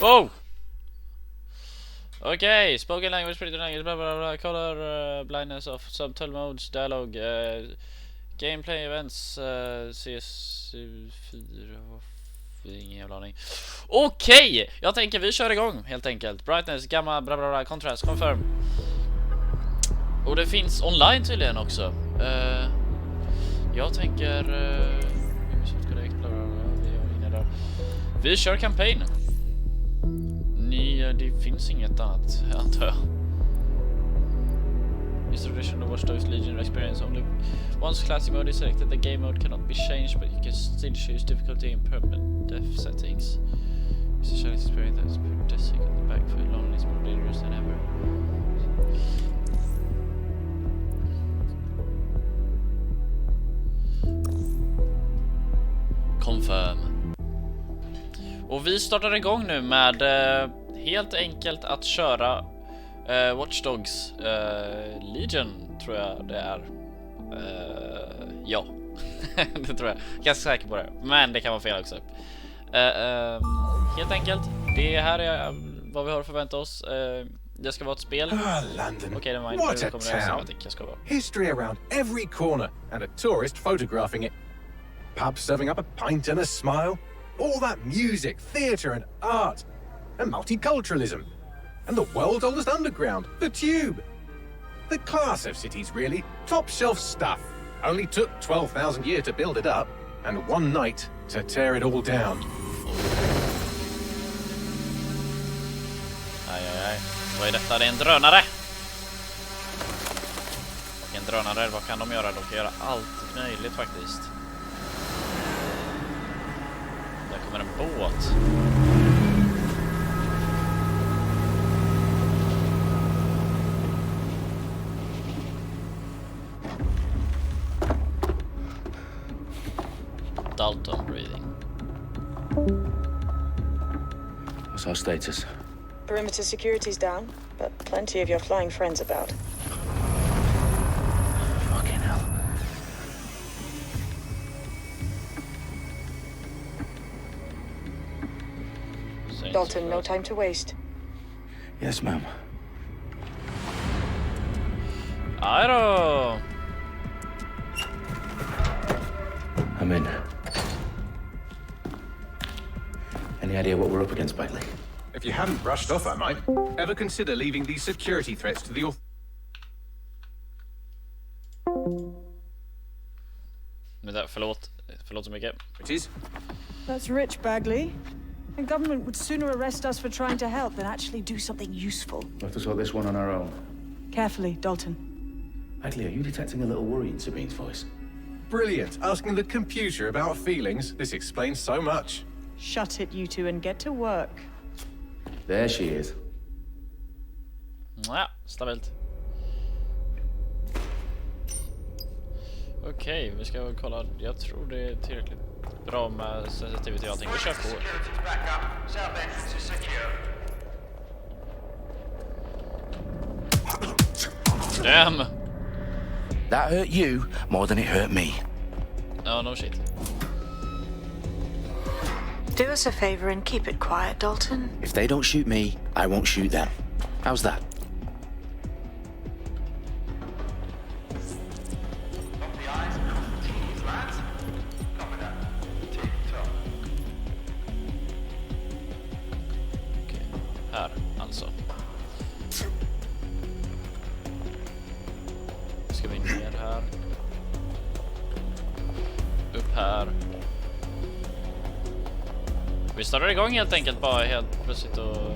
Wow! Okay, spoken language, pretty language, blah blah blah, color, blindness of subtitle modes, dialogue, gameplay events, CS4, ingen jävla aning. Okej, jag tänker vi kör igång helt enkelt. Brightness, gamma, bla bla bla, contrast, confirm. Och det finns online tydligen också. Jag tänker vi kör campaign. Det finns inget annat, antar jag. This traditional Watch Dogs Legion experience only once classic mode is selected. The game mode cannot be changed, but you can still choose difficulty in permanent death settings. It's a challenge experience that is put this in the back for lonely is more dangerous than ever. Confirm. Och vi startar igång nu med helt enkelt att köra Watch Dogs Legion, tror jag det är. Ja, det tror jag. Ganska säker på det, men det kan vara fel också. Helt enkelt, det här är vad vi har att förvänta oss. Det ska vara ett spel. London. Okej, det What a town. History around every corner and a tourist photographing it. Pubs serving up a pint and a smile. All that music, theatre and art. And multiculturalism. And the world's oldest underground, the Tube. The class of cities, really. Top shelf stuff. Only took 12,000 years to build it up. And one night to tear it all down. Aj. Vad är detta? Det är en drönare. En drönare, vad kan de göra? De kan göra allt möjligt faktiskt. Där kommer en båt. Dalton breathing. What's our status? Perimeter security's down, but plenty of your flying friends about. Fucking hell. Dalton, no time to waste. Yes, ma'am. Aero. I'm in. Any idea what we're up against, Bagley? If you hadn't brushed off, I might. Ever consider leaving these security threats to the Men där, förlåt så mycket. authorities? That's rich, Bagley. The government would sooner arrest us for trying to help than actually do something useful. We'll have to sort this one on our own. Carefully, Dalton. Bagley, are you detecting a little worry in Sabine's voice? Brilliant. Asking the computer about feelings. This explains so much. Shut it, you two, and get to work. There she is. Ja, stabilt. Okej, vi ska väl kolla. Jag tror det är tillräckligt bra med sensitivitet och allting. Vi kör på. Damn! That hurt you more than it hurt me. Oh, no shit. Do us a favor and keep it quiet, Dalton. If they don't shoot me, I won't shoot them. How's that? Okej, här alltså. Ska vi ner här. Upp här. Vi startar igång helt enkelt bara helt plötsligt och...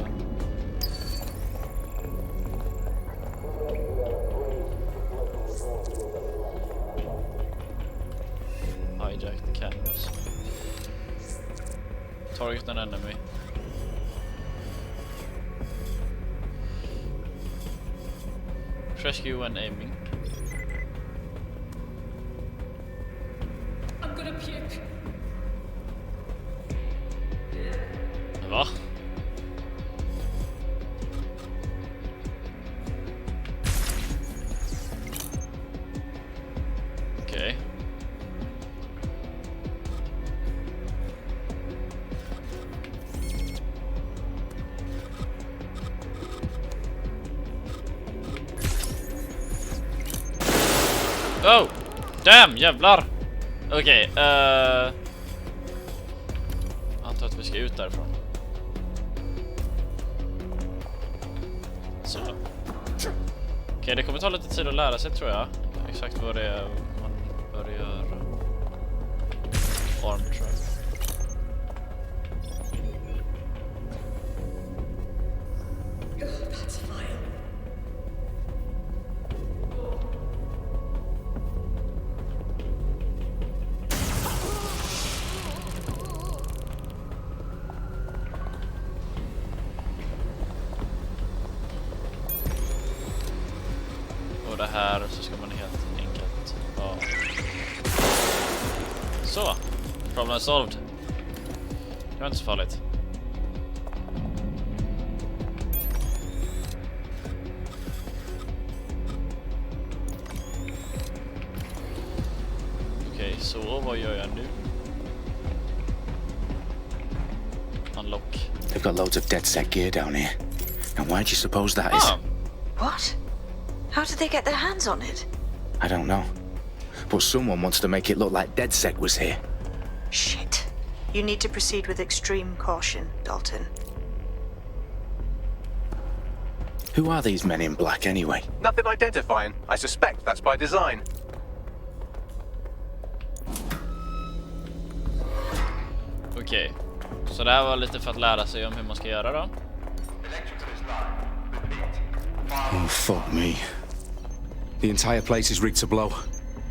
Hijack the canvas. Target an enemy. Press Q when aiming. I'm gonna puke. Va? Okej. Oh! Damn, jävlar! Okej, antar att vi ska ut därifrån. Så. Okej, det kommer ta lite tid att lära sig tror jag. Exakt vad det är man bör göra. Arm track. Och det här så ska man helt enkelt bara... Så, problem solved. Det var inte så farligt. Okej, så vad gör jag nu? Unlock. They've got loads of dead set gear down here. And why do you suppose that is? Ah, What? How did they get their hands on it? I don't know. But someone wants to make it look like DedSec was here. Shit. You need to proceed with extreme caution, Dalton. Who are these men in black anyway? Nothing identifying. I suspect that's by design. okej. Så det här var lite för att lära sig om hur man ska göra då. Oh, fuck me. The entire place is rigged to blow.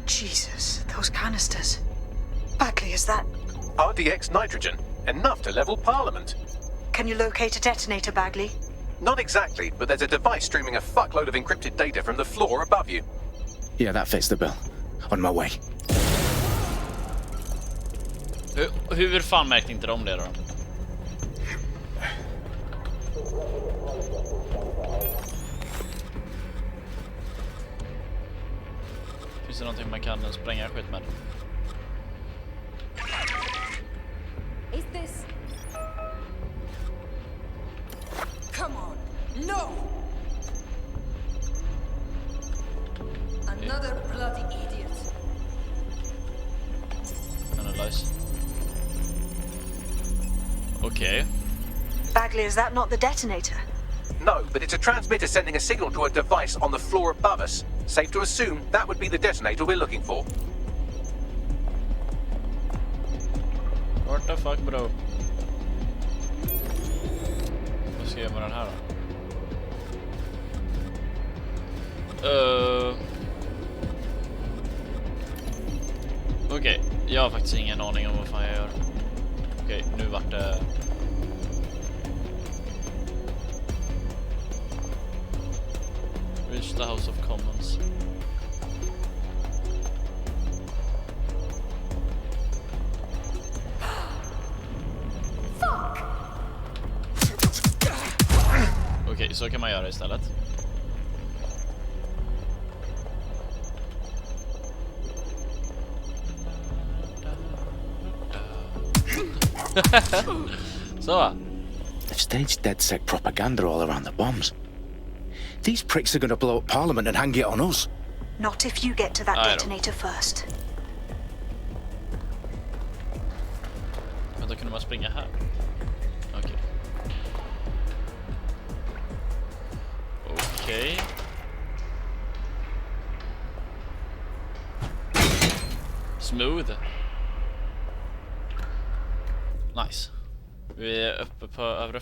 Jesus, those canisters. Bagley, is that... RDX nitrogen. Enough to level Parliament. Can you locate a detonator, Bagley? Not exactly, but there's a device streaming a fuckload of encrypted data from the floor above you. Yeah, that fits the bill. On my way. Hur fan märkte inte de det då? Finns det någonting man kan spränga skit med? Is this? Come on, no! Another bloody idiot. Analyze. Okay. Bagley, is that not the detonator? No, but it's a transmitter sending a signal to a device on the floor above us. Safe to assume that would be the detonator we're looking for. What the fuck, bro? Vad ska jag göra med den här då? Okej, jag har faktiskt ingen aning om vad fan jag gör. Okej, nu vart det... Reach the House of Commons. Okej, så kan man göra istället. Så. They've staged DedSec propaganda all around the bombs. These pricks are going to blow up Parliament and hang it on us. Not if you get to that I don't. detonator first. Men då kunde man springa här. Okej. Okej. Smooth. Nice. Vi är uppe på övre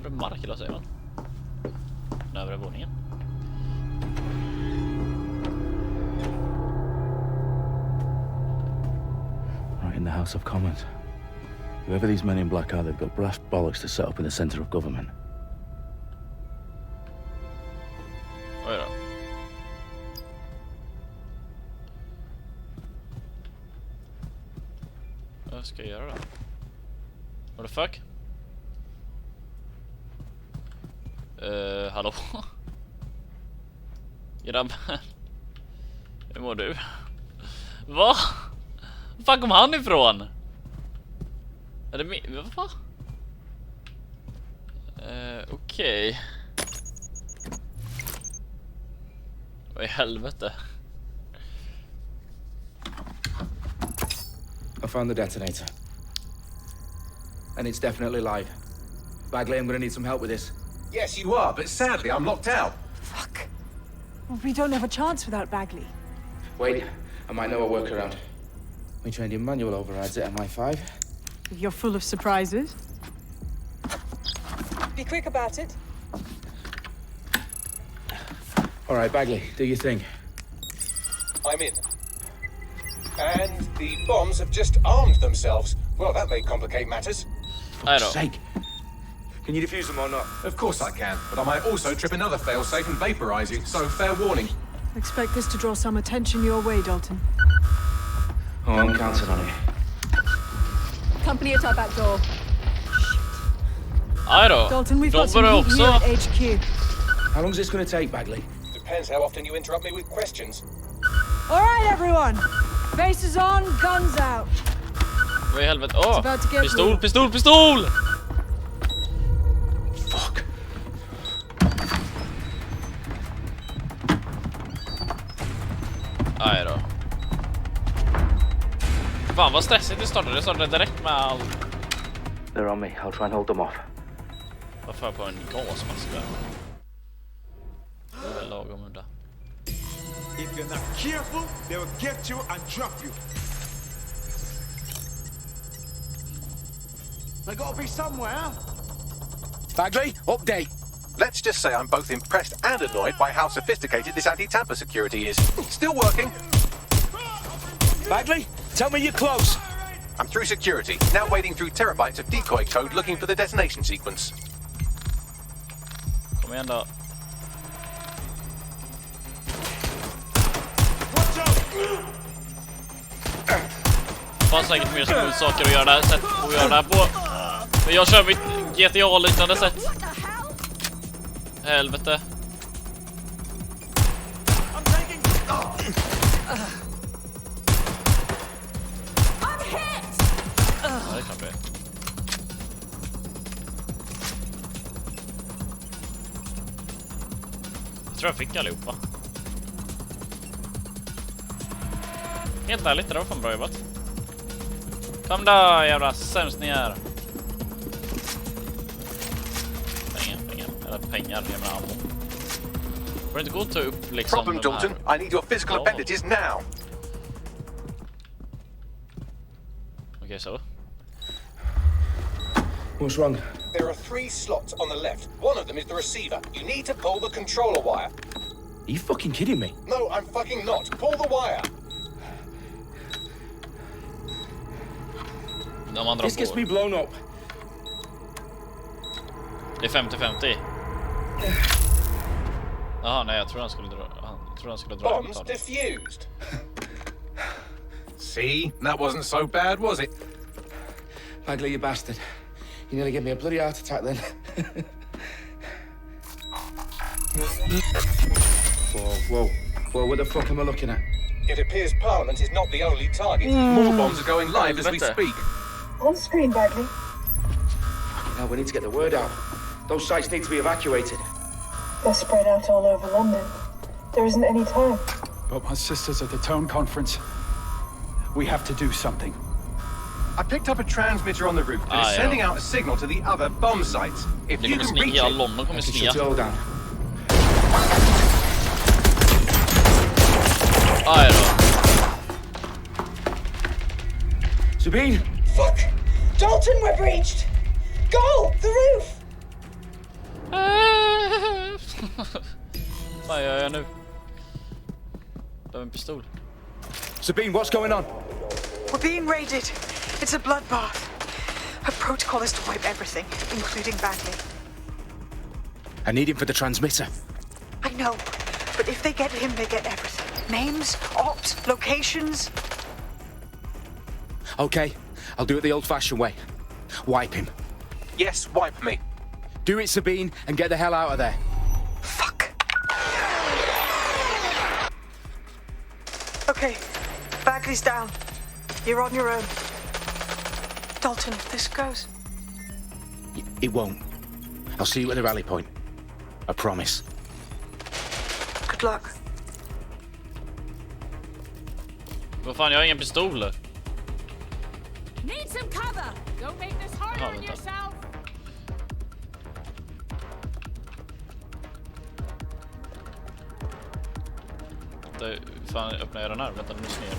mark, eller säger man? Den övre våningen. Right in the House of Commons. Whoever these men in black are, they've got brass bollocks to set up in the centre of government. Oj då. Vad ska jag göra då? What the fuck? Hallå? Grabben. Hur mår du? Va? Var fan kom han ifrån? Är det vad? Okej. Vad i helvete? I found the detonator. And it's definitely live. Bagley, I'm gonna need some help with this. Yes, you are, but sadly, I'm locked out. Fuck. We don't have a chance without Bagley. Wait, I might know a workaround. We trained in manual overrides at MI5. You're full of surprises. Be quick about it. All right, Bagley, do your thing. I'm in. And the bombs have just armed themselves. Well, that may complicate matters. Nej då. Sake. Can you defuse them or not? Of course I can, but I might also trip another failsafe and vaporize you, so fair warning. Expect this to draw some attention your way, Dalton. Oh, I'm counting on it. Company at our back door. Nej då. Dalton, we've De got some börjar heat here också. at HQ. How long is this gonna take, Bagley? Depends how often you interrupt me with questions. All right, everyone. Faces on, guns out. Vad i helvete? Åh! about to get Pistol, real. pistol, pistol! Fuck. Nej då. Fan vad stressigt det startade. Det startade direkt med all... They're on me. I'll try and hold them off. Varför får jag på en gasmask där? Det är väl lagom udda. If you're not careful, they will get you and drop you. They gotta be somewhere. Bagley, update. Let's just say I'm both impressed and annoyed by how sophisticated this anti-tamper security is. Still working. Bagley, tell me you're close. I'm through security, now wading through terabytes of decoy code looking for the detonation sequence. Kom igen då. Watch out! Det fanns säkert mer smooth saker att göra där, sätt att göra det här på. Men jag kör mitt GTA-liknande sätt. Helvete. I'm taking. Ja, det är klart det är. Jag tror jag fick allihopa. Helt ärligt, det var fan bra jobbat. Kom då, jävla sämst ni är. Pengar. Eller pengar, jag menar ammo. Får det inte gå att ta upp liksom Problem, de här- Dalton. I need your physical Ja. appendages now. Okej, så. What's wrong? There are 3 slots on the left. One of them is the receiver. You need to pull the controller wire. Are you fucking kidding me? No, I'm fucking not. Pull the wire. De andra This gets får. me blown up. Det är 50-50. Jaha, nej, jag tror han skulle dra. Bombs defused. See? That wasn't so bad, was it? Bagley, you bastard. You nearly gave me a bloody heart attack then. Whoa. What the fuck am I looking at? It appears Parliament is not the only target. More bombs are going live as we speak. On screen, Bagley. Now we need to get the word out. Those sites need to be evacuated. They're spread out all over London. There isn't any time. But my sister's at the town conference. We have to do something. I picked up a transmitter on the roof that is yeah. sending out a signal to the other bomb sites. If Det you kommer can reach snea, it, London kommer I can snea. shut it all down. Aj då. Sabine! Fuck! Dalton, we're breached! Go! The roof! Vad gör jag nu? Det är en pistol. Sabine, what's going on? We're being raided. It's a bloodbath. Her protocol is to wipe everything, including Bagley. I need him for the transmitter. I know, but if they get him, they get everything. Names, ops, locations. Okay, I'll do it the old-fashioned way. Wipe him. yes, wipe me. Do it, Sabine, and get the hell out of there. Fuck. Okay, Bagley's down. You're on your own. Dalton, if this goes... It won't. I'll see you at the rally point. I promise. Good luck. Vad fan, jag har ingen pistol. Need some cover. Don't make this harder on vänta. yourself. Fan, öppnar jag den här? Vänta, nu ser jag.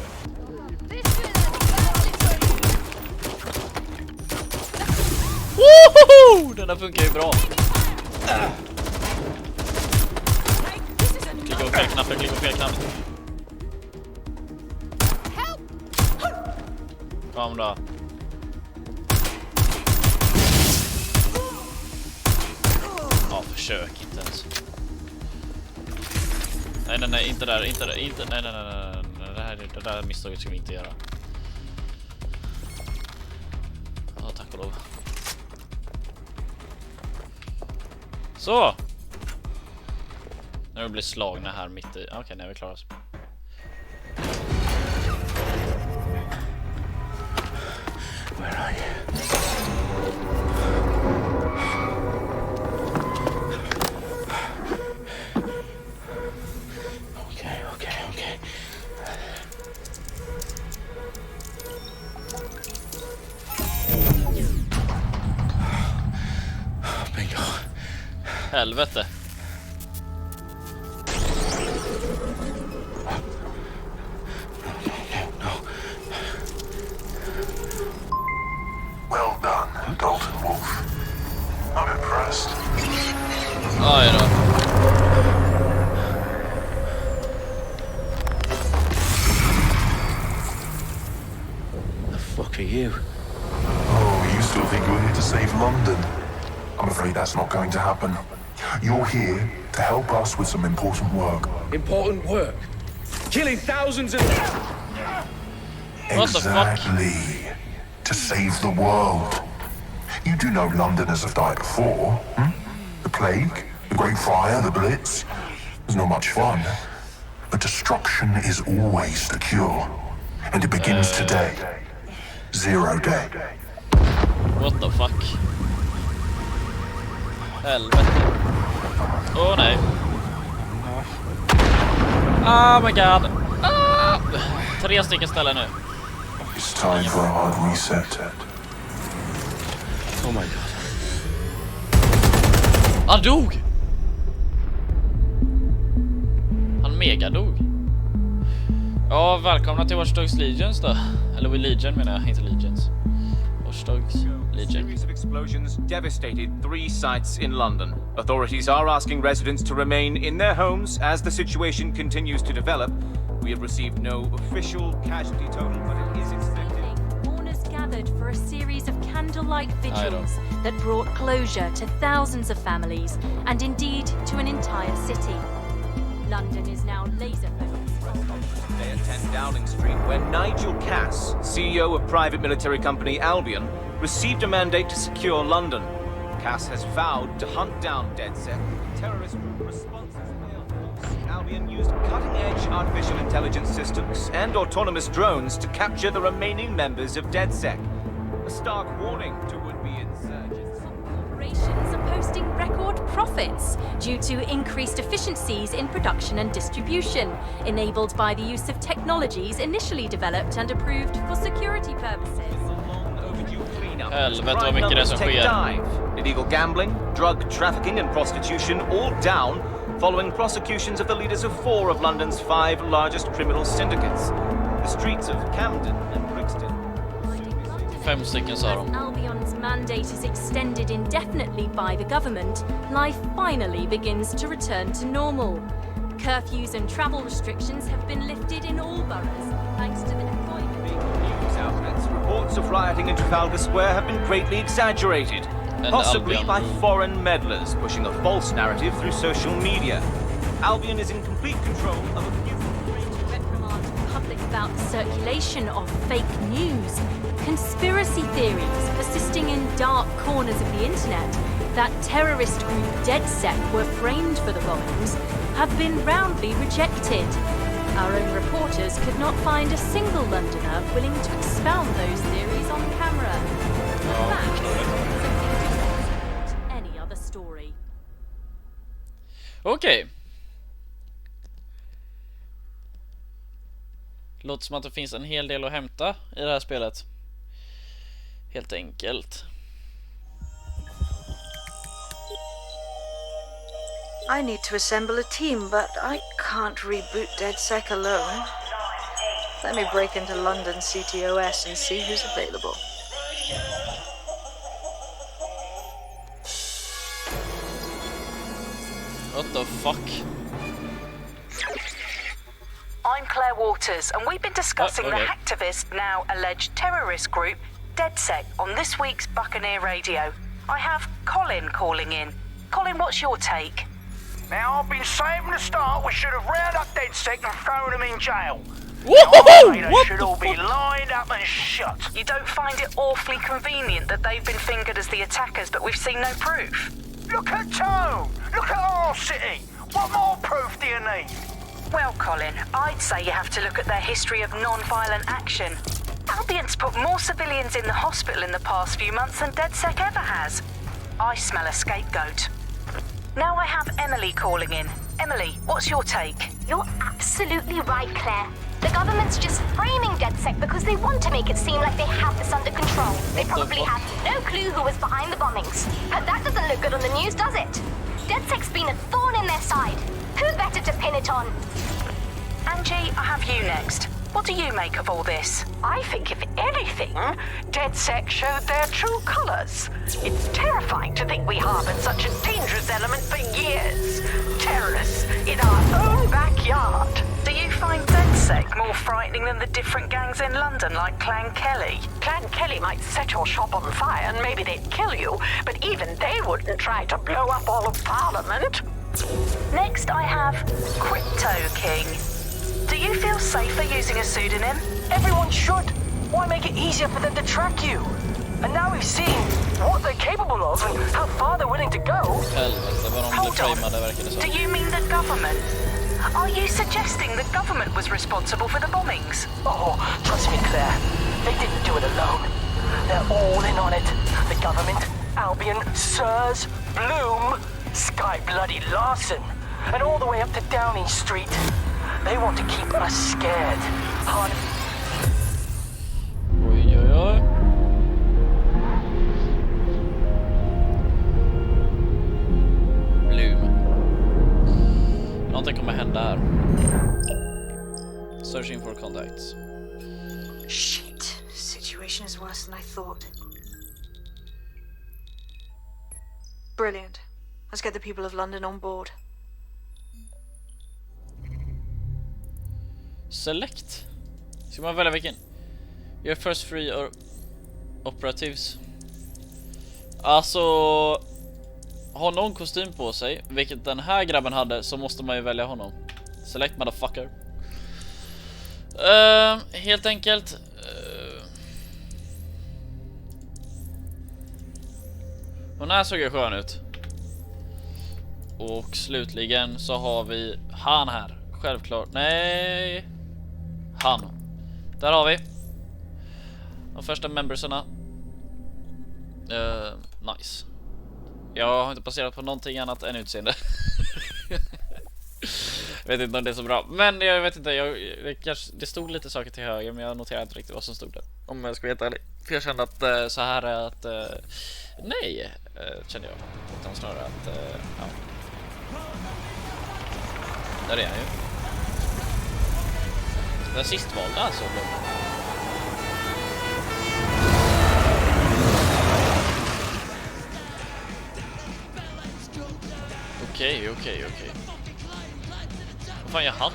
Woho! Den här funkar ju bra. Klicka på fel knapp, klicka på fel knapp. Kom då. Ja, försök inte ens. Nej, inte där, nej. Det där misstaget ska vi inte göra. Ja, tack och lov. Så! Nu blir slagna här mitt i. Okej, nu är vi klara. Where are you? Okay. Bingo. Helvete. Well done, Dalton Wolf. I'm impressed. Aj då. The fuck are you? Oh, you still think you're here to save London? I'm afraid that's not going to happen. You're here to help us with some important work. Important work. Killing thousands of... What the fuck? Exactly. To save the world. You do know Londoners have died before, hmm? The plague, the Great Fire, the Blitz. It's not much fun. But destruction is always the cure. And it begins today. 0 day. What the fuck? Helvete. Åh nej. Oh my god. Ah! 3 stycken ställen nu. It's time for a hard reset. Oh my god. Han dog! Han megadog. Ja, välkomna till Watch Dogs Legions då. Eller Legion menar jag, inte Legions. Watch Dogs A Legion. series of explosions devastated 3 sites in London. Authorities are asking residents to remain in their homes as the situation continues to develop. We have received no official casualty total, but it is expected. Mourners gathered for a series of candlelight vigils that brought closure to thousands of families and indeed to an entire city. London is now laser focused. Today at 10 Downing Street, where Nigel Cass, CEO of private military company Albion, received a mandate to secure London. Cass has vowed to hunt down DedSec. Terrorist responses failed. Albion used cutting-edge artificial intelligence systems and autonomous drones to capture the remaining members of DedSec. A stark warning to would-be insurgents. Corporations are posting record profits due to increased efficiencies in production and distribution, enabled by the use of technologies initially developed and approved for security purposes. Helvete vad mycket det som sker. Illegal gambling, drug trafficking and prostitution all down following prosecutions of the leaders of 4 of London's 5 largest criminal syndicates. The streets of Camden and Brixton. 5 stycken sa de. Albion's mandate is extended indefinitely by the government, life finally begins to return to normal. Curfews and travel restrictions have been lifted in all boroughs, thanks to the deployment. News outlets, reports of rioting in Trafalgar Square have been greatly exaggerated, possibly by foreign meddlers pushing a false narrative through social media. Albion is in complete control of a few reprimand to the public about the circulation of fake news, conspiracy theories persisting in dark corners of the internet that terrorist group DedSec were framed for the bombings have been roundly rejected. Our own reporters could not find a single Londoner willing to expound those theories on camera. Facts simply any other story. Okej. Låter som att det finns en hel del att hämta i det här spelet. Helt enkelt. I need to assemble a team, but I can't reboot DedSec alone. Let me break into London CTOS and see who's available. What the fuck? I'm Claire Waters, and we've been discussing the hacktivist, now alleged terrorist group, DedSec, on this week's Buccaneer Radio. I have Colin calling in. Colin, what's your take? Now, I've been saying from the start we should have rounded up DedSec and thrown them in jail. They should all be lined up and shot. You don't find it awfully convenient that they've been fingered as the attackers, but we've seen no proof? Look at Tone! Look at our city! What more proof do you need? Well, Colin, I'd say you have to look at their history of non-violent action. Albion's put more civilians in the hospital in the past few months than DedSec ever has. I smell a scapegoat. Now I have Emily calling in. Emily, what's your take? You're absolutely right, Claire. The government's just framing DedSec because they want to make it seem like they have this under control. They probably have no clue who was behind the bombings. But that doesn't look good on the news, does it? DedSec's been a thorn in their side. Who better to pin it on? Angie, I have you next. What do you make of all this? I think, if anything, DedSec showed their true colours. It's terrifying to think we harboured such a dangerous element for years. Terrorists in our own backyard. Do you find DedSec more frightening than the different gangs in London, like Clan Kelly? Clan Kelly might set your shop on fire and maybe they'd kill you, but even they wouldn't try to blow up all of Parliament. Next, I have Crypto King. Do you feel safer using a pseudonym? Everyone should. Why make it easier for them to track you? And now we've seen what they're capable of and how far they're willing to go. Hold on. Do you mean the government? Are you suggesting the government was responsible for the bombings? Oh, trust me, Claire. They didn't do it alone. They're all in on it. The government, Albion, Sirs, Bloom, Sky Bloody Larson, and all the way up to Downing Street. They want to keep us scared. Oj, oj, oj. Bloom. Någonting kommer hända här. Searching for contacts. Shit. Situation is worse than I thought. Brilliant. Let's get the people of London on board. Select. Ska man välja vilken? Your first free or operatives. Alltså, har någon kostym på sig, vilket den här grabben hade, så måste man ju välja honom. Select motherfucker. Helt enkelt. Hon här såg ju skön ut. Och slutligen så har vi han här. Självklart. Nej. Han. Där har vi de första membersarna. Nice. Jag har inte baserat på någonting annat än utseende. Jag vet inte om det är så bra. Men jag vet inte. Det stod lite saker till höger, men jag noterade inte riktigt vad som stod där. Om jag ska veta ärligt. För jag kände att så här är att... nej, kände jag. Utan snarare att... ja. Där är han ju. Den sist valda alltså. Okej. Vad fan gör han?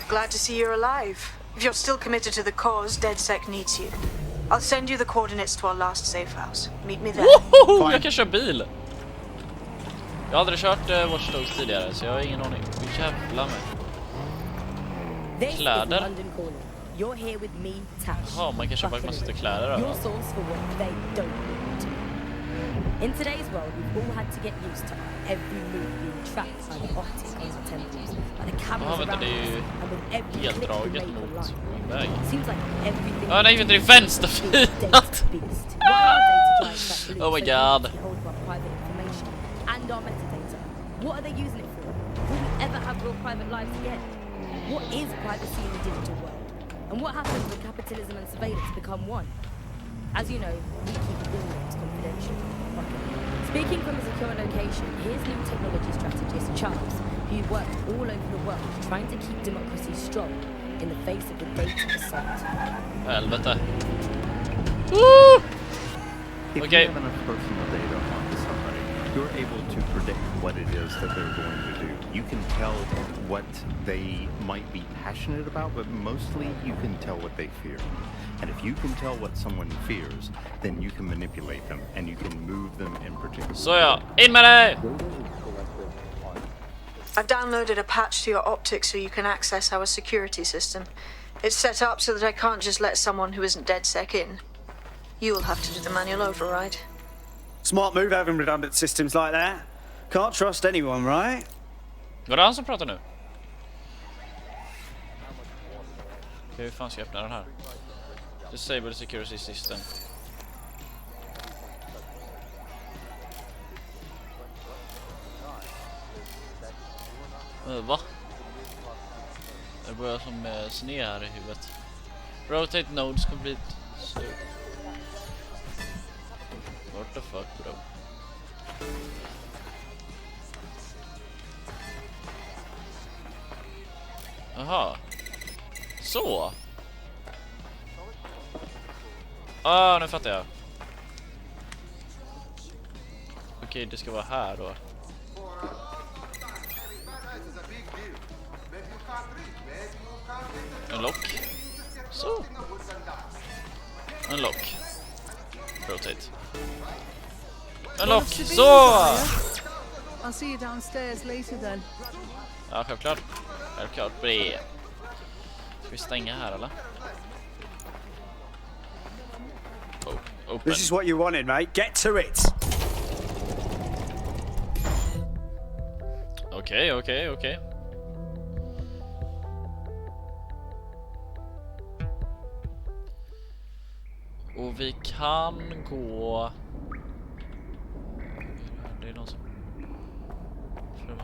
Glad to see you're alive. If you're still committed to the cause, DedSec needs you. I'll send you the coordinates to our last safe house. Meet me there. Woho! Jag kan köra bil! Jag har aldrig kört Watch Dogs tidigare, så jag har ingen aning. Jävlar med. Kläder? You're here with me, Tash. Jaha, man kan köpa en massa kläder då. Your source for what they don't want. In today's world, we've all had to get used to every move being tracked by the optics on our temples, by the cameras around us, and with every click we make online. Seems like everything. Ja, nej, det är vänsterfilat. Oh my god. And our metadata. What are they using it for? Will we ever have real private lives again? What is privacy in the digital world? And what happens when capitalism and surveillance become one? As you know, we keep all things confidential. Speaking from a secure location, here's new technology strategist Charles, who worked all over the world trying to keep democracy strong in the face of the data assault. Helvete. If Okay. you have enough personal data onto somebody, you're able to predict what it is that they're going to do. You can tell what they might be passionate about, but mostly you can tell what they fear. And if you can tell what someone fears, then you can manipulate them and you can move them in particular. Så ja, in med dig! I've downloaded a patch to your optics so you can access our security system. It's set up so that I can't just let someone who isn't DedSec in. You'll have to do the manual override. Smart move having redundant systems like that. Can't trust anyone, right? Var det han som pratar nu? Okej, hur fan ska jag öppna den här? Disable security system. Va? Det börjar som sned här i huvudet. Rotate nodes complete. So. What the fuck, bro? Aha. Så. Nu fattar jag. Okej, det ska vara här då. En lock. Så. En lock. Rotate. En lock. Så! I'll see you downstairs later then. Ja, självklart. Självklart. Bre. Ska vi stänga här eller? Oh, open. This is what you wanted, mate. Get to it. Okej. Och vi kan gå... Det är någon som...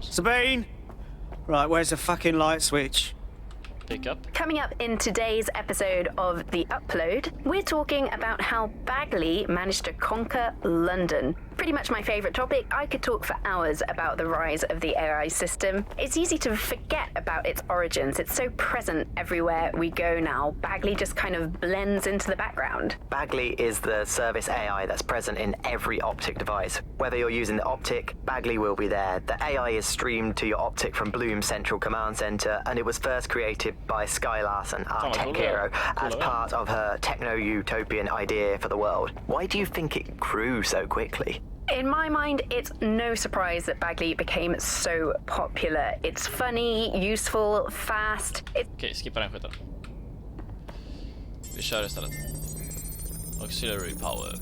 Sabine! Right, where's the fucking light switch? Pick up. Coming up in today's episode of The Upload, we're talking about how Bagley managed to conquer London. Pretty much my favourite topic. I could talk for hours about the rise of the AI system. It's easy to forget about its origins. It's so present everywhere we go now. Bagley just kind of blends into the background. Bagley is the service AI that's present in every optic device. Whether you're using the optic, Bagley will be there. The AI is streamed to your optic from Bloom's central command center, and it was first created by Sky Larson, our tech hero, as part of her techno-utopian idea for the world. Why do you think it grew so quickly? In my mind, it's no surprise that Bagley became so popular. It's funny, useful, fast. Okej, skippa den skiten. Vi kör istället. Auxiliary power.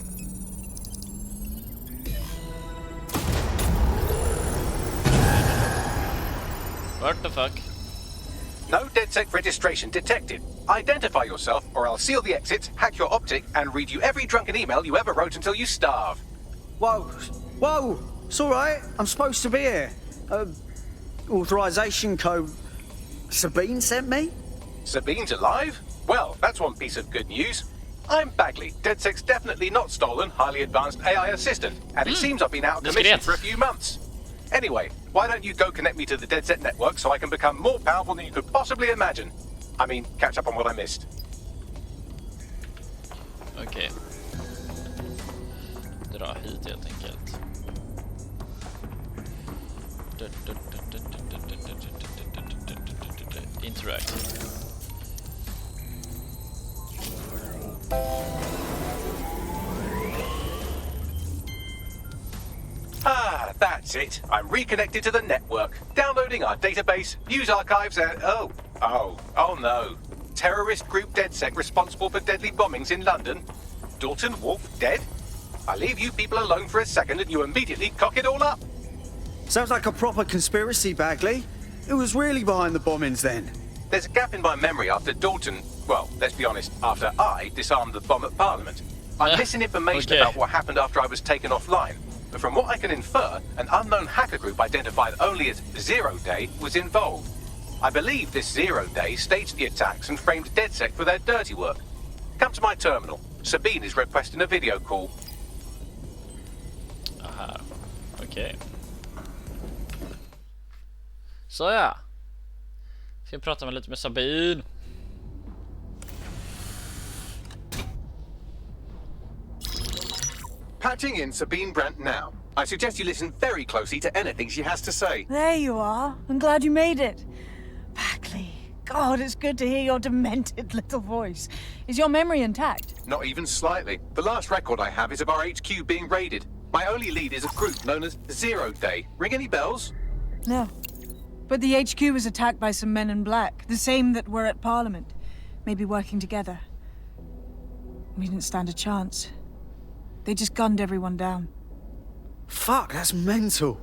What the fuck? No DedSec registration detected. Identify yourself or I'll seal the exits, hack your optic, and read you every drunken email you ever wrote until you starve. Whoa! It's all right. I'm supposed to be here. Authorization code Sabine sent me? Sabine's alive? Well, that's one piece of good news. I'm Bagley, DedSec's definitely not stolen, highly advanced AI assistant, and it seems I've been out of commission for a few months. Anyway, why don't you go connect me to the DedSec network so I can become more powerful than you could possibly imagine? I mean, catch up on what I missed. Okej. Dra hit helt enkelt. Interact. That's it. I'm reconnected to the network, downloading our database, news archives, and oh no. Terrorist group DedSec responsible for deadly bombings in London. Dalton Wolf dead? I leave you people alone for a second and you immediately cock it all up. Sounds like a proper conspiracy, Bagley. Who was really behind the bombings then? There's a gap in my memory after Dalton, well, let's be honest, after I disarmed the bomb at Parliament. I'm missing information about what happened after I was taken offline. but from what I can infer, an unknown hacker group identified only as Zero Day was involved. I believe this Zero Day staged the attacks and framed DedSec for their dirty work. Come to my terminal. Sabine is requesting a video call. Aha, okej. Så ja. Ska vi prata med lite med Sabine. Patching in Sabine Brandt now. I suggest you listen very closely to anything she has to say. There you are. I'm glad you made it. Bagley, God, it's good to hear your demented little voice. Is your memory intact? Not even slightly. The last record I have is of our HQ being raided. My only lead is a group known as Zero Day. Ring any bells? No. But the HQ was attacked by some men in black, the same that were at Parliament. Maybe working together. We didn't stand a chance. They just gunned everyone down. Fuck, that's mental.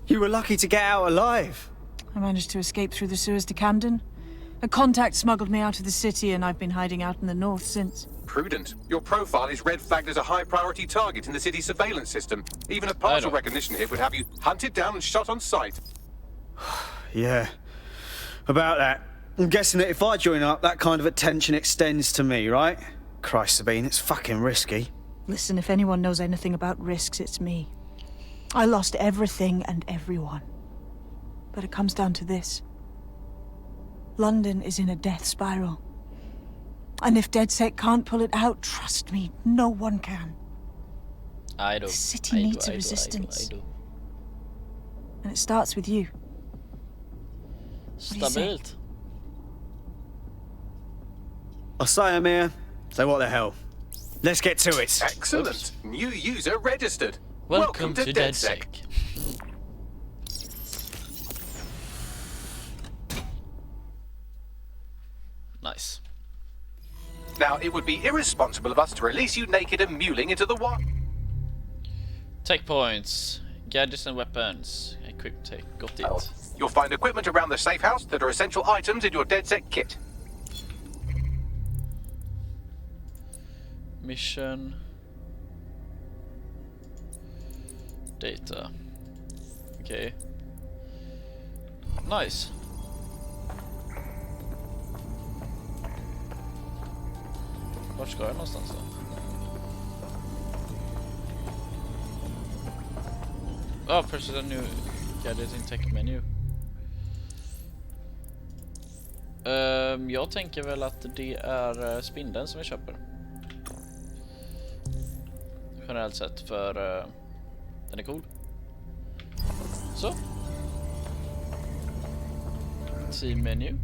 You were lucky to get out alive. I managed to escape through the sewers to Camden. A contact smuggled me out of the city and I've been hiding out in the north since. Prudent. Your profile is red flagged as a high-priority target in the city's surveillance system. Even a partial recognition hit would have you hunted down and shot on sight. Yeah, about that. I'm guessing that if I join up, that kind of attention extends to me, right? Christ, Sabine, it's fucking risky. Listen, if anyone knows anything about risks, it's me. I lost everything and everyone. But it comes down to this. London is in a death spiral. And if DedSec can't pull it out, trust me, no one can. I do. The city needs a resistance. I do. And it starts with you. Stabilt. I'll say, Amir. So what the hell? Let's get to it. Excellent. Oops. New user registered. Welcome to DedSec. Nice. Now, it would be irresponsible of us to release you naked and mewling into the wild. Tech points, gadgets and weapons. Equip tech, got it. You'll find equipment around the safe house that are essential items in your DedSec kit. Mission. Data. Okay. Nice. Vart ska jag någonstans då? Purchase a new gadget in tech menu. Jag tänker väl att det är spindeln som vi köper. Generellt sett, för den är cool. Så. Team menu.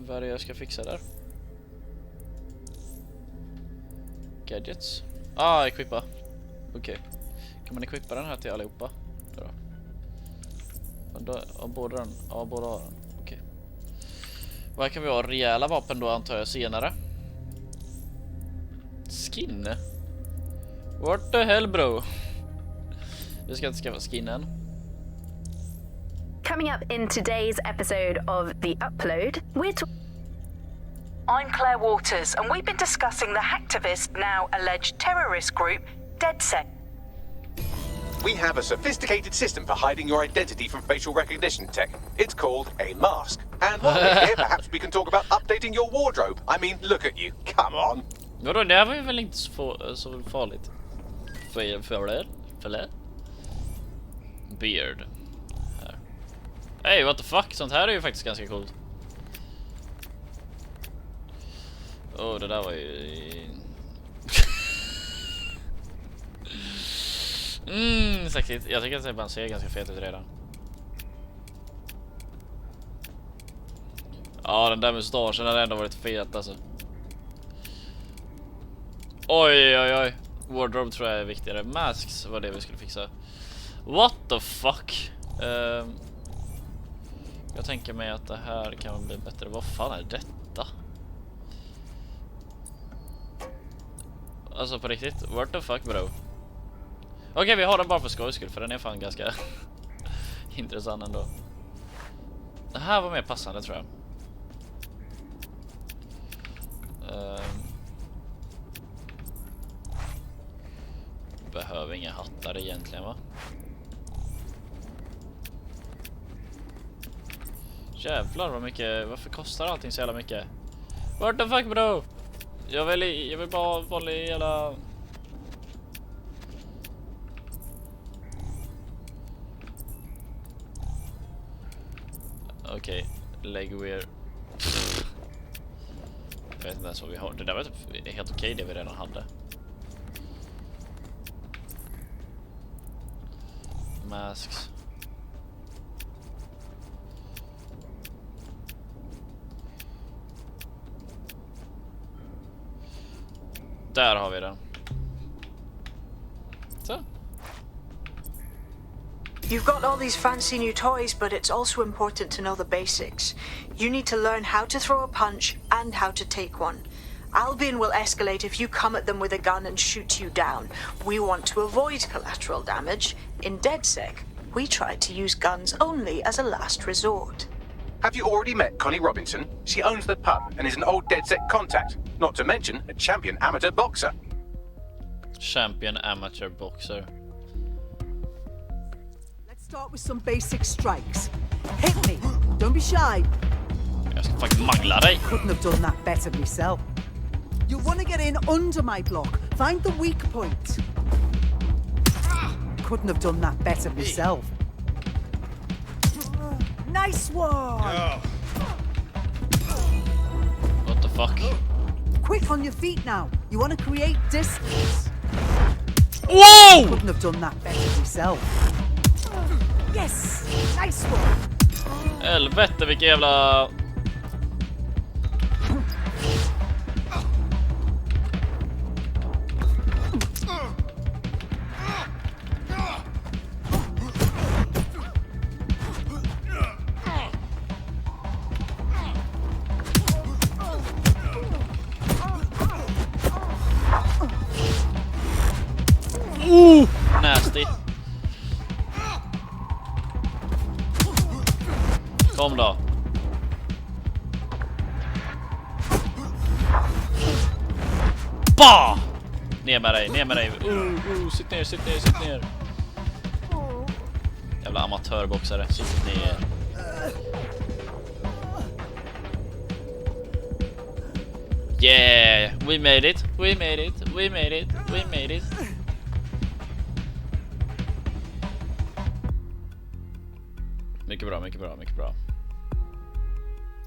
Vad är det jag ska fixa där? Gadgets. Equippa. Okej. Kan man equippa den här till allihopa? Båda den? Ja, båda har den. Okej. Vad kan vi ha? Rejäla vapen då, antar jag, senare. Skin? What the hell, bro? Vi ska inte skaffa skinnen. Coming up in today's episode of The Upload, I'm Claire Waters, and we've been discussing the hacktivist, now alleged terrorist group, DedSec. We have a sophisticated system for hiding your identity from facial recognition tech. It's called a mask. And while we're here, perhaps we can talk about updating your wardrobe. I mean, look at you. Come on. Vadå, det här var ju väl inte så farligt. För Beard. Här. Hey, what the fuck? Sånt här är ju faktiskt ganska coolt. Det där var ju... Sexigt. Jag tycker att det ser ganska fet ut redan. Ja, den där mustaschen har ändå varit fet alltså. Oj. Wardrobe tror jag är viktigare. Masks var det vi skulle fixa. What the fuck? Jag tänker mig att det här kan bli bättre. Vad fan är detta? Alltså på riktigt, what the fuck, bro? Okej, vi har den bara för skojs skull, för den är fan ganska intressant ändå. Det här var mer passande, tror jag. behöver inga hattar egentligen, va? Jävlar vad mycket. Varför kostar allting så jävla mycket? What the fuck, bro? Jag vill bara ha vanlig jävla... Okej, legwear. Jag vet inte ens vad vi har. Det där var typ helt okej, det vi redan hade. Masks. Där har vi den. Så. You've got all these fancy new toys, but it's also important to know the basics. You need to learn how to throw a punch and how to take one. Albion will escalate if you come at them with a gun and shoot you down. We want to avoid collateral damage. In DedSec, we try to use guns only as a last resort. Have you already met Connie Robinson? She owns the pub and is an old DedSec contact, not to mention a champion amateur boxer. Champion amateur boxer. Let's start with some basic strikes. Hit me. Don't be shy. Jag ska fucking mangla dig. Couldn't have done that better myself. You want to get in under my block. Find the weak point. Couldn't have done that better myself. Nice one. What the fuck? Quick on your feet now. You want to create distance. Whoa! Couldn't have done that better myself. Yes, nice one. Helvete vilken jävla... Nasty. Kom då. Bah! Ner med dig, ner med dig. Sitt ner, sitt ner, sitt ner. Jävla amatörboxare, sitt ner. Yeah, we made it, we made it, we made it, we made it. Mycket bra, mycket bra, mycket bra.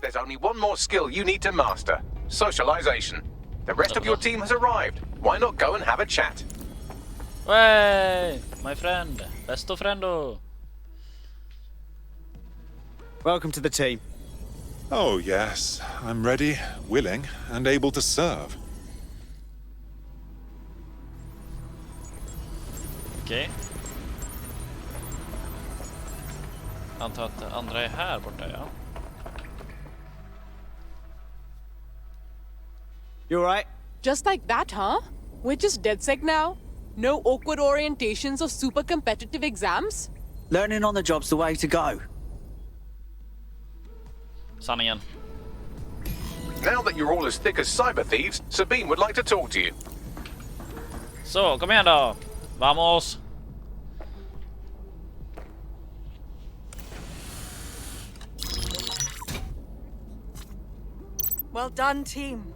There's only one more skill you need to master. Socialization. The rest of your team has arrived. Why not go and have a chat? Hey, my friend. Besto friendo. Welcome to the team. Oh, yes. I'm ready, willing, and able to serve. Okej. Antar att andra är här borta, ja. You alright? Just like that, huh? We're just DedSec now? No awkward orientations or super competitive exams? Learning on the job's the way to go. Sanningen. Now that you're all as thick as cyber thieves, Sabine would like to talk to you. Så, kom igen då. Vamos. Well done, team.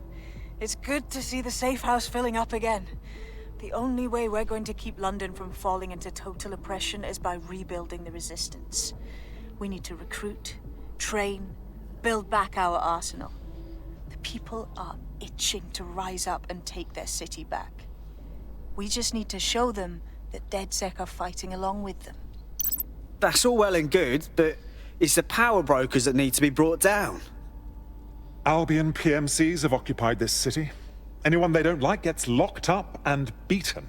It's good to see the safe house filling up again. The only way we're going to keep London from falling into total oppression is by rebuilding the resistance. We need to recruit, train, build back our arsenal. The people are itching to rise up and take their city back. We just need to show them that DedSec are fighting along with them. That's all well and good, but it's the power brokers that need to be brought down. Albion PMCs have occupied this city. Anyone they don't like gets locked up and beaten.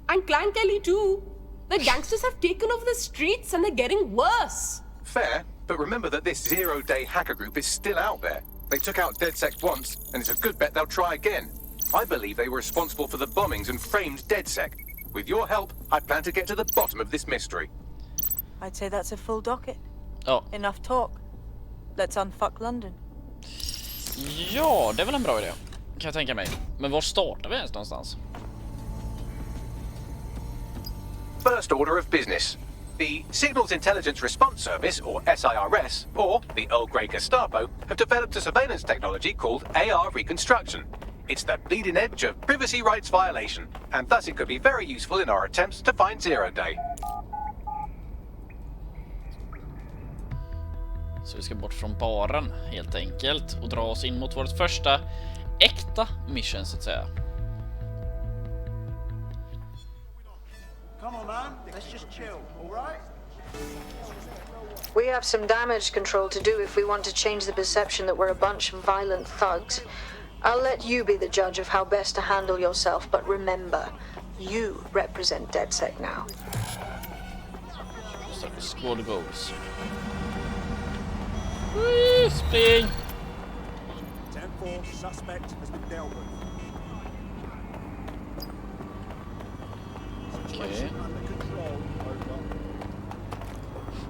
And Clan Kelly too. The gangsters have taken over the streets and they're getting worse. Fair, but remember that this zero-day hacker group is still out there. They took out DedSec once, and it's a good bet they'll try again. I believe they were responsible for the bombings and framed DedSec. With your help, I plan to get to the bottom of this mystery. I'd say that's a full docket. Oh. Enough talk. Let's unfuck London. Ja, det är väl en bra idé. Kan jag tänka mig. Men var startar vi ens någonstans? first order of business. The Signals Intelligence Response Service, or SIRS, or the Earl Grey Gestapo, have developed a surveillance technology called AR reconstruction. It's the bleeding edge of privacy rights violation, and thus it could be very useful in our attempts to find Zero Day. Så vi ska bort från baren helt enkelt och dra oss in mot vårt första äkta mission så att säga. Come on, man. Let's just chill, all right? We have some damage control to do if we want to change the perception that we're a bunch of violent thugs. I'll let you be the judge of how best to handle yourself, but remember, you represent DedSec now. So the squad goes. Spring! 10-4, suspect has been dealt with. Okej.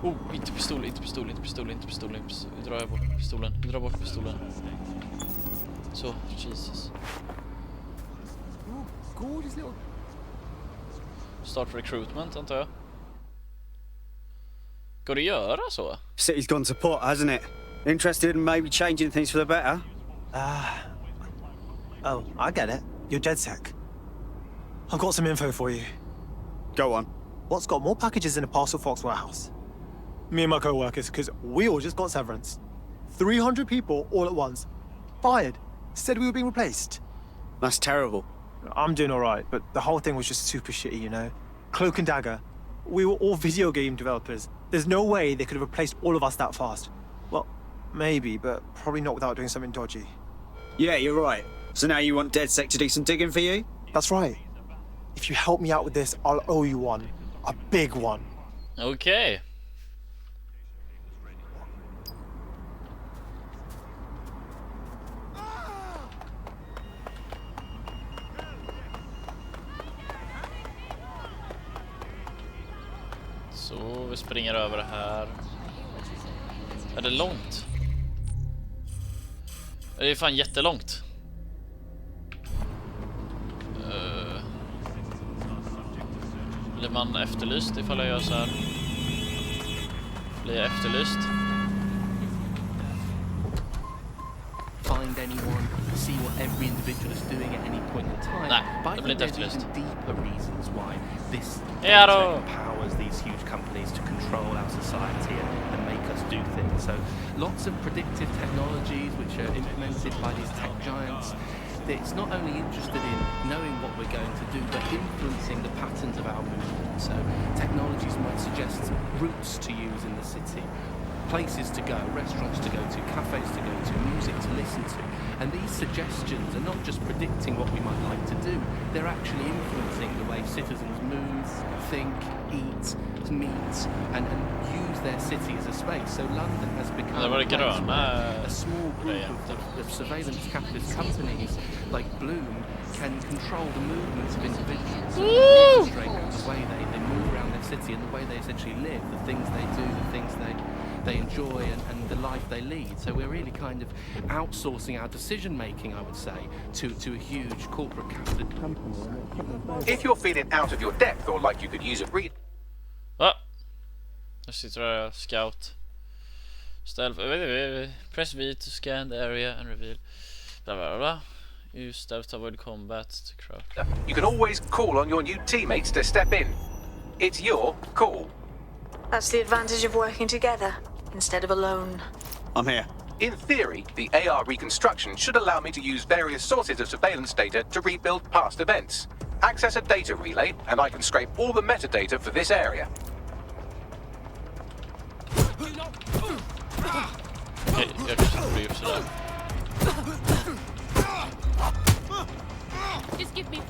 Oh, inte pistol. Nu drar jag bort pistolen. Så, Jesus. Start recruitment, antar jag. Går det att göra så? City's gone to pot, hasn't it? Interested in maybe changing things for the better? Oh, I get it. You're DedSec. I've got some info for you. Go on. What's got more packages in a parcel Fox warehouse? Me and my co-workers, because we all just got severance. 300 people all at once. Fired. Said we were being replaced. That's terrible. I'm doing all right, but the whole thing was just super shitty, you know? Cloak and Dagger. We were all video game developers. There's no way they could have replaced all of us that fast. Well, maybe, but probably not without doing something dodgy. Yeah, you're right. So now you want DedSec to do some digging for you? That's right. If you help me out with this, I'll owe you one. A big one. Okay. Så vi springer över det här. Är det långt? Det är fan jättelångt. Blir man efterlyst ifall jag gör så här? Blir jag efterlyst? Find anyone, see what every individual is doing at any point in time. Nej, but det blir inte efterlyst. Deeper reasons why this empowers these huge companies to control our society and make us do things. So lots of predictive technologies which are implemented by these tech giants. It's not only interested in knowing what we're going to do, but influencing the patterns of our movement. So technologies might suggest routes to use in the city, places to go, restaurants to go to, cafes to go to, music to listen to. And these suggestions are not just predicting what we might like to do, they're actually influencing the way citizens move, think, eat, meet, and use their city as a space. So London has become a small group of surveillance capitalist companies like Bloom can control the movements of individuals, demonstrate the way they move around their city and the way they essentially live, the things they do, the things they enjoy and the life they lead. So we're really kind of outsourcing our decision making, I would say, to a huge corporate capitalist company. If you're feeling out of your depth or like you could use a breathe. Nu sitter där scout. Press V to scan the area and reveal. Blah blah blah. Use stealth to avoid combat to craft. You can always call on your new teammates to step in. It's your call. That's the advantage of working together instead of alone. I'm here. In theory, the AR reconstruction should allow me to use various sources of surveillance data to rebuild past events. Access a data relay, and I can scrape all the metadata for this area. Okej, jag kanske inte blir gjort sådär. Just give me...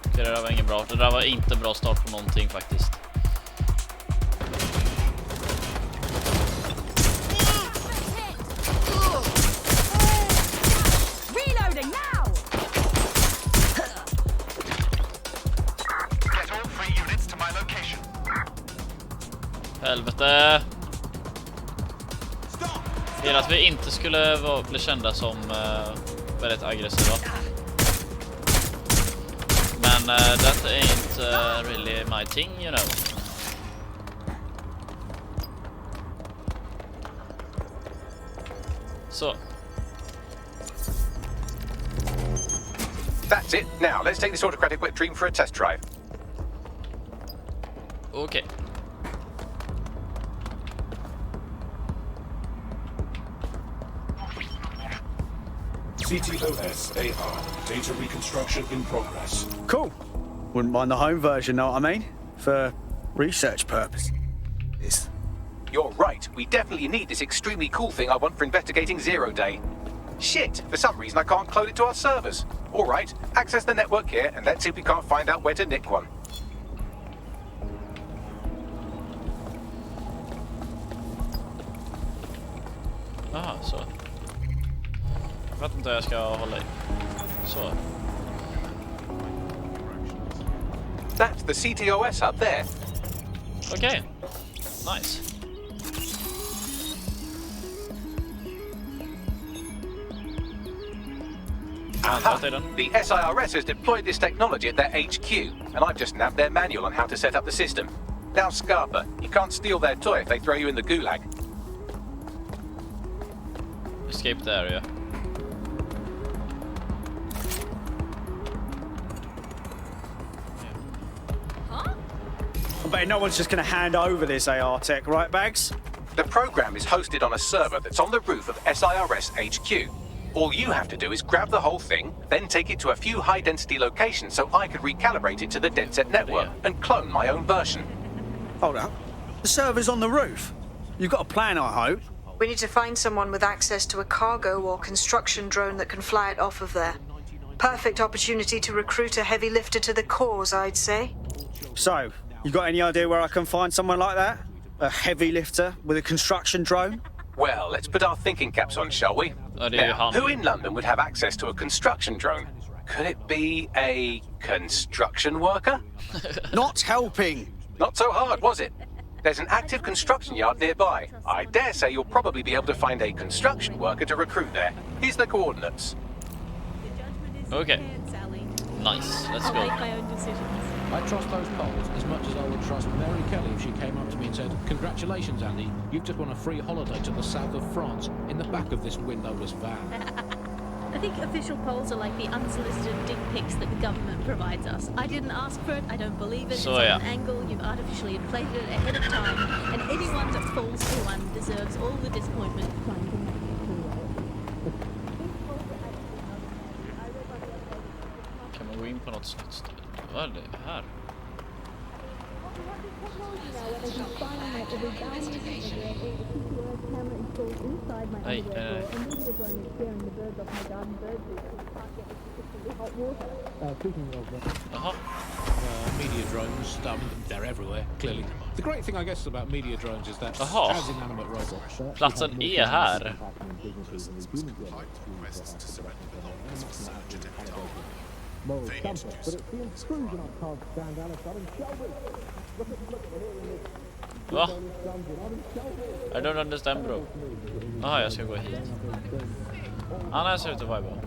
Okej, det där var inget bra. Det där var inte bra start på någonting faktiskt. Reloading now! Get all 3 units to my location. Helvete! Det är att vi inte skulle bli kända som väldigt aggressiva. Men that ain't really my thing, you know. Så. That's it. Now, let's take this autocratic wet dream for a test drive. Okay. CTOS AR. Data reconstruction in progress. Cool. Wouldn't mind the home version, know what I mean? For research purposes. You're right. We definitely need this extremely cool thing I want for investigating Zero Day. Shit, for some reason I can't clone it to our servers. All right, access the network here and let's see if we can't find out where to nick one. Aha, så. Jag vet inte hur jag ska hålla i. Så. That's the CTOS up there. Okay. Nice. Aha. The SIRS has deployed this technology at their HQ, and I've just nabbed their manual on how to set up the system. Now, Scarpa, you can't steal their toy if they throw you in the gulag. Escape the area. I bet no one's just going to hand over this AR tech, right, Bags? The program is hosted on a server that's on the roof of SIRS HQ. All you have to do is grab the whole thing, then take it to a few high-density locations so I could recalibrate it to the DedSec network and clone my own version. Hold up. The server's on the roof. You've got a plan, I hope. We need to find someone with access to a cargo or construction drone that can fly it off of there. Perfect opportunity to recruit a heavy lifter to the cause, I'd say. So, you got any idea where I can find someone like that? A heavy lifter with a construction drone? Well, let's put our thinking caps on, shall we? Now, who in London would have access to a construction drone? Could it be a construction worker? Not helping. Not so hard, was it? There's an active construction yard nearby. I dare say you'll probably be able to find a construction worker to recruit there. Here's the coordinates. Okay. Nice. Let's go. I trust those polls as much as I would trust Mary Kelly if she came up to me and said, "Congratulations, Andy. You've just won a free holiday to the south of France in the back of this windowless van." I think official polls are like the unsolicited dick pics that the government provides us. I didn't ask for it, I don't believe it, So, it's yeah. on an angle, you've artificially inflated it ahead of time, and anyone that falls for one deserves all the disappointment. Kan man gå in på något sätt? Vad är det här? Nej, Media drones, they're everywhere, clearly. The great thing, I guess, about media drones is that as inanimate robots. Platsen är här. Va? I don't understand, bro. Aha, jag ska gå hit. Annars ser ut att vara bra.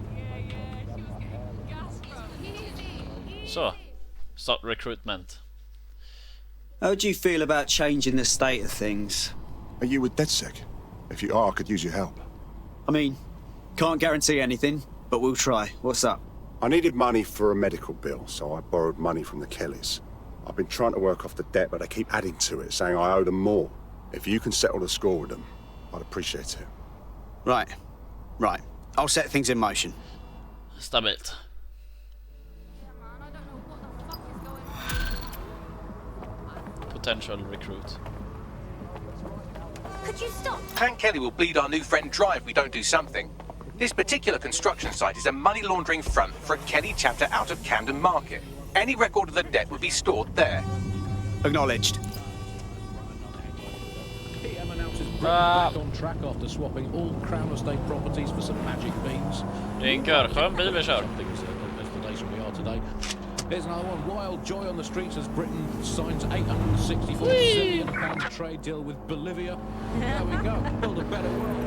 Så. Start recruitment. How do you feel about changing the state of things? Are you with DedSec? If you are, I could use your help. I mean, can't guarantee anything, but we'll try. What's up? I needed money for a medical bill, so I borrowed money from the Kellys. I've been trying to work off the debt, but they keep adding to it, saying I owe them more. If you can settle the score with them, I'd appreciate it. Right. I'll set things in motion. Stabilt. Potential recruit. Could you stop? Hank Kelly will bleed our new friend dry if we don't do something. This particular construction site is a money laundering front for a Kelly chapter out of Camden Market. Any record of the debt would be stored there. Acknowledged. PM announces back on track after swapping all Crown Estate properties for some magic beans. Det är en görskön bil vi kör. Destination we are today. Here's another one. Wild joy on the streets as Britain signs £864 billion trade deal with Bolivia. There we go. Build a better world.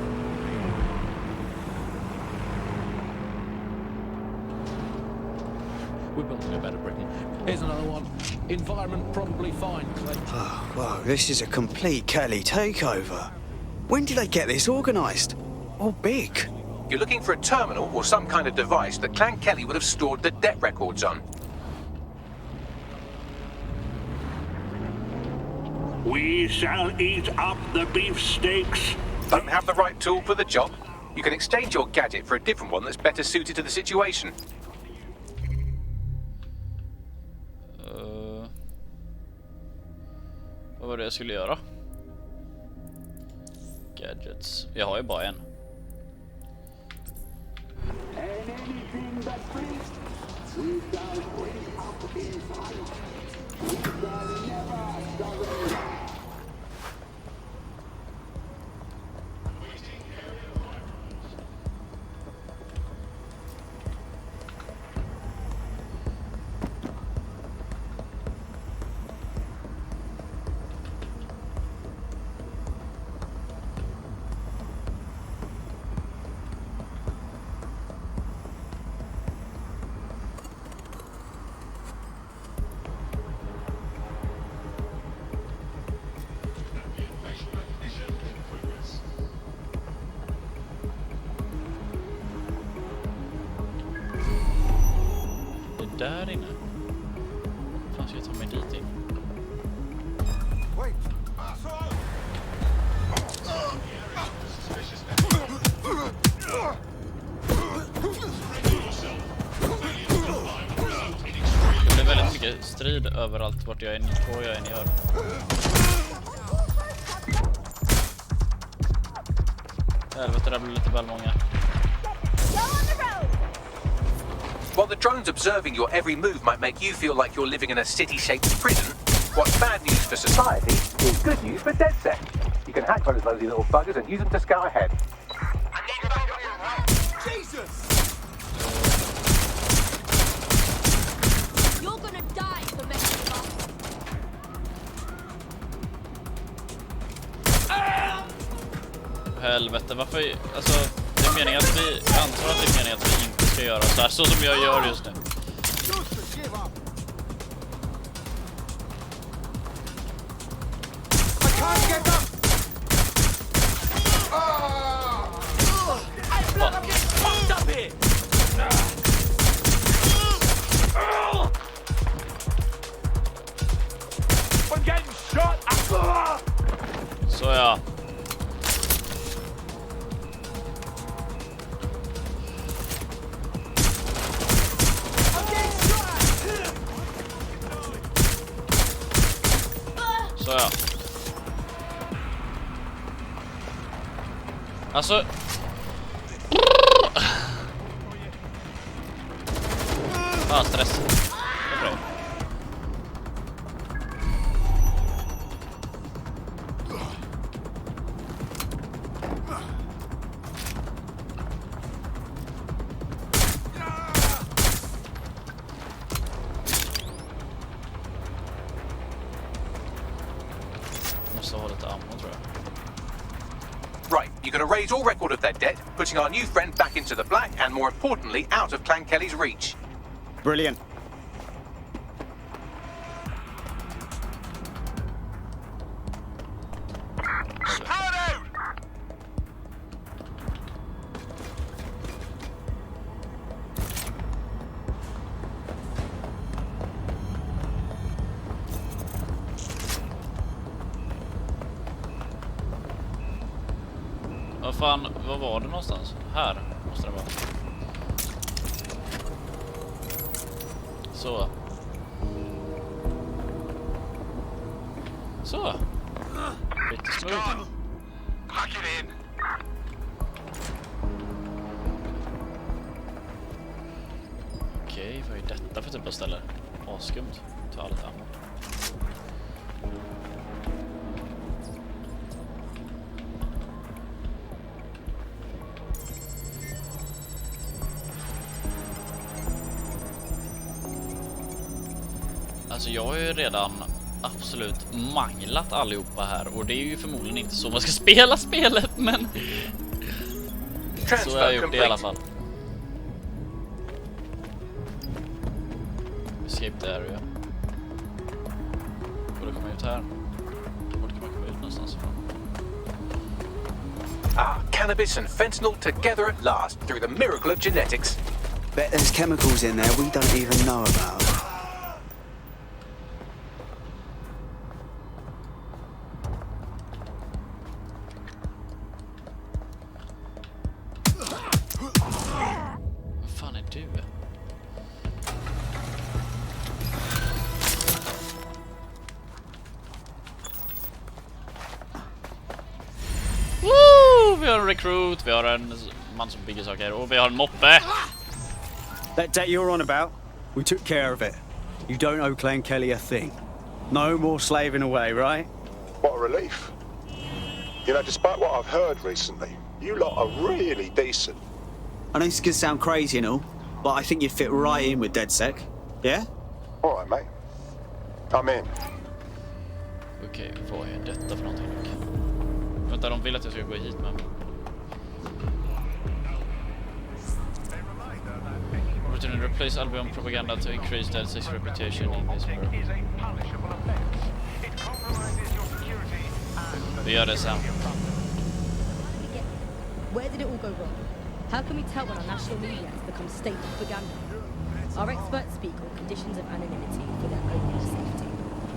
We're building a better Britain. Here's another one. Environment probably fine, Clay. Oh, wow, this is a complete Kelly takeover. When did they get this organised? Or big? You're looking for a terminal or some kind of device that Clan Kelly would have stored the debt records on. We shall eat up the beefsteaks. Don't have the right tool for the job? You can exchange your gadget for a different one that's better suited to the situation. Vad var det jag skulle göra? Gadgets. Jag har ju bara en. Där inne. Fan, ska jag ta mig dit in? Det är väldigt mycket strid överallt vart jag än gör. Helvete, där blir lite väl många. While the drones observing your every move might make you feel like you're living in a city-shaped prison, what's bad news for society is good news for DedSec. You can hack those lousy little buggers and use them to scout ahead. Jesus! You're gonna die for messing with us. Helvete, varför... Alltså, det är meningen att vi... Jag antar att det är meningen att vi inte ska göra så här, så som jag gör just nu. Så ja. Så ja. Alltså. Stress. Okay. Right, you're going to raise all record of their debt, putting our new friend back into the black and, more importantly, out of Clan Kelly's reach. Brilliant. Vad fan, vad var det någonstans? Här måste det vara. Så. Så. Lite smooth. Okej, vad är detta för typ av ställe? Askumt. Ta lite ammo. Alltså jag har ju redan absolut manglat allihopa här och det är ju förmodligen inte så man ska spela spelet, men så har jag gjort det i alla fall. escape the area. Borde komma ut här. Vart kan man komma ut någonstans ifrån? Cannabis and fentanyl together at last through the miracle of genetics. Bet there's chemicals in there we don't even know about. Vad fan är du? Woo! Vi har en recruit, vi har en man som bygger saker och vi har en moppe. That debt you're on about, we took care of it. You don't owe Clay and Kelly a thing. No more slaving away, right? What a relief. You know, despite what I've heard recently, you lot are really decent. I know this could sound crazy and all, but I think you'd fit right in with DedSec. Yeah? All right, mate. I'm in. Okej, vad är detta för någonting? Vänta, de vill att jag ska gå hit med. To replace Albion propaganda to increase DedSec's reputation in this world. Vi gör det sen. Where did it all go wrong? How can we tell when our national media has become state propaganda? Our experts speak on conditions of anonymity for their own safety.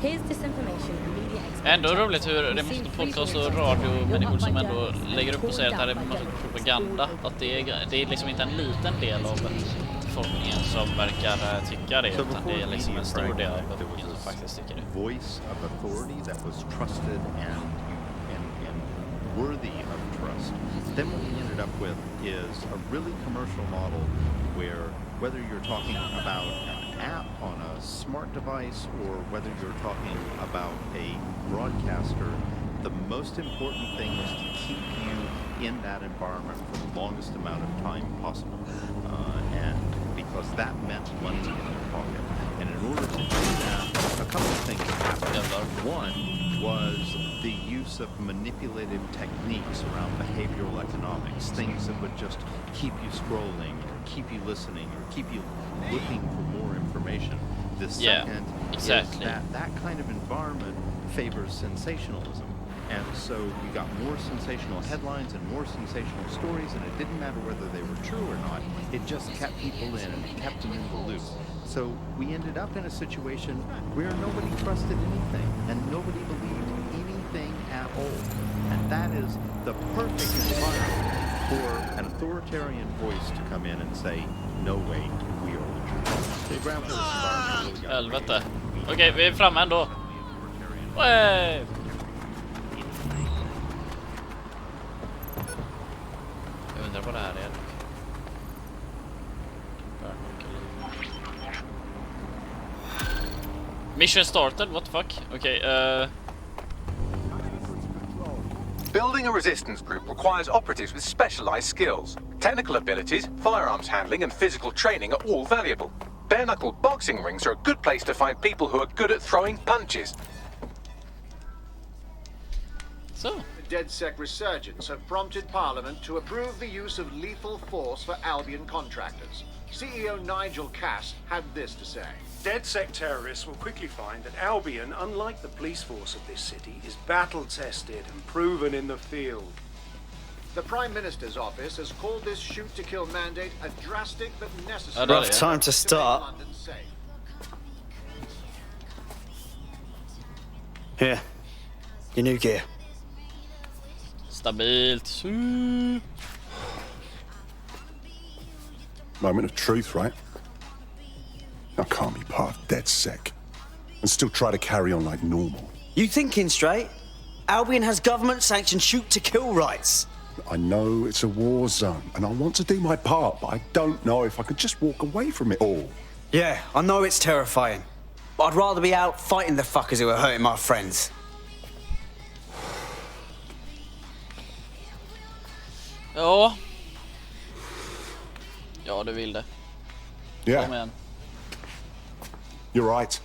Here's disinformation and media experts. Ändå roligt hur det måste podcast och radio-människor som ändå lägger upp och säger att det här är propaganda. Att det är liksom inte en liten del av befolkningen som verkar tycka det, utan det är liksom en stor del av befolkningen som faktiskt tycker det. Voice of authority that was trusted and worthy of trust. Then what we ended up with is a really commercial model where whether you're talking about an app on a smart device or whether you're talking about a broadcaster, the most important thing was to keep you in that environment for the longest amount of time possible. And because that meant money in your pocket. And in order to do that, a couple of things happened. One was the use of manipulative techniques around behavioral economics, things that would just keep you scrolling or keep you listening or keep you looking for more information. The second is that kind of environment favors sensationalism. And so you got more sensational headlines and more sensational stories, and it didn't matter whether they were true or not. It just kept people in and it kept them in the loop. So we ended up in a situation where nobody trusted anything and nobody believed anything at all. And that is the perfect environment for an authoritarian voice to come in and say, no way, we are the truth. The ground for this environment really got Helvete. Okej, vi är framme ändå. Way! Jag undrar vad det här är. Mission started, what the fuck? Okay, Building a resistance group requires operatives with specialized skills. Technical abilities, firearms handling, and physical training are all valuable. Bare-knuckle boxing rings are a good place to find people who are good at throwing punches. So, the DedSec resurgence have prompted Parliament to approve the use of lethal force for Albion contractors. CEO Nigel Cass had this to say. DedSec terrorists will quickly find that Albion, unlike the police force of this city, is battle-tested and proven in the field. The Prime Minister's office has called this shoot-to-kill mandate a drastic but necessary... Rough time to start. Here, your new gear. Stabilt. Moment of truth, right? I can't be part of DedSec and still try to carry on like normal. You thinking straight? Albion has government-sanctioned shoot-to-kill rights. I know it's a war zone, and I want to do my part, but I don't know if I could just walk away from it all. Yeah, I know it's terrifying, but I'd rather be out fighting the fuckers who are hurting my friends. Ja. Ja, du vill det. Yeah. Kom igen. You're right.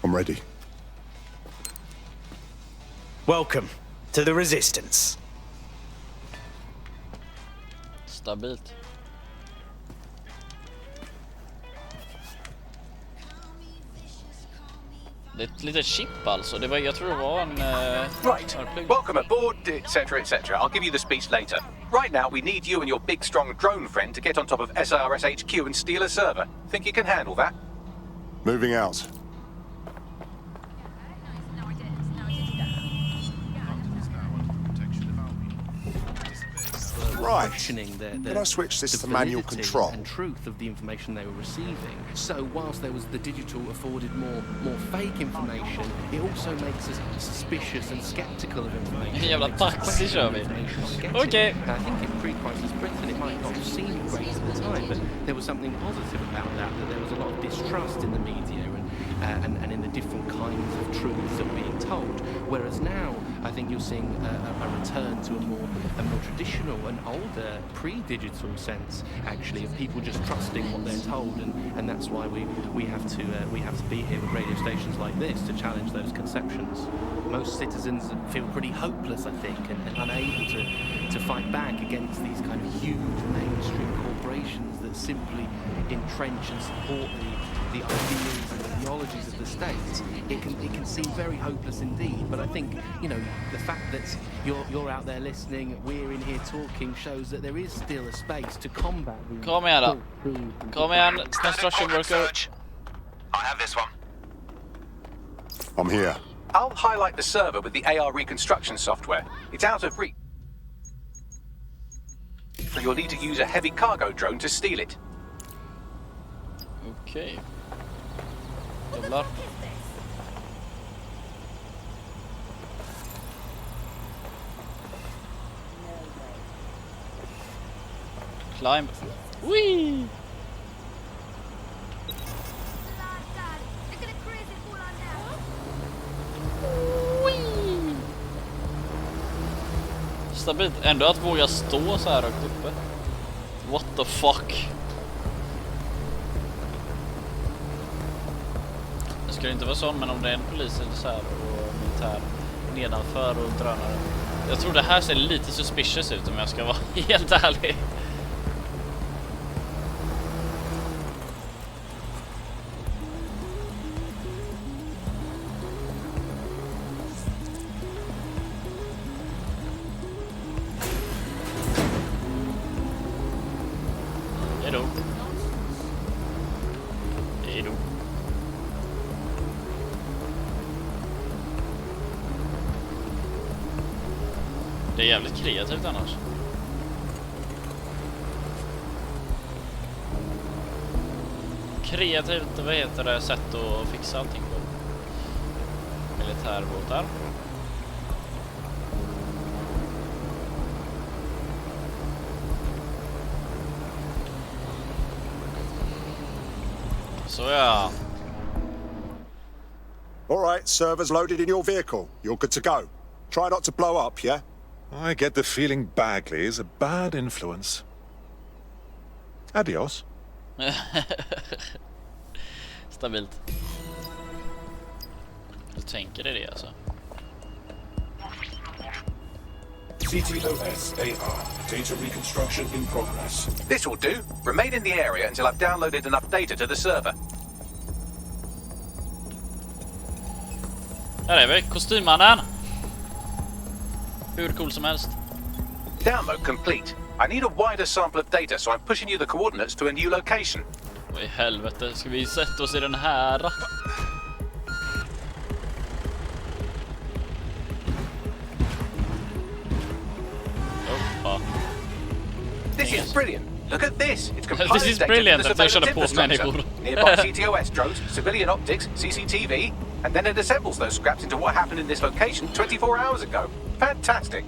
I'm ready. Welcome to the Resistance. Stabilt. Det är ett litet chip alltså. Det var, jag tror det var en... Right. Welcome aboard, etc., etc. I'll give you the speech later. Right now, we need you and your big, strong drone friend to get on top of SRS HQ and steal a server. Think you can handle that? Moving out. Right. Questioning Can I switch this to manual control? And truth of the information they were receiving. So whilst there was the digital afforded more fake information, it also makes us suspicious and skeptical of information. Jävla taxi kör vi. Okej. I think in pre-crisis Britain it might not have seemed great at the time, but there was something positive about that there was a lot of distrust in the media and in the different kinds of truths that were being told. Whereas now, I think you're seeing a return to a more traditional and older pre-digital sense, actually, of people just trusting what they're told, and that's why we have to be here with radio stations like this to challenge those conceptions. Most citizens feel pretty hopeless, I think, and unable to fight back against these kind of huge mainstream corporations that simply entrench and support the ideas and ideologies of the state. It can seem very hopeless indeed, but I think, you know, the fact that you're out there listening, we're in here talking, shows that there is still a space to combat these. Kom igen då. Kom igen, construction worker. I have this one. I'm here. I'll highlight the server with the AR reconstruction software. It's out of reach. So you'll need to use a heavy cargo drone to steal it. Okej. Jävlar. Climb. Whee! Stabilt. Ändå att våga stå så här högt uppe. What the fuck? Det skulle inte vara sån, men om det är en polis eller så här och militär nedanför och drönare. Jag tror det här ser lite suspicious ut om jag ska vara helt ärlig. Det är jävligt kreativt annars. Kreativt, vad heter det, sätt att fixa allting på. Militärbåtar. Så ja. All right, servers loaded in your vehicle. You're good to go. Try not to blow up, yeah? I get the feeling Bagley is a bad influence. Adios. Stabilt. Du tänker det alltså. CTOS AR. Data reconstruction in progress. This will do. Remain in the area until I've downloaded enough data to the server. Där är vi, kostymmannen. Hur cool som helst. Download complete. I need a wider sample of data, so I'm pushing you the coordinates to a new location. Vad i helvete, ska vi sätta oss i den här? Oppa. This is brilliant. Look at this. It's compiling This is data brilliant. from the Jag körde surveillance på infrastructure. människor. Nearby CTOS drones, civilian optics, CCTV, and then it assembles those scraps into what happened in this location 24 hours ago. Fantastic.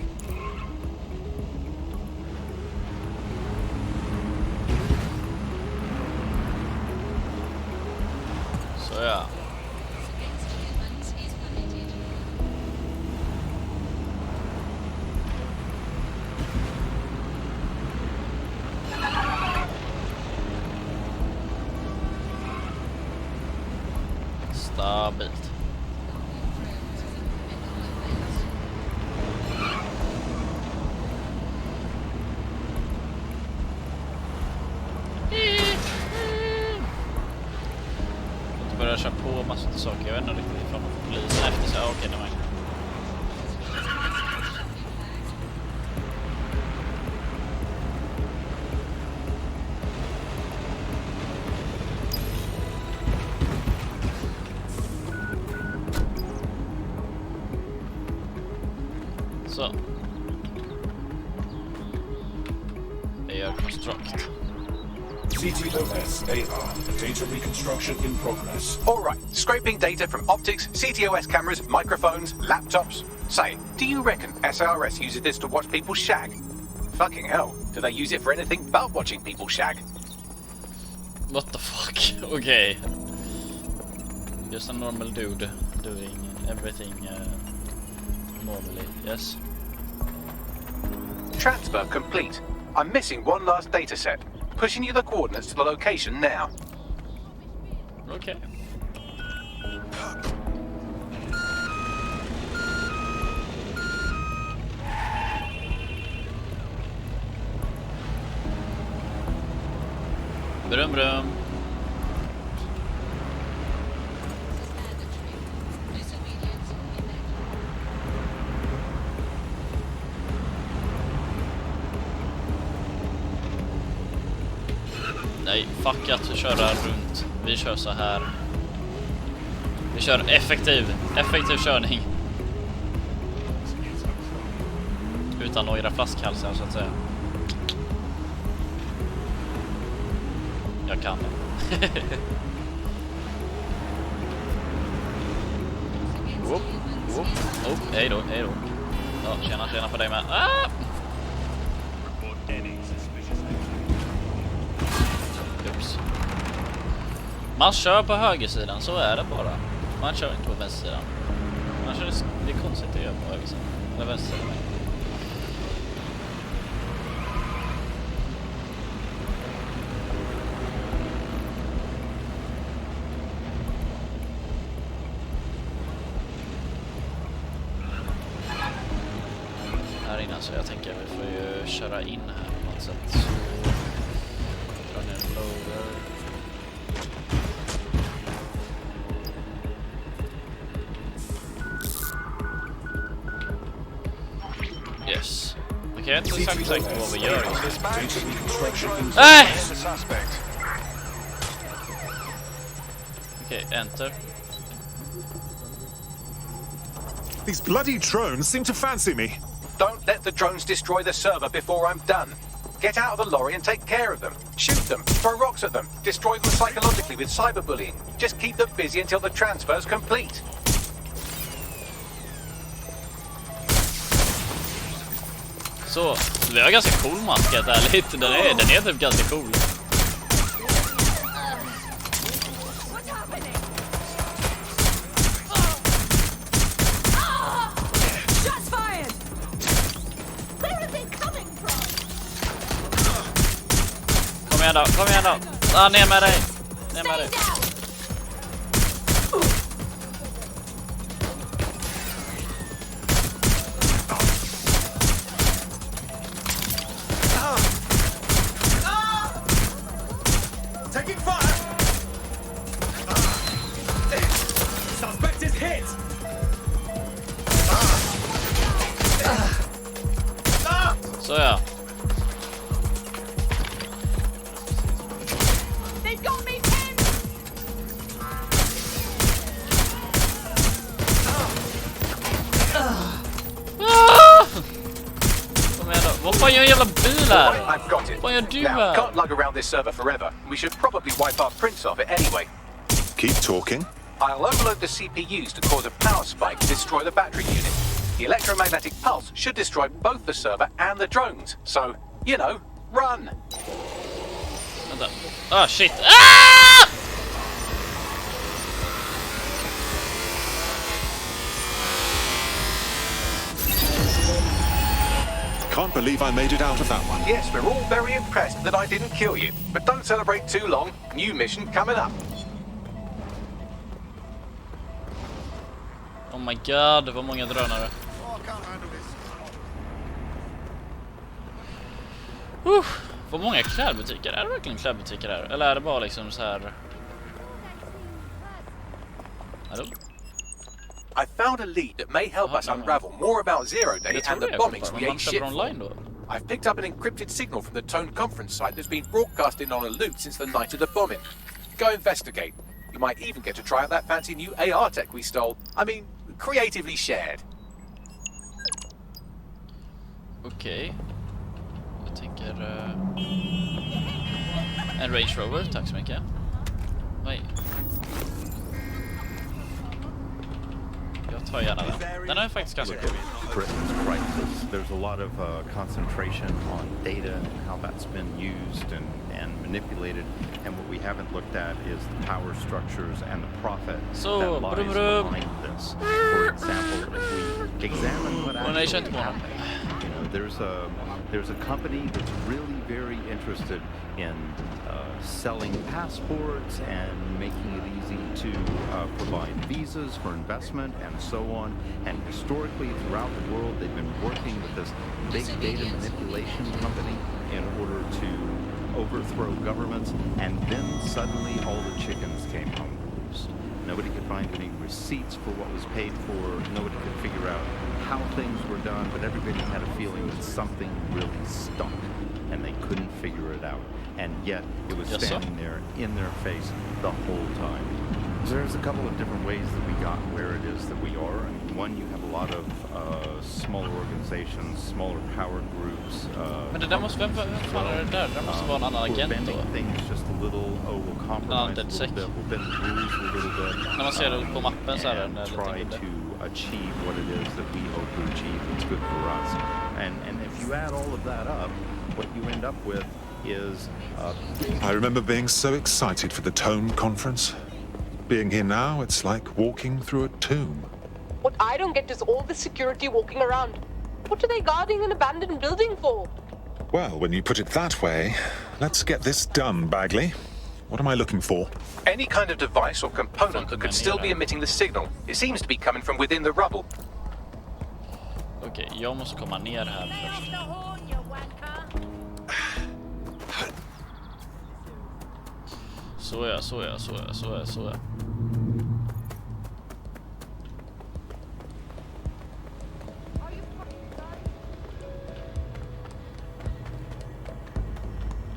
Så ja. Stabilt. börjar köra på massor av saker. Jag vet inte riktigt ifrån polisen efter sig. Okej, det var. Så. Det gör construct. CTOS AR. Data reconstruction in progress. All right, scraping data from optics, CTOS cameras, microphones, laptops. Say, do you reckon SRS uses this to watch people shag? Fucking hell, do they use it for anything but watching people shag? What the fuck? Okay. Just a normal dude doing everything normally, yes? Transfer complete. I'm missing one last data set. Pushing you the coordinates to the location now. Okay. Brum brum. Nej, fuck att köra runt. Vi kör så här. Vi kör effektiv körning. Utan några flaskhalsar så att säga. Jag kan det. Hej då. Ja, tjena på dig med. Ah! Ups. Man kör på högersidan, så är det bara. Man kör inte på vänstersidan. Man kör, det är konstigt att göra på högersidan. Eller vänstersidan. Här innan, så jag tänker vi får ju köra in här på något sätt. Dra ner en loader. Yes. Okej, jag är inte exakt säker på vad vi gör. Okej, enter. These bloody drones seem to fancy me. Don't let the drones destroy the server before I'm done. Get out of the lorry and take care of them. Shoot them, throw rocks at them, destroy them psychologically with cyberbullying. Just keep them busy until the transfer's complete. Så, vi har ganska cool masket där lite. Den är typ ganska cool. Kom igen då. Ah, ner med dig. Taking fire. Suspect is hit. Så ja. Vad fan gör en jävla bil här? I've got it. Vad gör du Now, här? can't lug around this server forever. We should probably wipe our prints off it anyway. Keep talking. I'll overload the CPUs to cause a power spike to destroy the battery unit. The electromagnetic pulse should destroy both the server and the drones. So, you know, run! Vänta. Ah, shit. Ah! Can't believe I made it out of that one. Yes, we're all very impressed that I didn't kill you. But don't celebrate too long. New mission coming up. Oh my god, det var många drönare. Vad många klädbutiker. Är det verkligen klädbutiker här? Eller är det bara liksom så här Hello? I found a lead that may help us unravel more about Zero Day and the bombings we ate shit for. I've picked up an encrypted signal from the Tone conference site that's been broadcasting on a loop since the night of the bombing. Go investigate. You might even get to try out that fancy new AR tech we stole. I mean, creatively shared. Okej. Jag tänker... en Range Rover, tack så mycket. Nej. Jag tar gärna den. Den är faktiskt ganska cool. Britain's crisis. There's a lot of concentration on data and how that's been used and manipulated. And what we haven't looked at is the power structures and the profit that lies behind this. For example, if we examine what actually happened, you know, there's a company that's really very interested in selling passports and making it easy to provide visas for investment and so on. And historically, throughout the world, they've been working with this big data manipulation company in order to overthrow governments. And then suddenly all the chickens came home to roost. Nobody could find any receipts for what was paid for. Nobody could figure out how things were done, but everybody had a feeling that something really stunk and they couldn't figure it out. And yet it was standing there in their face the whole time. There's a couple of different ways that we got where it is that we are. And one, you have a lot of smaller organizations, smaller power groups. Men det där måste, vem fan är det där? Det måste vara en annan agent då. Things just a little, we'll compromise a little bit, we'll bend the rules a little bit. När man ser det på mappen så är den try to achieve what it is that we hope to achieve that's good for us. And if you add all of that up, what you end up with is... I remember being so excited for the Tone conference. Being here now, it's like walking through a tomb. What I don't get is all the security walking around. What are they guarding an abandoned building for? Well, when you put it that way, let's get this done, Bagley. What am I looking for? Any kind of device or component that could still be emitting the signal. It seems to be coming from within the rubble. Okej, jag måste komma ner här först. Så ja.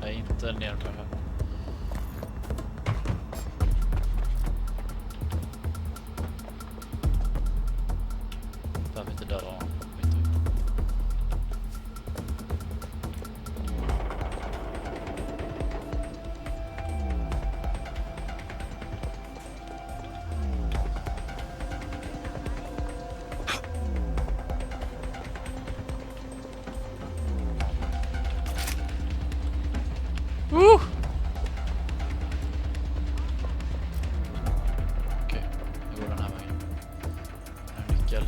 Jag är inte ner på det här. Behöver inte döda honom. Okej, nu går den här vägen. Här är nyckel.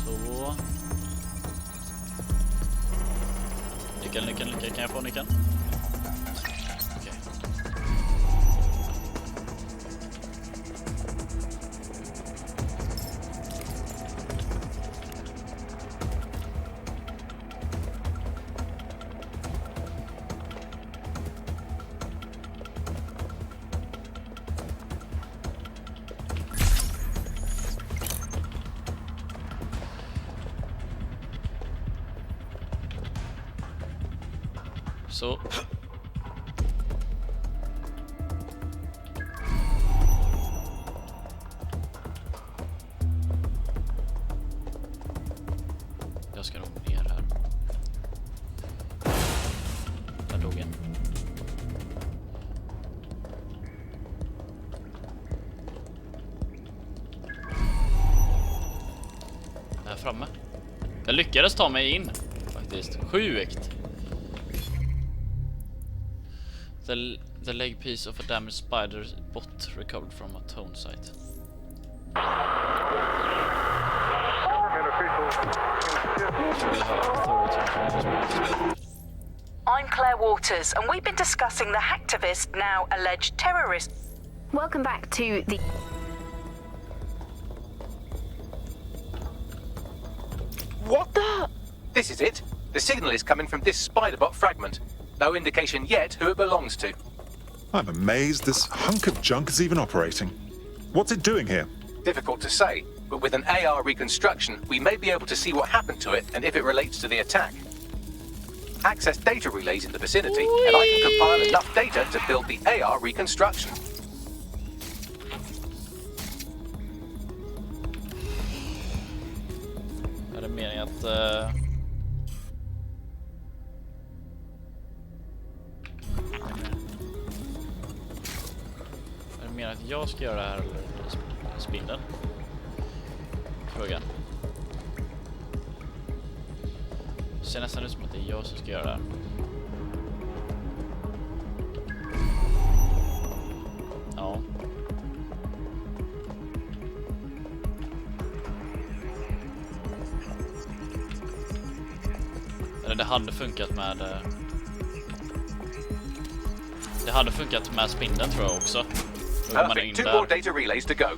Så. Nyckel. Kan jag få nyckeln? Okej. Så. Jag ska nog ner här. Där dog en. Här framme. Jag lyckades ta mig in faktiskt. Sjukt. The leg piece of a damaged spider bot recovered from a Tone site. I'm Claire Waters, and we've been discussing the hacktivist, now alleged terrorist. Welcome back to the... What the? This is it. The signal is coming from this spider bot fragment. No indication yet who it belongs to. I'm amazed this hunk of junk is even operating. What's it doing here? Difficult to say, but with an AR reconstruction, we may be able to see what happened to it and if it relates to the attack. Access data relays in the vicinity, and I can compile enough data to build the AR reconstruction. Är det meningen att... Är det meningen att jag ska göra det här eller spindeln? Frågan. Det ser nästan ut som att det är jag som ska göra det här. Ja. Eller det hade funkat med... Det hade funkat med spindeln tror jag också. Perfect. 2 more data relays to go.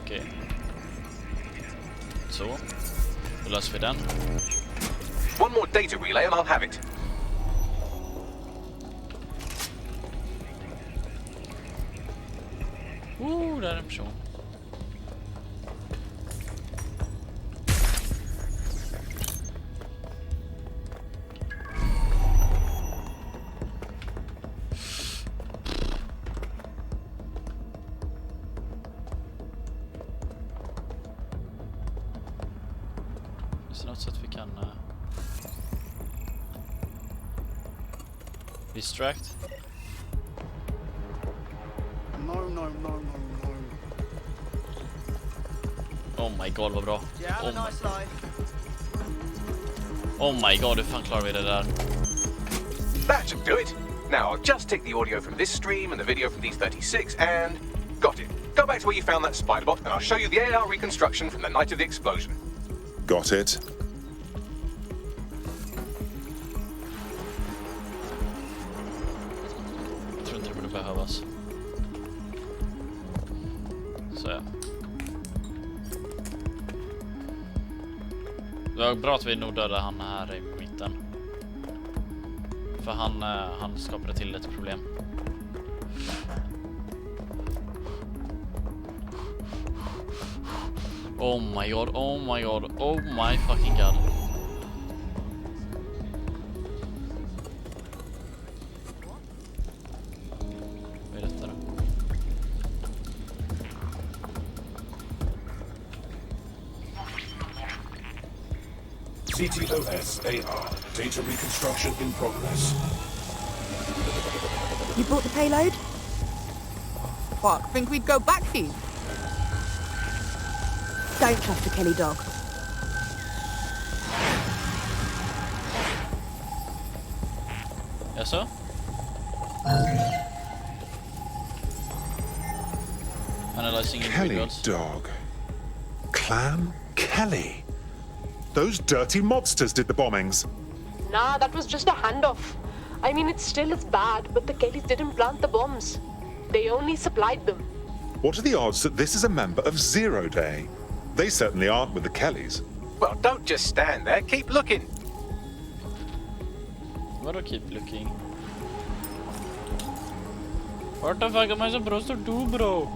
Okej. Så. Då löser vi den. One more data relay and I'll have it. Där är en person. Finns det något sätt vi kan distract? No, no, no, no, no. Oh my god vad bra. Yeah, have a nice life. Oh my god, hur fan klarar vi det där? That should do it. Now I'll just take the audio from this stream and the video from these 36 and... Got it. Go back to where you found that spider bot and I'll show you the AR reconstruction from the night of the explosion. Got it. Jag tror inte det borde behövas. Så ja. Det var bra att vi nog dödade han här i mitten. För han skapade till ett problem. Oh my god, oh my god, oh my fucking god. Vad är detta då? CTOS AR. Data reconstruction in progress. You brought the payload? What, think we'd go back here? Don't trust the Kelly dog. Yes, sir? Analyzing Kelly individuals. dog. Clan Kelly. Those dirty mobsters did the bombings. Nah, that was just a handoff. I mean, it's still as bad, but the Kellys didn't plant the bombs. They only supplied them. What are the odds that this is a member of Zero Day? They certainly aren't with the Kellys. Well, don't just stand there. Keep looking. What do keep looking? What the fuck am I supposed to do, bro?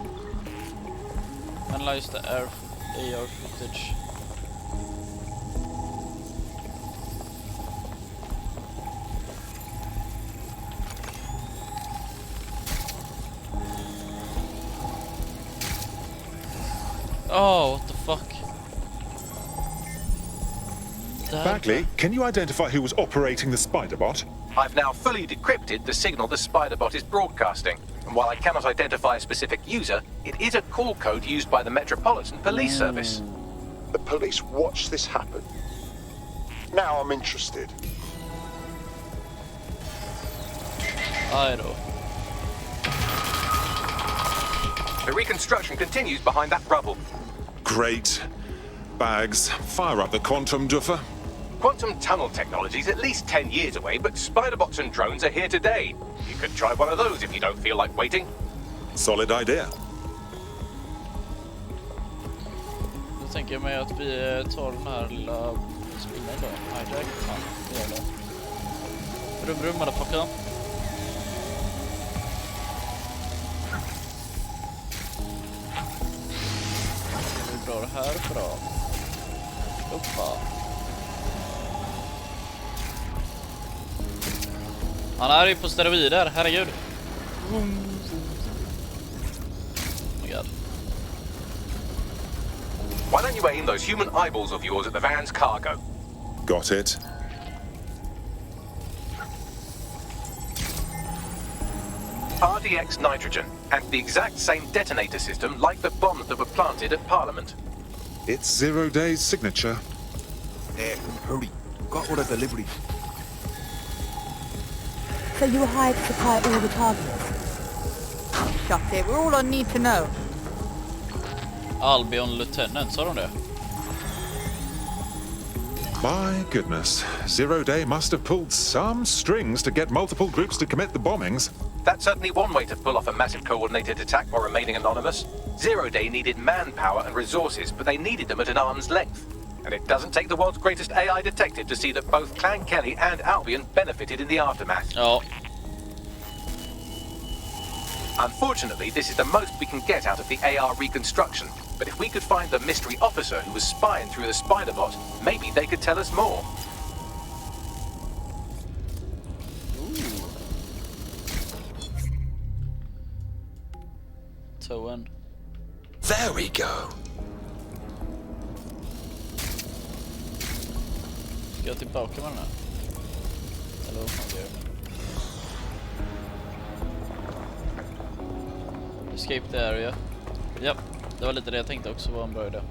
Analyze the AR footage. Oh, what the fuck? Bagley, can you identify who was operating the spider bot? I've now fully decrypted the signal the spider bot is broadcasting. And while I cannot identify a specific user, it is a call code used by the Metropolitan Police Service. The police watched this happen. Now I'm interested. I know. The reconstruction continues behind that rubble. Great. Bags, fire up the quantum duffer. Quantum tunnel technology is at least 10 years away, but spider-bots and drones are here today. You could try one of those if you don't feel like waiting. Solid idea. Då tänker jag mig att vi tar den här lilla spindeln då. Hijack. Ja, det gör det. Rum, motherfucker. Vi drar här bra. Uppa. Han är ju på steroider, herregud. Oh my god. Why don't you aim those human eyeballs of yours at the van's cargo? Got it. RDX nitrogen, and the exact same detonator system like the bombs that were planted at Parliament. It's 0 Day's signature. Hurry. Got all the delivery. So you were hired to supply all the targets? Shut it, we're all I need to know. Albion Lieutenant, sa de det? My goodness. 0 Day must have pulled some strings to get multiple groups to commit the bombings. That's certainly one way to pull off a massive coordinated attack while remaining anonymous. 0 Day needed manpower and resources, but they needed them at an arm's length. And it doesn't take the world's greatest AI detective to see that both Clan Kelly and Albion benefited in the aftermath. Oh. Unfortunately, this is the most we can get out of the AR reconstruction. But if we could find the mystery officer who was spying through the spider-bot, maybe they could tell us more. Toen. There we go. Ska jag tillbaka med den här? Eller vad fan gör jag? Escape the area. Ja, det var lite det jag tänkte också var en bra idé.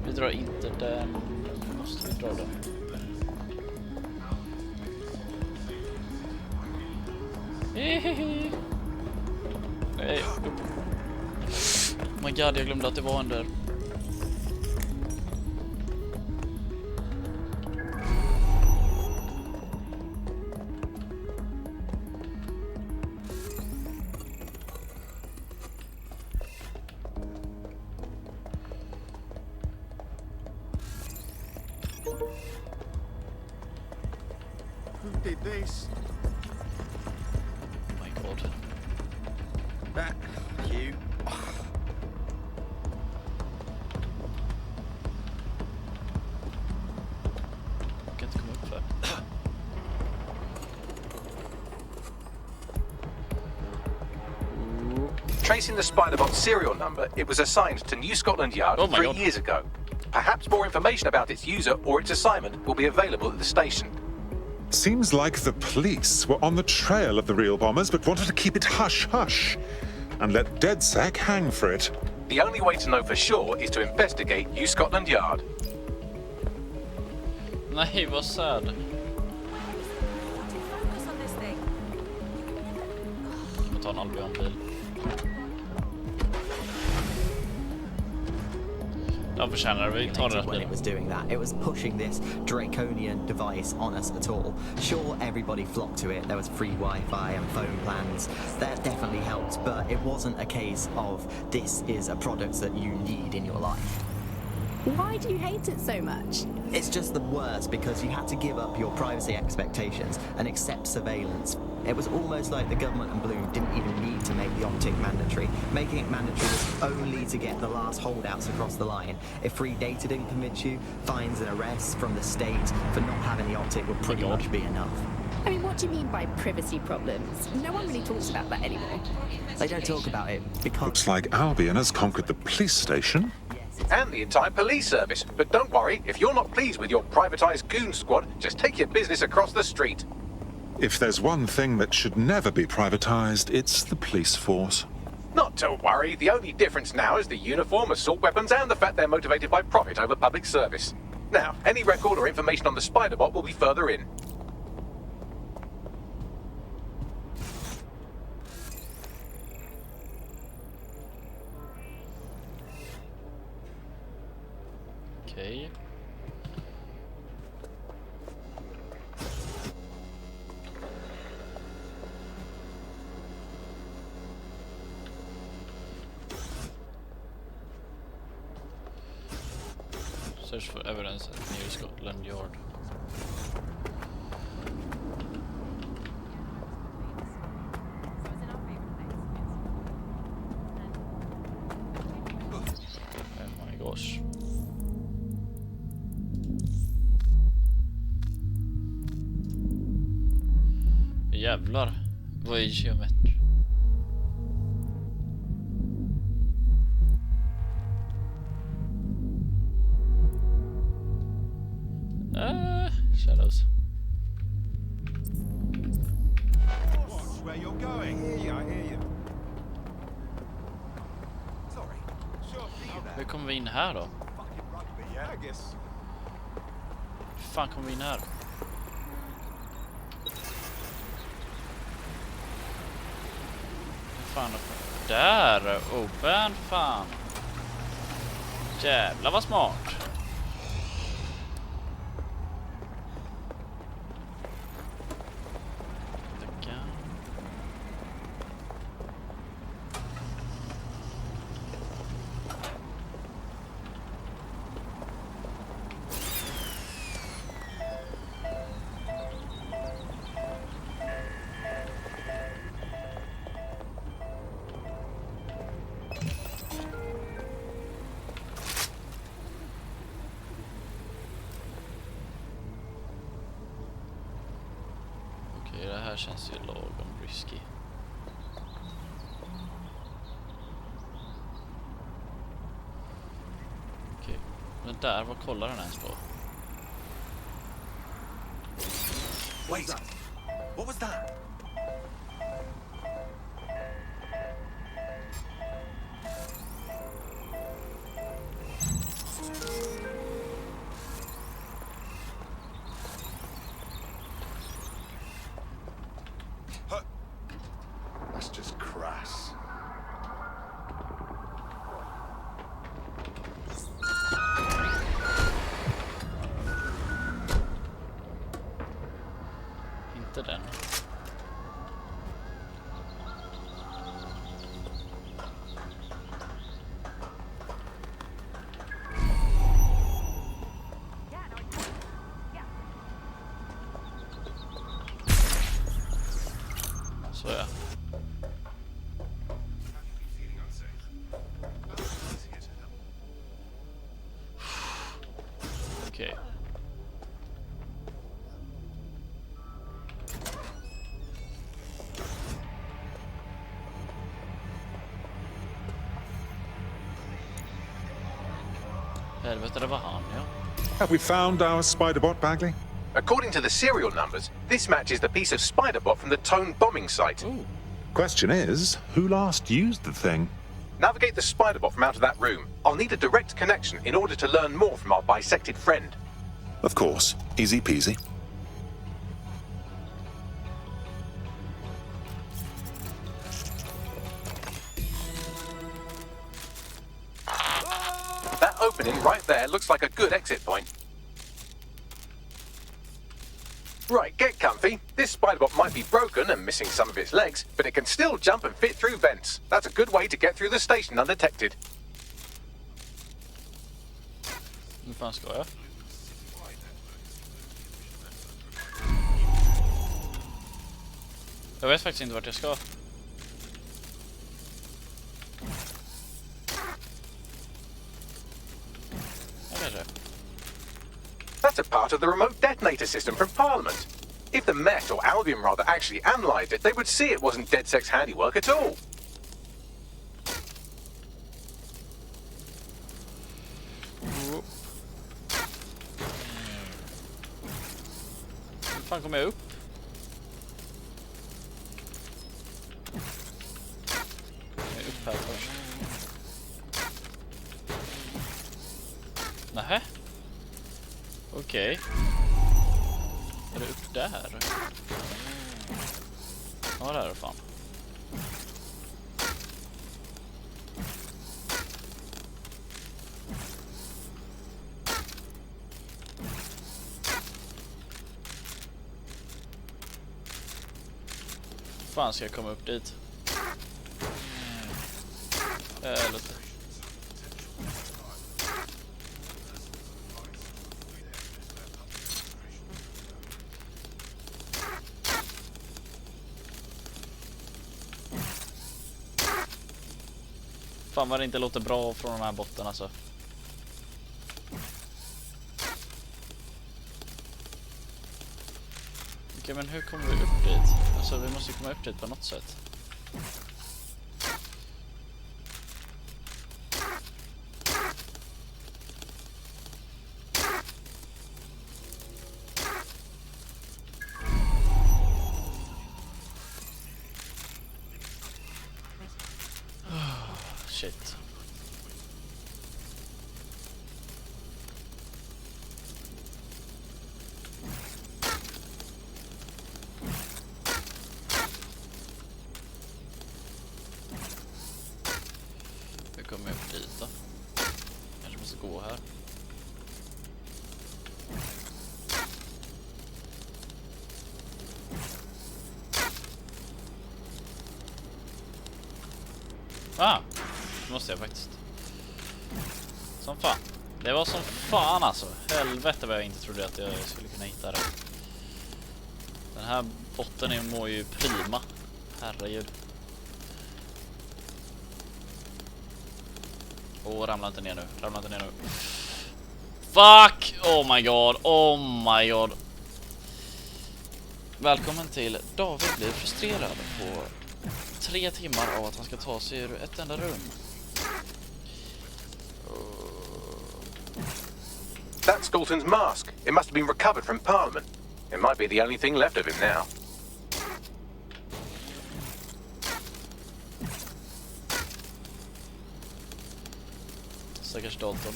Vi drar inte den. Måste vi dra den? Hehehe. Nej. Oh my god, jag glömde att det var en där. Who did this? Oh my god. That you. Jag kan inte komma upp för. Tracing the spider-bot's serial number, it was assigned to New Scotland Yard 3 years ago. Perhaps more information about its user or its assignment will be available at the station. Seems like the police were on the trail of the real bombers but wanted to keep it hush-hush and let DedSec hang for it. The only way to know for sure is to investigate New Scotland Yard. Nej, vad sad. Jag får ta en Albion-bil. De förtjänar vi tar det when it was doing that. It was pushing this draconian device on us at all. Sure, everybody flocked to it. There was free Wi-Fi and phone plans. That definitely helped, but it wasn't a case of this is a product that you need in your life. Why do you hate it so much? It's just the worst because you had to give up your privacy expectations and accept surveillance. It was almost like the government and Blue didn't even need to make the optic mandatory. Making it mandatory was only to get the last holdouts across the line. If free data didn't convince you, fines and arrests from the state for not having the optic would pretty much be enough. I mean, what do you mean by privacy problems? No one really talks about that anymore. They don't talk about it because... Looks like Albion has conquered the police station. And the entire police service. But don't worry, if you're not pleased with your privatized goon squad, just take your business across the street. If there's one thing that should never be privatized, it's the police force. Not to worry, the only difference now is the uniform, assault weapons, and the fact they're motivated by profit over public service. Now, any record or information on the spider-bot will be further in. Okej. Search for evidence at near Scotland Yard. Oh my gosh. Jävlar. Vad är geometri? Shadows. Where you're going? I hear you. Sorry. Sure, Hur kommer vi in här då? yeah, I guess. Hur fan kommer vi in här? Fan, där! Open, fan! Jävlar vad smart! Det här känns ju lagom risky. Okej, men där, vad kollar den ens på? Wait. What was that? That's just crass. Inte den. Så ja. Okej. Helvete, det var han, ja. Have we found our Spiderbot, Bagley? According to the serial numbers, this matches the piece of Spiderbot from the Tone bombing site. Ooh. Question is, who last used the thing? Navigate the Spiderbot from out of that room. I'll need a direct connection in order to learn more from our bisected friend. Of course. Easy peasy. That opening right there looks like a good exit point. Right, get comfy. This Spiderbot might be broken and missing some of its legs, but it can still jump and fit through vents. That's a good way to get through the station undetected. Hur fan ska jag? Jag vet faktiskt inte vart jag ska. That's a part of the remote detonator system from Parliament. If the Met, or Albion rather, actually analysed it, they would see it wasn't DedSec's handiwork at all. Hur fan kommer jag upp? Jag är upp här först. Nähä? Okej. Är det upp där? Ja, där är det fan. fan ska jag komma upp dit? Lite. Fan vad det inte låter bra från den här botten alltså. Okej, men hur kommer vi upp dit? Alltså vi måste komma upp dit på något sätt. Shit. Hur kommer jag upp dit då? Kanske måste gå här. Det måste jag faktiskt. Som fan. Det var som fan alltså. Helvete vad jag inte trodde att jag skulle kunna hitta det. Den här botten mår ju prima. Herregud. Ramla inte ner nu. Ramla inte ner nu. Fuck! Oh my god. Oh my god. Välkommen till David blir frustrerad på 3 timmar av att han ska ta sig ur ett enda rum. That's Dalton's mask. It must have been recovered from Parliament. It might be the only thing left of him now. Stackars Dalton.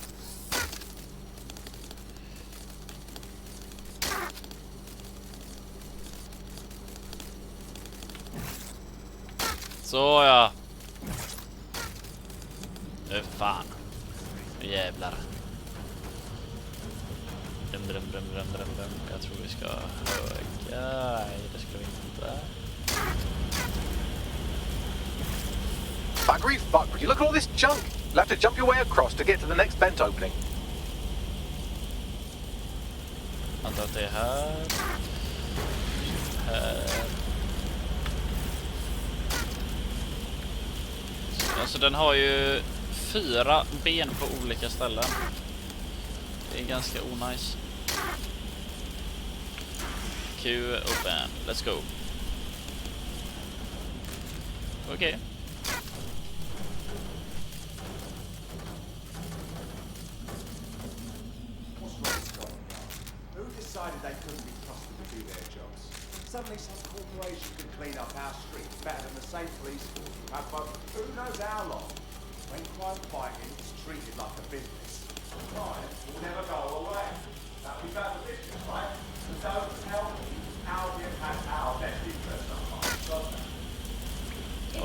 Så ja. Nu fan. Nu jävlar. Dum. Jag tror vi ska höga. Nej, det ska vi inte. Buggery fuck, would you look at all this junk? You'll have to jump your way across to get to the next vent opening. Antar att det är här. Alltså den har ju 4 ben på olika ställen. Det är ganska onajs. Q open. Let's go. Okej. Who decided they couldn't be trusted to do their jobs? Suddenly some corporation could clean up our streets better than the same police force who have for who knows how long. When crime fighting is treated like a business, crime will never go away. That would be bad for business, right? So don't tell me Albion has our best interest at heart, doesn't it?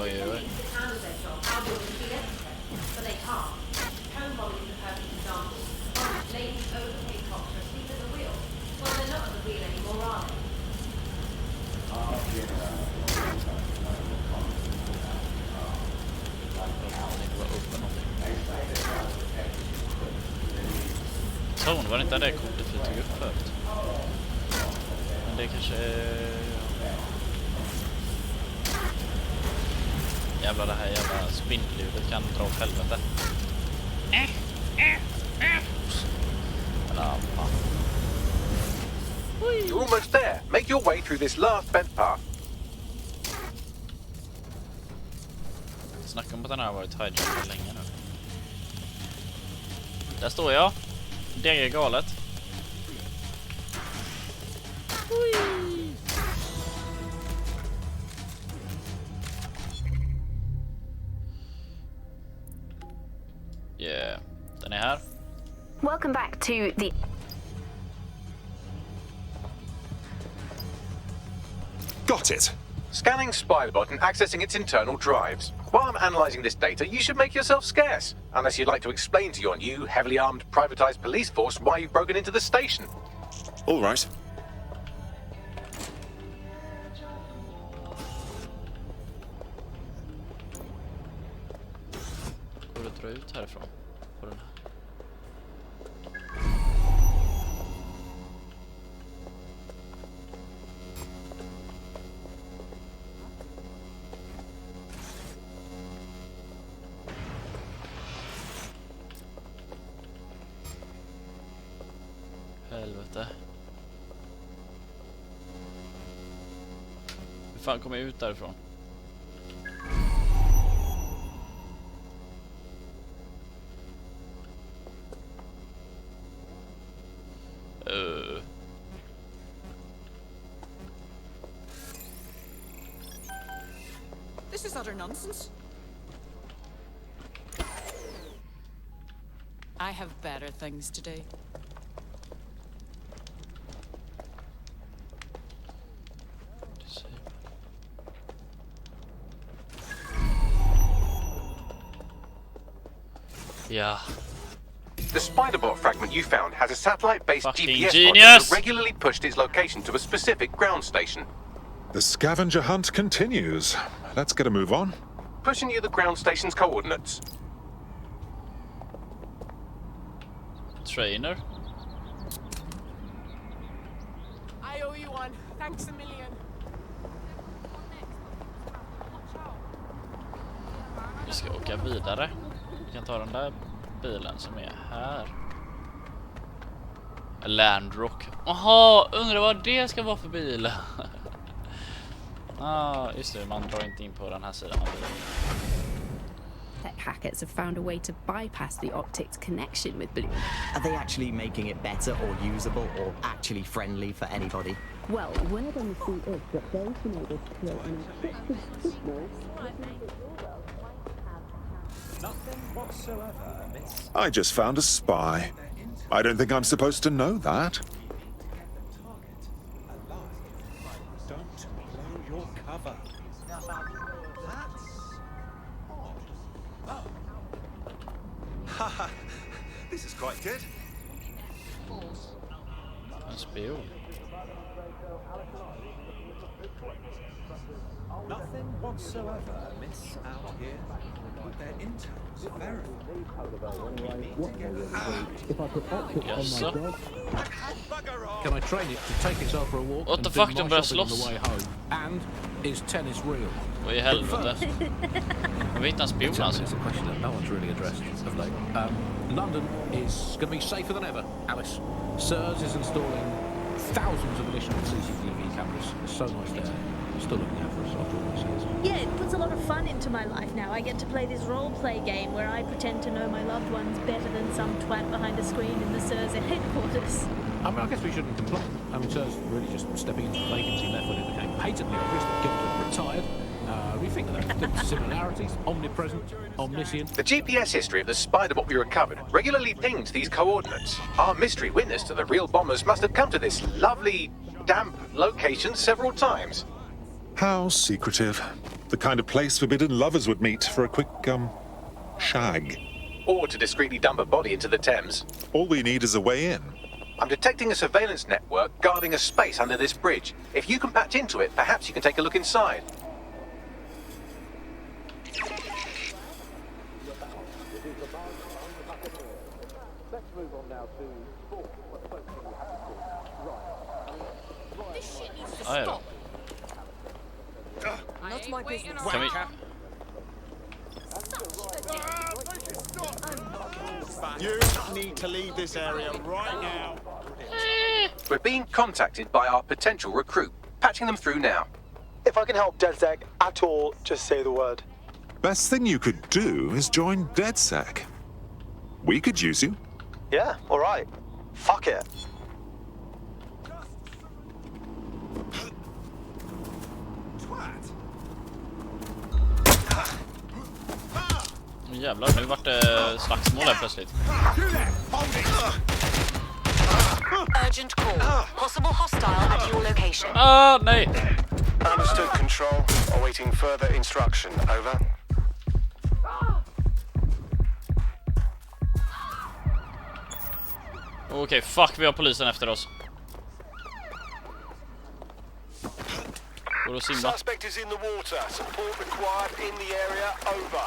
Oj. It's the candidate job. Albion would do everything, but they can't. Home bombing is a perfect example. Honest, ladies overpaid cops are asleep at the wheel. Well, they're not at the wheel anymore, are they? Tone, var det inte det kortet vi tog upp förut? Men det kanske är... Jävlar, det här jävla spindelhuvudet kan dra åt helvete. Eller fan. You're almost there. Make your way through this last vent path. Snacka om att den här har varit hijackad länge nu. Där står jag. Det är galet. Yeah, den är här. Welcome back to the... Got it. Scanning Spybot and accessing its internal drives. While I'm analysing this data, you should make yourself scarce. Unless you'd like to explain to your new, heavily armed, privatised police force why you've broken into the station. All right. klättra ut härifrån på den här. Helvete. Hur fan kommer jag ut därifrån? This is utter nonsense. I have better things to do. Yeah. The Spiderbot fragment you found has a satellite-based GPS genius. module that regularly pushed its location to a specific ground station. The scavenger hunt continues. Let's get a move on. Pushing you the ground station's coordinates. Trainer. I owe you one. Thanks a million. Vi ska åka vidare. Vi kan ta den där bilen som är här. Landrock. Jaha, undrar vad det ska vara för bil. Just det, man drar inte in på den här sidan av bilen. Tech hackers have found a way to bypass the optics connection with Blue. Are they actually making it better or usable or actually friendly for anybody? Well, word on the street is that they've been able to create an encrypted signal. Nothing whatsoever, miss. I just found a spy. I don't think I'm supposed to know that. Don't blow your cover. That's odd. Haha, this is quite good. En spion. Nothing whatsoever, miss, out here. But their intel's Jaså? Can I train it to take itself for a walk? What the and fuck, do de my börjar shopping on slåss. the way home? And is tennis real? Vad i helvete? Jag vet inte en spion alltså. It's a question that no one's really addressed of late. London is going to be safer than ever, Alice. SIRS is installing thousands of additional CCTV cameras. It's so nice there. Still looking out for us after all these years. Yeah, it puts a lot of fun into my life now. I get to play this role-play game where I pretend to know my loved ones better than some twat behind a screen in the SIRS headquarters. I mean, I guess we shouldn't complain. I mean, SIRS really just stepping into the vacancy left when it became patently obvious that Gilt had retired. We think that there are similarities, omnipresent, omniscient. The GPS history of the Spiderbot we recovered regularly pinged these coordinates. Our mystery witness to the real bombers must have come to this lovely, damp location several times. How secretive. The kind of place forbidden lovers would meet for a quick, shag. Or to discreetly dump a body into the Thames. All we need is a way in. I'm detecting a surveillance network guarding a space under this bridge. If you can patch into it, perhaps you can take a look inside. Ja. Not my business. Kan vi... You need to leave this area right now. We're being contacted by our potential recruit. Patching them through now. If I can help DedSec at all, just say the word. Best thing you could do is join DedSec. We could use you. Yeah, all right. Fuck it. Jävlar, nu vart det slagsmål här plötsligt. Urgent call. Possible hostile at your location. Nej! Understood, control. Awaiting further instruction. Over. Okej, fuck, vi har polisen efter oss. Går att simma. Suspect is in the water. Support required in the area. Over.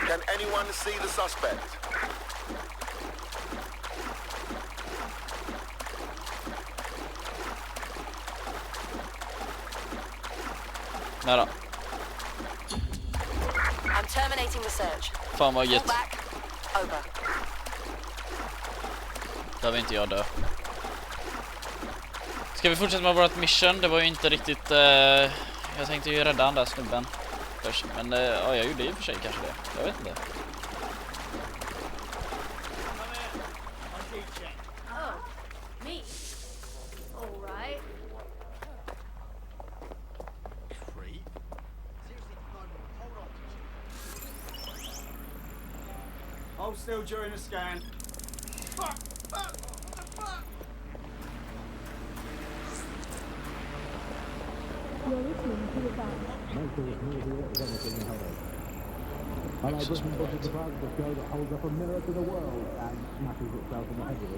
Can anyone see the suspect? Nära. I'm terminating the search. Fan vad gött. Back. Over. Där vill inte jag dö. Ska vi fortsätta med vårt mission? Det var ju inte riktigt... jag tänkte ju rädda den där snubben först. Men ja, jag gjorde ju för sig kanske det. Jag vet inte. Oh, me? All right. Hold still during the scan. Fuck! Fuck! Fuck!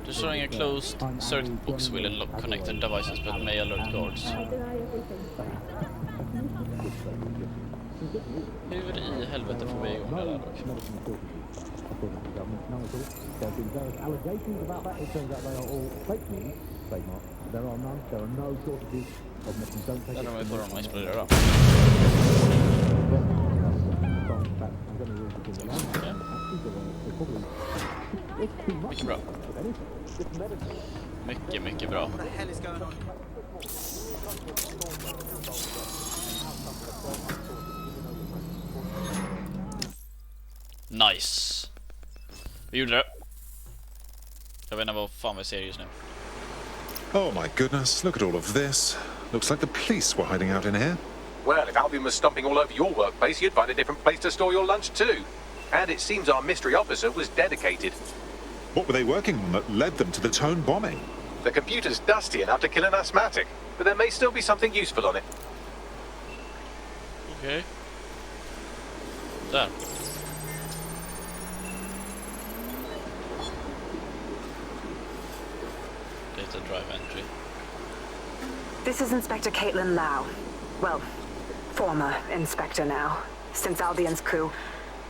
Destroying a closed circuit box will unlock connected devices but may alert guards. Hur i helvete får vi igång det där dock? Där har vi på dem att explodera då. Mycket bra. Mycket bra. Nice. Vi gjorde det. Jag vet inte vad fan vi ser just nu. Oh my goodness, look at all of this. Looks like the police were hiding out in here. Well, if Albion was stomping all over your workplace, you'd find a different place to store your lunch too. And it seems our mystery officer was dedicated. What were they working on that led them to the Tone bombing? The computer's dusty enough to kill an asthmatic, but there may still be something useful on it. Okay. Där. Data drive entry. This is Inspector Caitlin Lau. Well, former inspector now. Since Albion's coup,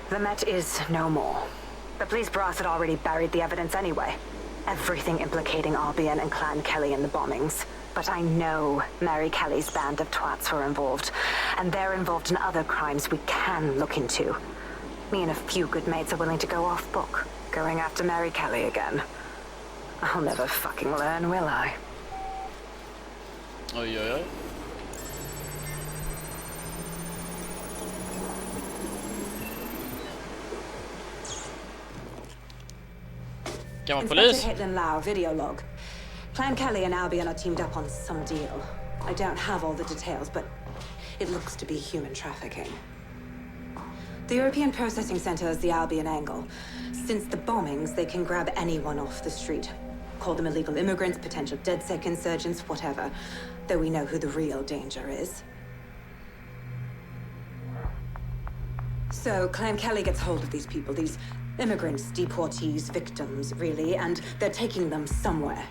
the Met is no more. The police brass had already buried the evidence anyway. Everything implicating Albion and Clan Kelly in the bombings. But I know Mary Kelly's band of twats were involved, and they're involved in other crimes we can look into. Me and a few good mates are willing to go off book, going after Mary Kelly again. I'll never fucking learn, will I? Oj, oj, oj. Gammal polis. Inspector Caitlin Lau, video log. Clan Kelly and Albion are teamed up on some deal. I don't have all the details, but it looks to be human trafficking. The European Processing Center is the Albion angle. Since the bombings, they can grab anyone off the street. Call them illegal immigrants, potential DedSec insurgents, whatever. Though we know who the real danger is. So Clan Kelly gets hold of these people, these immigrants, deportees, victims, really, and they're taking them somewhere.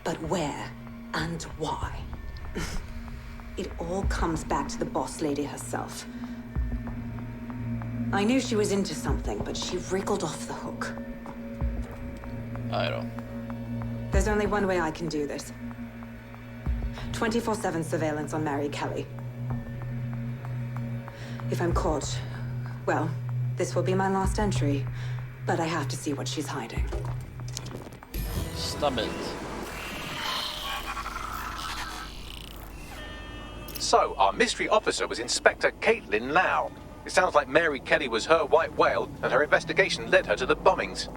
But where and why? It all comes back to the boss lady herself. I knew she was into something, but she wriggled off the hook. I don't. There's only one way I can do this. 24/7 surveillance on Mary Kelly. If I'm caught, well, this will be my last entry. But I have to see what she's hiding. Stabilt. So, our mystery officer was Inspector Caitlin Lau. It sounds like Mary Kelly was her white whale, and her investigation led her to the bombings.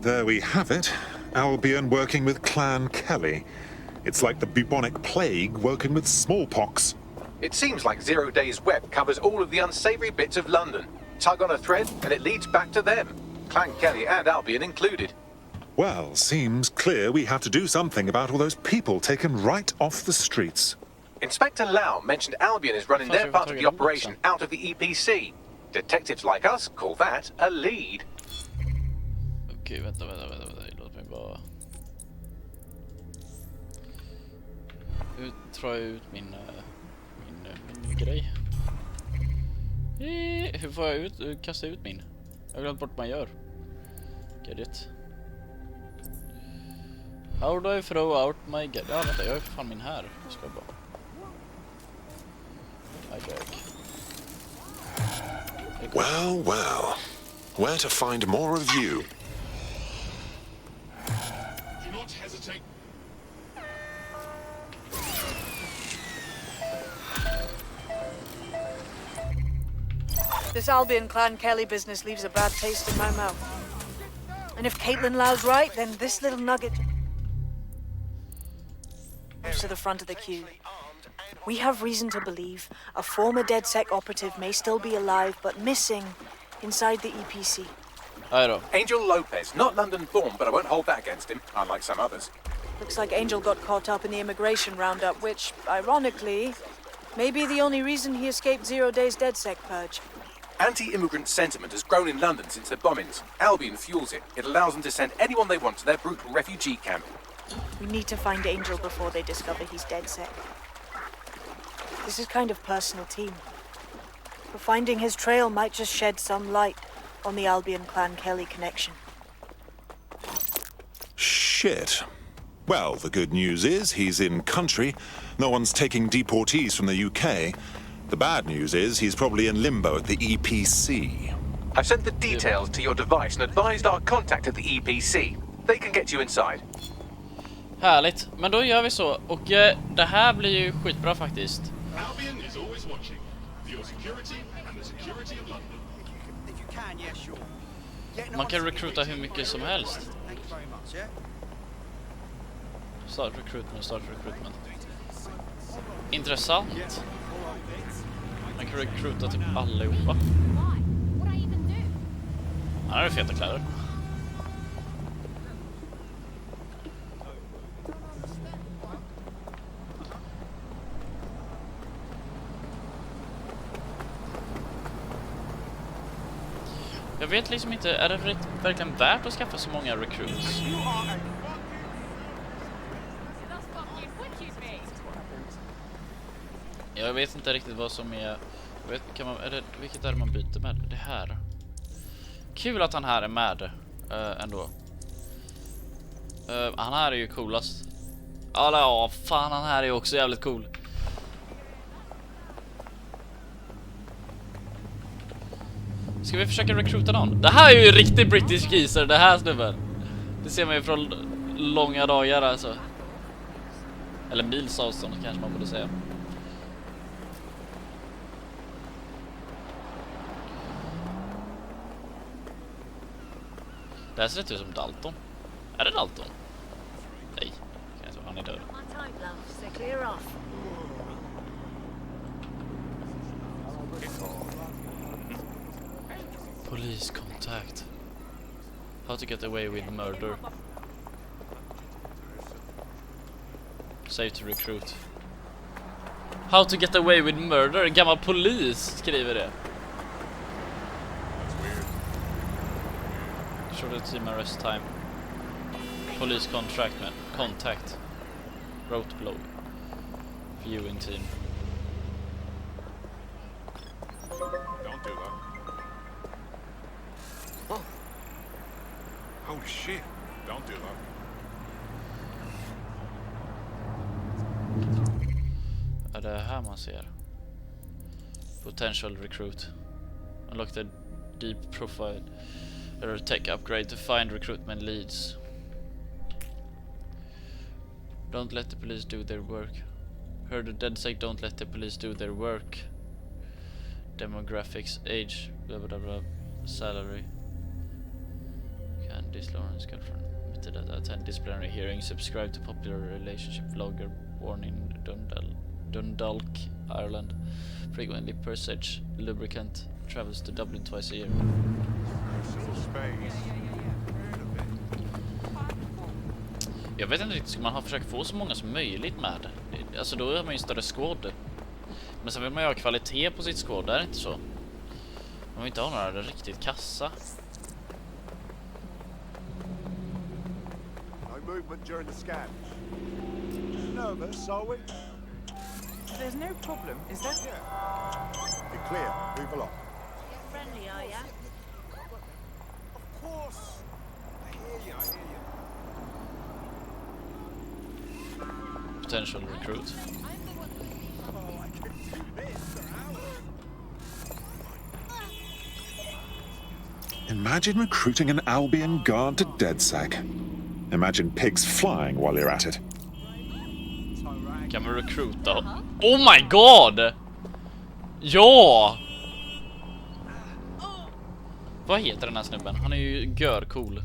There we have it. Albion working with Clan Kelly. It's like the bubonic plague working with smallpox. It seems like Zero Days Web covers all of the unsavory bits of London. Tug on a thread, and it leads back to them. Clan Kelly and Albion included. Well, seems clear we have to do something about all those people taken right off the streets. Inspector Lau mentioned Albion is running their part of the operation out of the EPC. Detectives like us call that a lead. Okej, vänta. Låt mig bara... Hur drar jag ut min grej? Hur får jag kasta ut min? Jag har glömt bort vad man gör. Get it. How do I throw out my get? Ja, vänta, jag har fan min här. Ska jag bara. Well, well. Where to find more of you? Do not hesitate. This Albion Clan Kelly business leaves a bad taste in my mouth. And if Caitlin Lau's right, then this little nugget moves to the front of the queue. We have reason to believe a former DedSec operative may still be alive, but missing inside the EPC. Angel Lopez, not London born, but I won't hold that against him, unlike some others. Looks like Angel got caught up in the immigration roundup, which, ironically, may be the only reason he escaped 0 days DedSec purge. Anti-immigrant sentiment has grown in London since the bombings. Albion fuels it. It allows them to send anyone they want to their brutal refugee camp. We need to find Angel before they discover he's DedSec. This is kind of personal team. But finding his trail might just shed some light on the Albion Clan Kelly connection. Shit. Well, the good news is he's in country. No one's taking deportees from the UK. The bad news is he's probably in limbo at the EPC. I've sent the details to your device and advised our contact at the EPC. They can get you inside. Härligt, men då gör vi så. Och det här blir ju skitbra faktiskt. Albion is always watching. For your security and the security of London. If you can, yeah, sure. Man kan recruita hur mycket som helst. Thank you very much, yeah? Start recruitment. Intressant. Man kan recruita typ allihopa. Han har ju feta kläder. Jag vet liksom inte, är det verkligen värt att skaffa så många recruits? Jag vet inte riktigt vad som är... vilket är det man byter med? Det här. Kul att han här är med ändå. Han här är ju coolast. Ja, fan, han här är också jävligt cool. Ska vi försöka recruita någon? Det här är ju riktigt British geezer, det här snubben. Det ser man ju från långa dagar alltså. Eller mils avstånd kanske man borde säga. Det här ser inte ut som Dalton. Är det Dalton? Nej, kan inte vara, han är död. Police contact. How to get away with murder. Save to recruit. How to get away with murder. Gammal polis skriver det. Shorter team arrest time. Police contact. Wrote below. Viewing team. Don't do that. Oh. Holy shit. Don't do that. Är det här man ser? Potential recruit. Unlock the deep profile. Or tech upgrade to find recruitment leads. Don't let the police do their work. Heard the DedSec, don't let the police do their work. Demographics, age, blah blah blah, salary. Candice Lawrence girlfriend. Admitted at attend disciplinary hearing. Subscribe to popular relationship vlogger born in Dundalk, Ireland. Frequently purchase lubricant. Travels to Dublin twice a year. Jag vet inte riktigt, ska man försöka få så många som möjligt med? Alltså då har man ju större squad. Men sen vill man ju ha kvalitet på sitt squad, det är inte så. Man vill inte ha några riktigt kassa. No movement during the scan. Nervous, are we? there's no problem, is there? You're clear. Move along. Friendly, are ya? Of course. I hear you, I hear you. Potential recruit. Oh, I could do this for hours. Imagine recruiting an Albion guard to DedSec. Imagine pigs flying while you're at it. Kan vi recruita? Oh my god! Ja! Vad heter den här snubben? Han är ju görcool.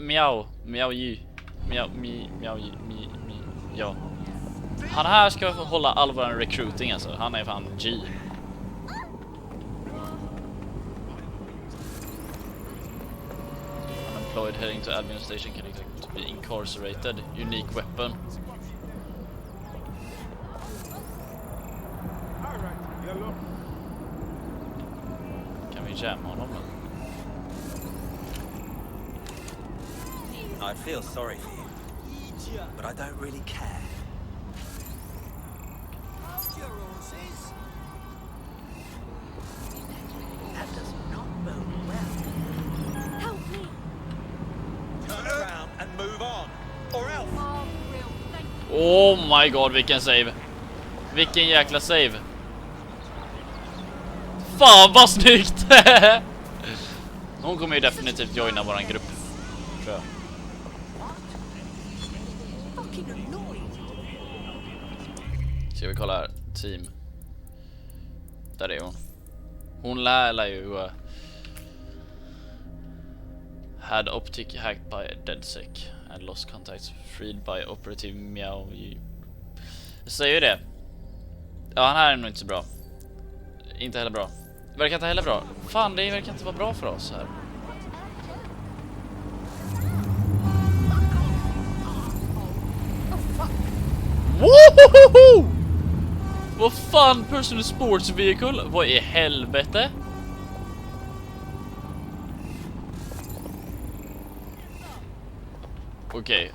Miau. Miau ju. Miau ju. Ja. Han här ska hålla all våran recruiting alltså. Han är fan G. Unemployed heading to Albion Station can expect to be incarcerated. Unique weapon. Kan vi jamma honom då? I feel sorry for you, but I don't really care. That does not bode well. Help me! Turn around and move on, or else. Oh my god, vilken save. Vilken jäkla save. Fan vad snyggt. Hon kommer ju definitivt joina våran grupp, tror jag. Ska vi kolla här, team. Där är hon. Hon lär ju had optic hacked by DedSec and lost contacts freed by operative Miao. Jag säger ju det. Ja, han här är nog inte så bra. Inte heller bra. Verkar inte heller bra. Fan, det verkar inte vara bra för oss här. Wohohoho! Vad fan, personal sports vehicle? Vad i helvete? Okej.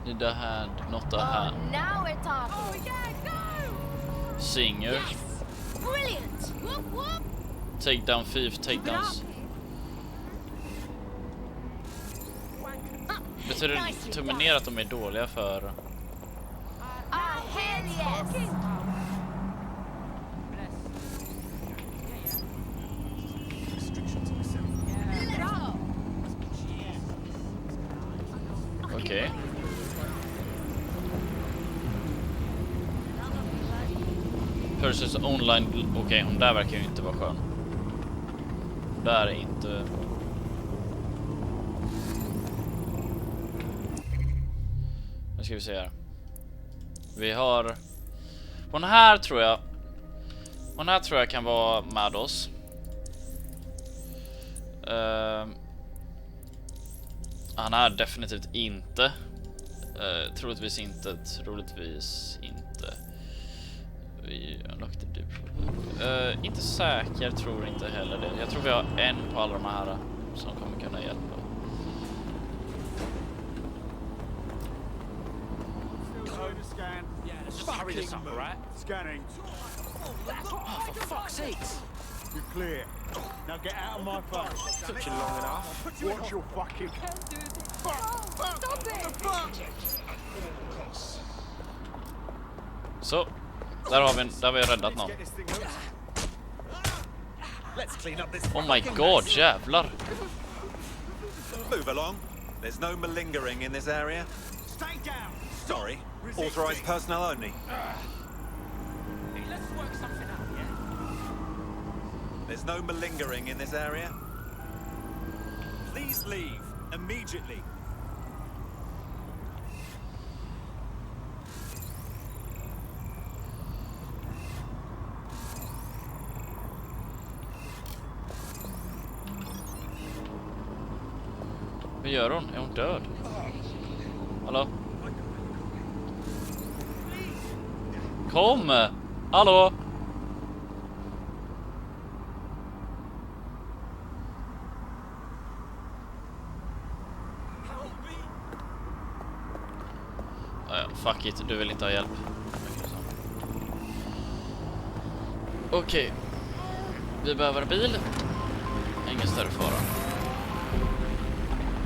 Need a hand, not a hand. Now we're talking. Singer. Brilliant. Take down thief, takedowns. Betyder det tummen ner att de är dåliga för... Okej. Versus online... Okej, hon där verkar ju inte vara skön. Där är inte... Nu ska vi se här. Vi har... Hon här tror jag... Hon här tror jag kan vara med oss. Han är definitivt inte. Troligtvis inte. Troligtvis inte. Vi unlocked the inte säker, tror inte heller det. Jag tror vi har en på alla de här som kommer kunna hjälpa. Scanning. Oh, for fuck's sakes. You're clear. Now get out of my face. Took you long enough. Watch your fucking... Så, där har vi räddat någon. Oh my god, jävlar. Move along. There's no malingering in this area. Stay down. Sorry. Authorized personnel only. Hey, let's work something out, yeah? There's no malingering in this area. Please leave immediately. Vad gör hon? Är hon död? Hallå? Kom! Hallå? Fuck it, du vill inte ha hjälp. Okej. Vi behöver bil. Ingen större fara.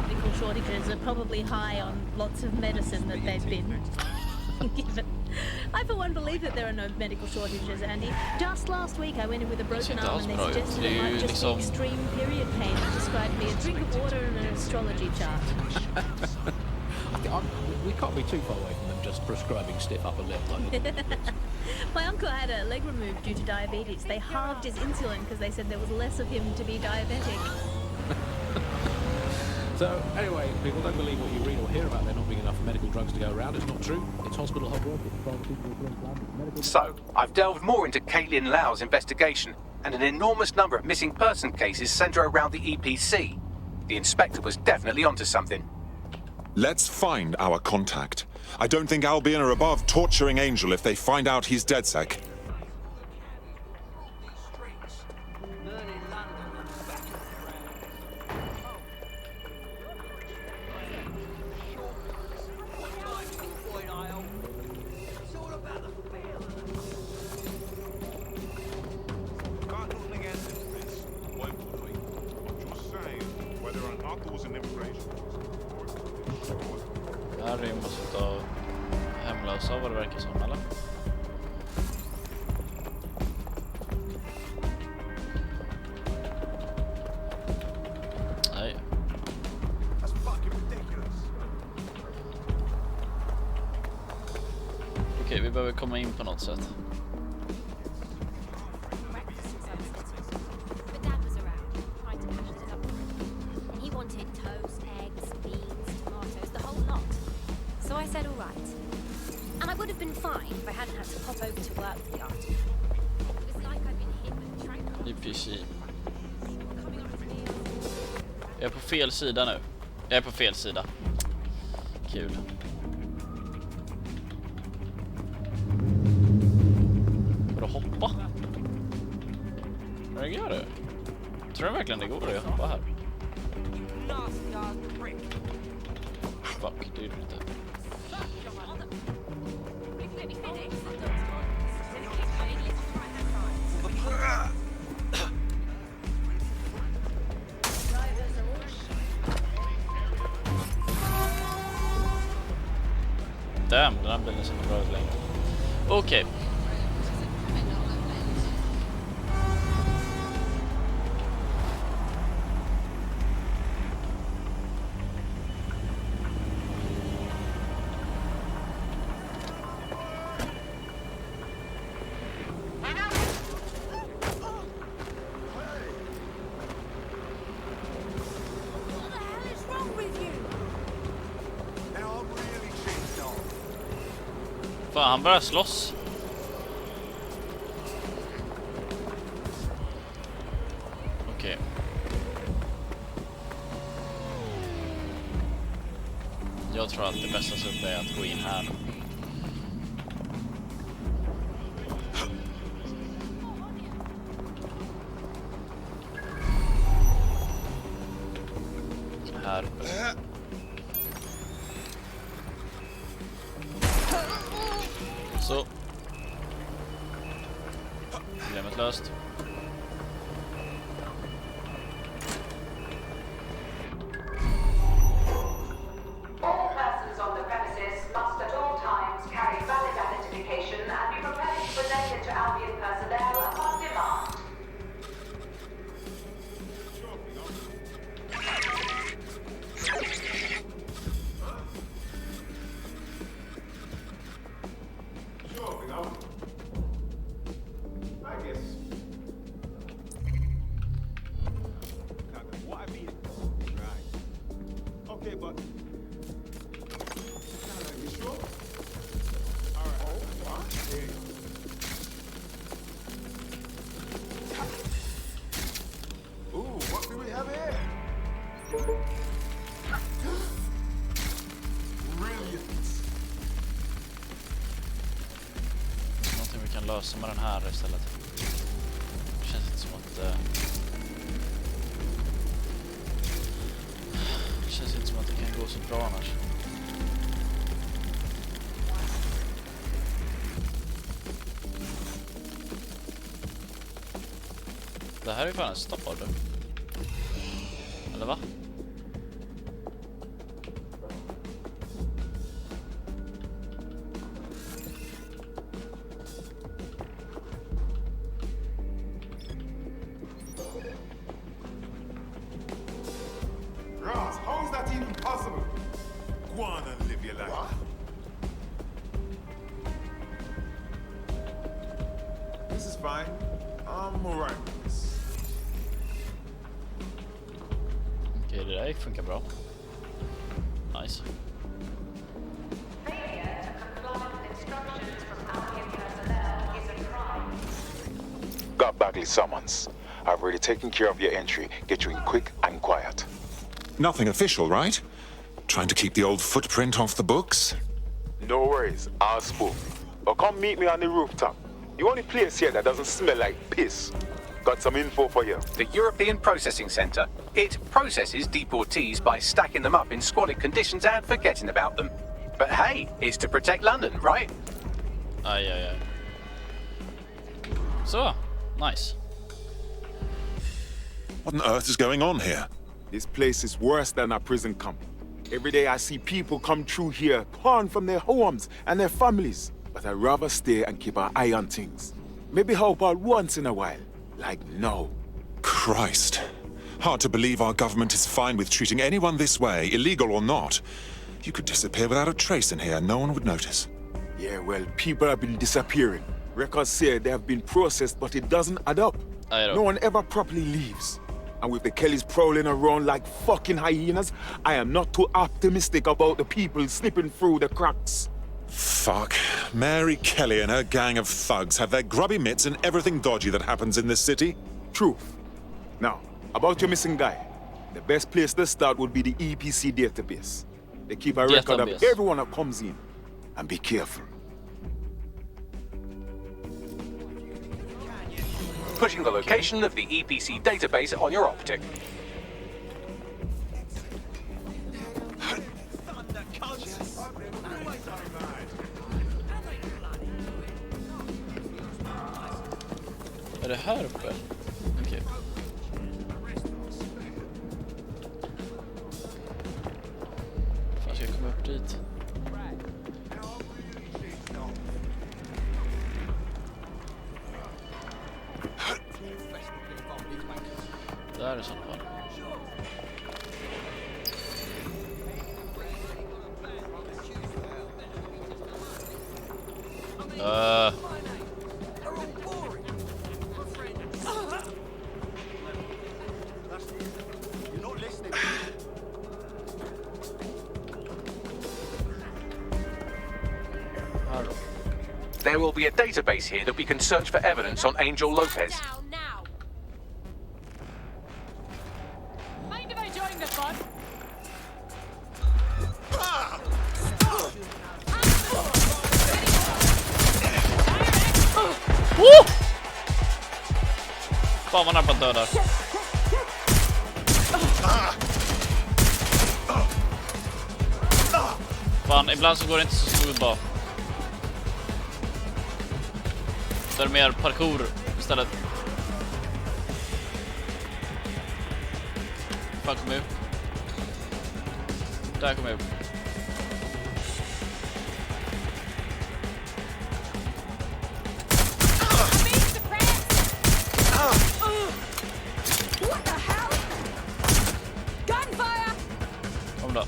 Medical shortages are probably high on lots of medicine that they've been given. I for one believe that there are no medical shortages, Andy. Just last week I went in with a broken arm and they suggested it might just be extreme period pain and described me a drink of water and an astrology chart. We can't be too far away from them just prescribing stiff upper lip like My uncle had a leg removed due to diabetes. They halved his insulin because they said there was less of him to be diabetic. So, anyway, people don't believe what you read or hear about there not being enough medical drugs to go around. It's not true. It's hospital hogwork, it's pharmaceutical. So, I've delved more into Caitlin Lau's investigation, and an enormous number of missing person cases centre around the EPC. The inspector was definitely onto something. Let's find our contact. I don't think Albion are above torturing Angel if they find out he's DedSec. Här rymmas utav hemlösa vad det verkar som, eller? Nej. Okej, vi behöver komma in på något sätt. EPC. Jag är på fel sida nu. Jag är på fel sida. Kul. Får du hoppa? Vad gör du? Tror du verkligen det går att hoppa här? Fuck, det gjorde det inte. Damn, den här bilen ser bra ut längre. Okej. Fan, han börjar slåss. Okej. Jag tror att det bästa sättet är att gå in här. Här. Så. Problemet löst. All persons on the premises must at all times carry valid identification and be prepared to present it to Albion personnel upon demand. Okay, but you sure? All right. Ooh, what do we have here? Brilliant. Någonting vi kan lösa med den här istället. Det känns inte som att det känns inte som att det kan gå så bra annars. Det här är ju fan en stad. Eller va? Ross, how is that even possible? Go on and live your life. What? This is fine. I'm alright with this. Okej, det där funkar bra. Nice. Got Bagley summons. I've already taken care of your entry. Get you in quick and quiet. Nothing official, right? Trying to keep the old footprint off the books? No worries, I'll spook. Or come meet me on the rooftop. The only place here that doesn't smell like piss. Got some info for you. The European Processing Centre. It processes deportees by stacking them up in squalid conditions and forgetting about them. But hey, it's to protect London, right? Aj. So, nice. What on earth is going on here? This place is worse than a prison camp. Every day I see people come through here, torn from their homes and their families. But I'd rather stay and keep an eye on things. Maybe help out once in a while. Like now. Christ. Hard to believe our government is fine with treating anyone this way, illegal or not. You could disappear without a trace in here. No one would notice. Yeah, well, people have been disappearing. Records say they have been processed, but it doesn't add up. No one ever properly leaves. And with the Kellys prowling around like fucking hyenas, I am not too optimistic about the people slipping through the cracks. Fuck. Mary Kelly and her gang of thugs have their grubby mitts in everything dodgy that happens in this city. Truth. Now, about your missing guy. The best place to start would be the EPC database. They keep a record of everyone that comes in. And be careful. Pushing the location of the EPC database on your optic. Är det här uppe? Okej. Fan, ska jag komma upp dit? Där är sånt fall. There will be a database here that we can search for evidence on Angel Lopez. Mind if I join the fun? Fan vad nära på att döda. Fan, ibland så går det inte så smooth bara. Det är mer parkour istället. Fan, kom upp. Där kommer jag upp. What the hell? Gunfire! Kom då.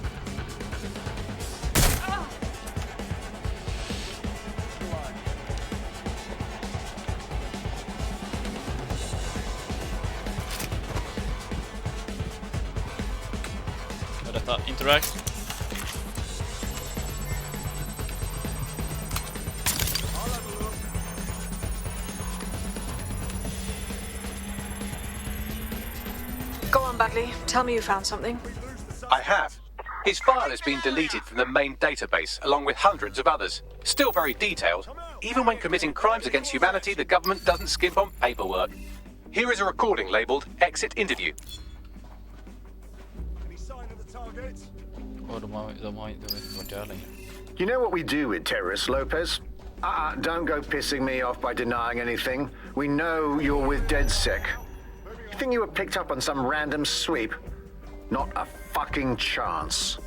Detta interact. Go on, Bagley. Tell me you found something. I have. His file has been deleted from the main database, along with hundreds of others. Still very detailed. Even when committing crimes against humanity, the government doesn't skimp on paperwork. Here is a recording labelled Exit Interview. Oh, de har inte varit där längre. You know what we do with terrorists, Lopez? Don't go pissing me off by denying anything. We know you're with DedSec. think you were picked up on some random sweep? Not a fucking chance.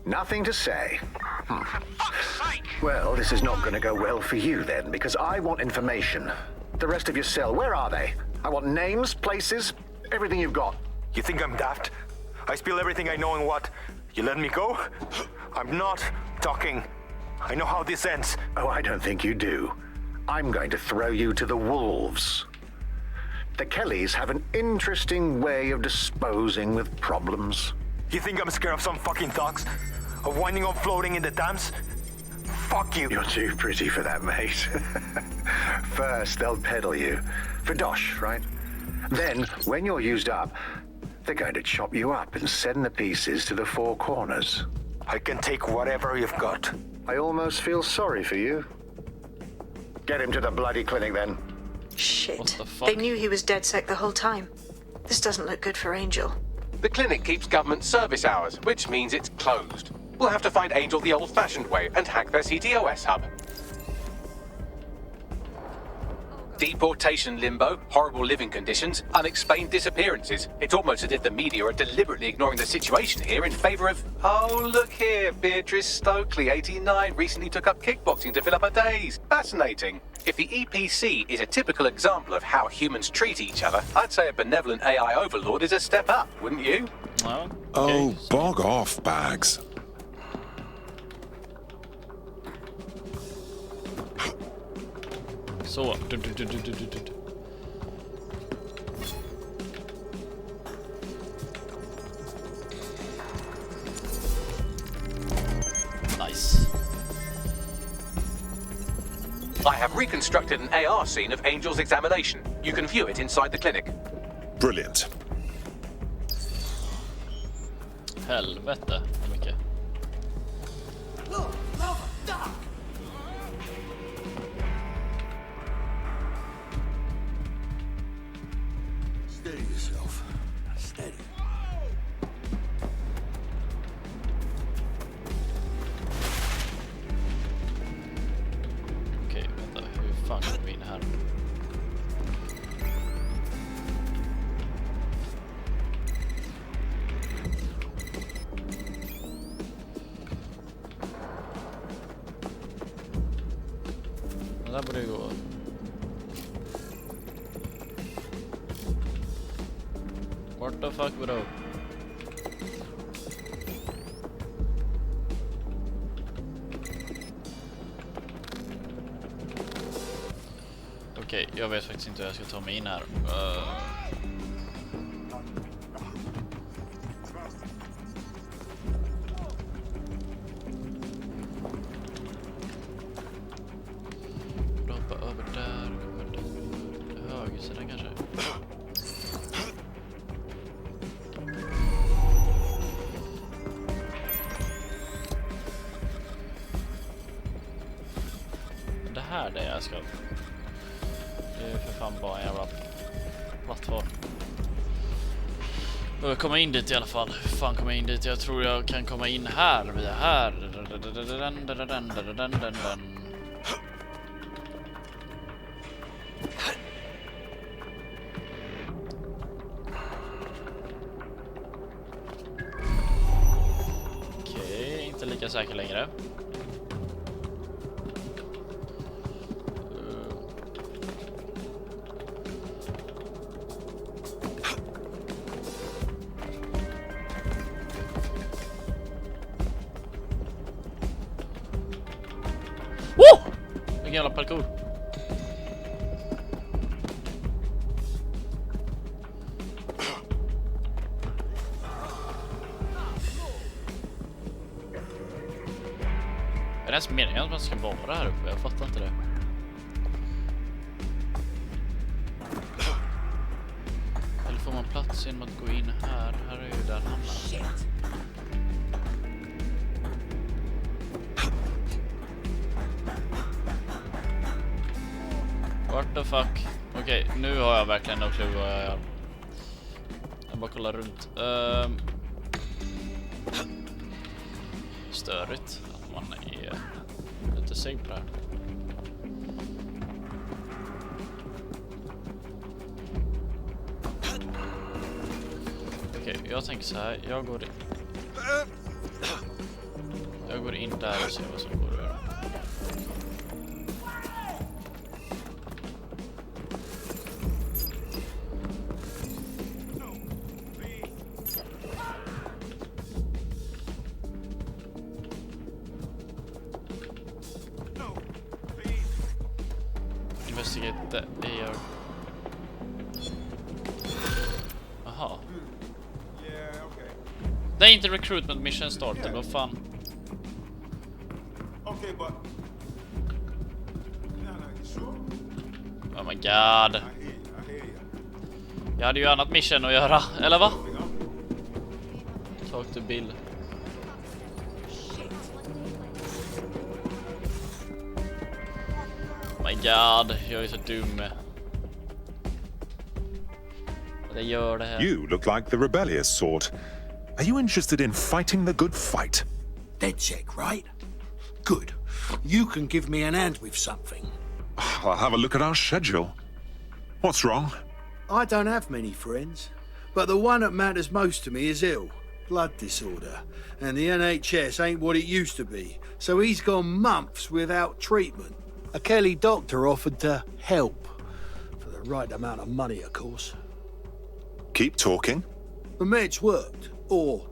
Nothing to say. Well, this is not going to go well for you then, because I want information. The rest of your cell, where are they? I want names, places, everything you've got. You think I'm daft? I spill everything I know and what? You let me go? I'm not talking. I know how this ends. Oh, I don't think you do. I'm going to throw you to the wolves. The Kellys have an interesting way of disposing with problems. You think I'm scared of some fucking thugs? Of winding up floating in the Thames? Fuck you. You're too pretty for that, mate. First, they'll peddle you. For dosh, right? Then, when you're used up, they're going to chop you up and send the pieces to the four corners. I can take whatever you've got. I almost feel sorry for you. Get him to the bloody clinic, then. Shit. They knew he was DedSec the whole time. This doesn't look good for Angel. The clinic keeps government service hours, which means it's closed. We'll have to find Angel the old-fashioned way and hack their CTOS hub. Deportation limbo, horrible living conditions, unexplained disappearances. It's almost as if the media are deliberately ignoring the situation here in favor of... Oh, look here, Beatrice Stokely, 89, recently took up kickboxing to fill up her days. Fascinating. If the EPC is a typical example of how humans treat each other, I'd say a benevolent AI overlord is a step up, wouldn't you? Well, okay. Oh, bog off, Bags. Så. Nice. I have reconstructed an AR scene of Angel's examination. You can view it inside the clinic. Brilliant. Helvete, mycket. Steady yourself. Steady. Okej, vänta. Hur fan kommer vi in här? Det där borde ju gå. What the fuck, bro? Okej, jag vet faktiskt inte hur jag ska ta mig in här. Hoppa över där, kommer till höger sidan kanske. Det här är det jag ska. Det är för fan bara en jävla plattform. Jag kommer in dit i alla fall. Hur fan kommer jag in dit? Jag tror jag kan komma in här via här. Okej, inte lika säker längre. Vilken jävla parkour. Är det ens meningen att man ska vara här uppe? Jag fattar inte det. Eller får man plats genom att gå in här? Här är ju där han hamnar. What the fuck? Okej, nu har jag verkligen no clue vad jag gör. Jag bara kollar runt. Störigt att man är lite seg på det här. Okej, jag tänker så här. Jag går in där och ser vad som går att göra. Investigate the AR. Aha. Det är inte recruitment mission started, vad fan? Okay, but... Oh my god. Jag hade ju annat mission att göra, eller va? Talk to Bill. Oh my god, jag är så dum. Det gör det här. You look like the rebellious sort. Are you interested in fighting the good fight? DedSec, right? Good. You can give me an hand with something. I'll have a look at our schedule. What's wrong? I don't have many friends, but the one that matters most to me is ill. Blood disorder. And the NHS ain't what it used to be, so he's gone months without treatment. A Kelly doctor offered to help. For the right amount of money, of course. Keep talking. The meds worked. Or,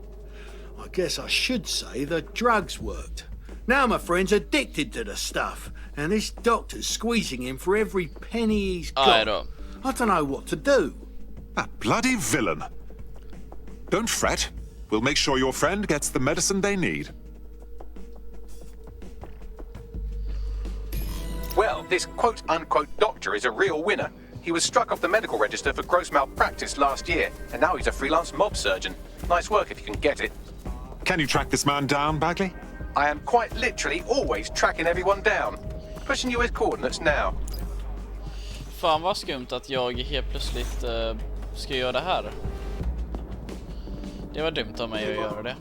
I guess I should say the drugs worked. Now my friend's addicted to the stuff, and this doctor's squeezing him for every penny he's got. I don't know what to do. That bloody villain. Don't fret. We'll make sure your friend gets the medicine they need. Well, this quote-unquote doctor is a real winner. He was struck off the medical register for gross malpractice last year, and now he's a freelance mob surgeon. Nice work if you can get it. Can you track this man down, Bagley? I am quite literally always tracking everyone down. Pushing you his coordinates now. Fan vad skumt att jag helt plötsligt ska göra det här. Det var dumt av mig att göra det.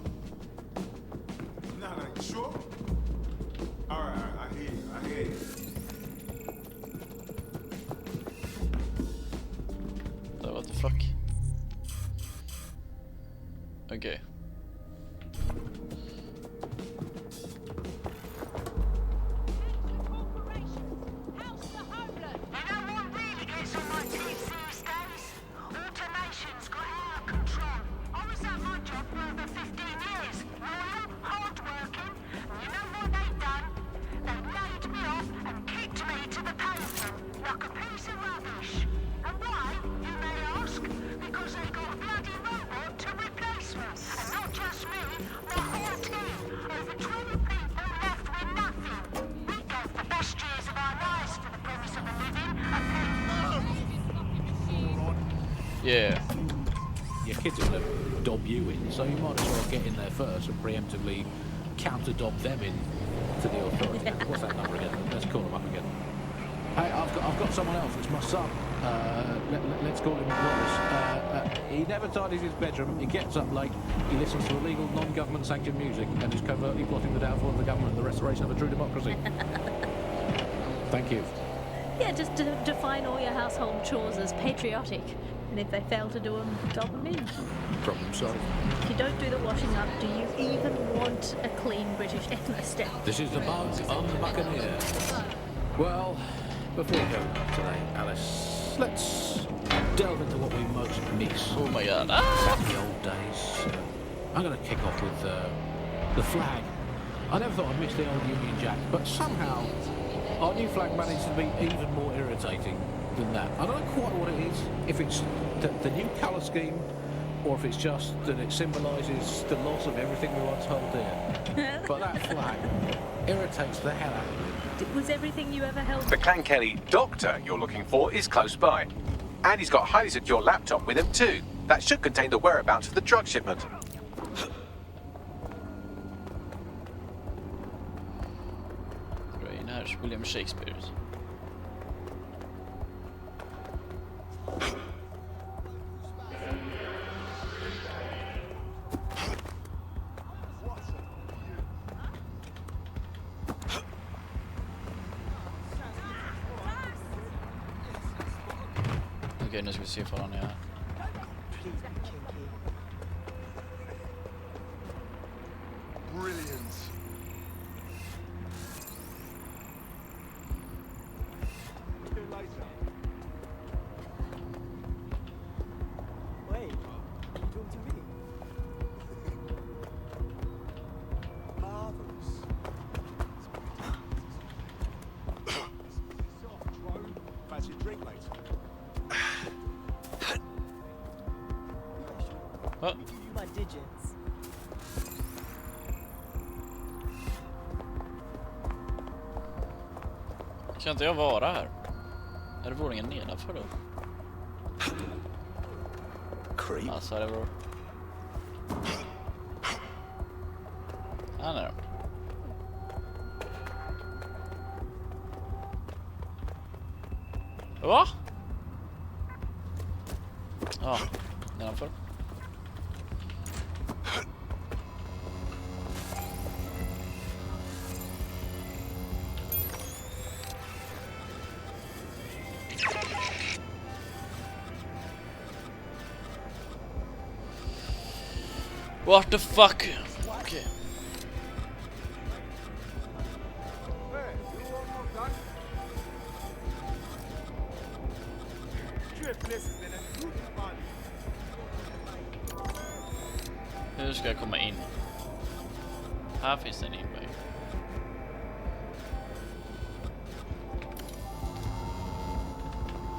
What the fuck? Okay. Yeah. Your kids are going to dob you in, so you might as well get in there first and preemptively counter-dob them in to the authority. Yeah. What's that number again? Let's call them up again. Hey, I've got someone else. It's my son. Let's call him Wallace. He never tidies his bedroom. He gets up late. He listens to illegal, non-government sanctioned music and is covertly plotting the downfall of the government and the restoration of a true democracy. Thank you. Yeah, just define all your household chores as patriotic. And if they fail to do them, dob them in. Problem solved. If you don't do the washing up, do you even want a clean British ethnostate? This is the bug on the Buccaneer. Well, before we go today, Alice, let's delve into what we most miss. Oh my god. Back in the old days. I'm going to kick off with the flag. I never thought I'd miss the old Union Jack, but somehow our new flag managed to be even more irritating than that. I don't know quite what it is, if it's the new colour scheme, or if it's just that it symbolises the loss of everything we once held dear. But that flag irritates the hell out of me. Was everything you ever held? The Clan Kelly doctor you're looking for is close by. And he's got a highly secure laptop with him too. That should contain the whereabouts of the drug shipment. Rainers, William Shakespeare. Okej, nu ska vi se ifall han är här. Brilliant. See you later. Wait, you talking to me? Marvelous. Soft drone. Fancy a drink later. Let me give you my digits. Kan inte jag vara här? Är det våningen nedanför då? Creep. Alltså det var... Nej. Va? Ja, nedanför. What the fuck? Okay. Hur ska jag komma in? Här finns en inväg.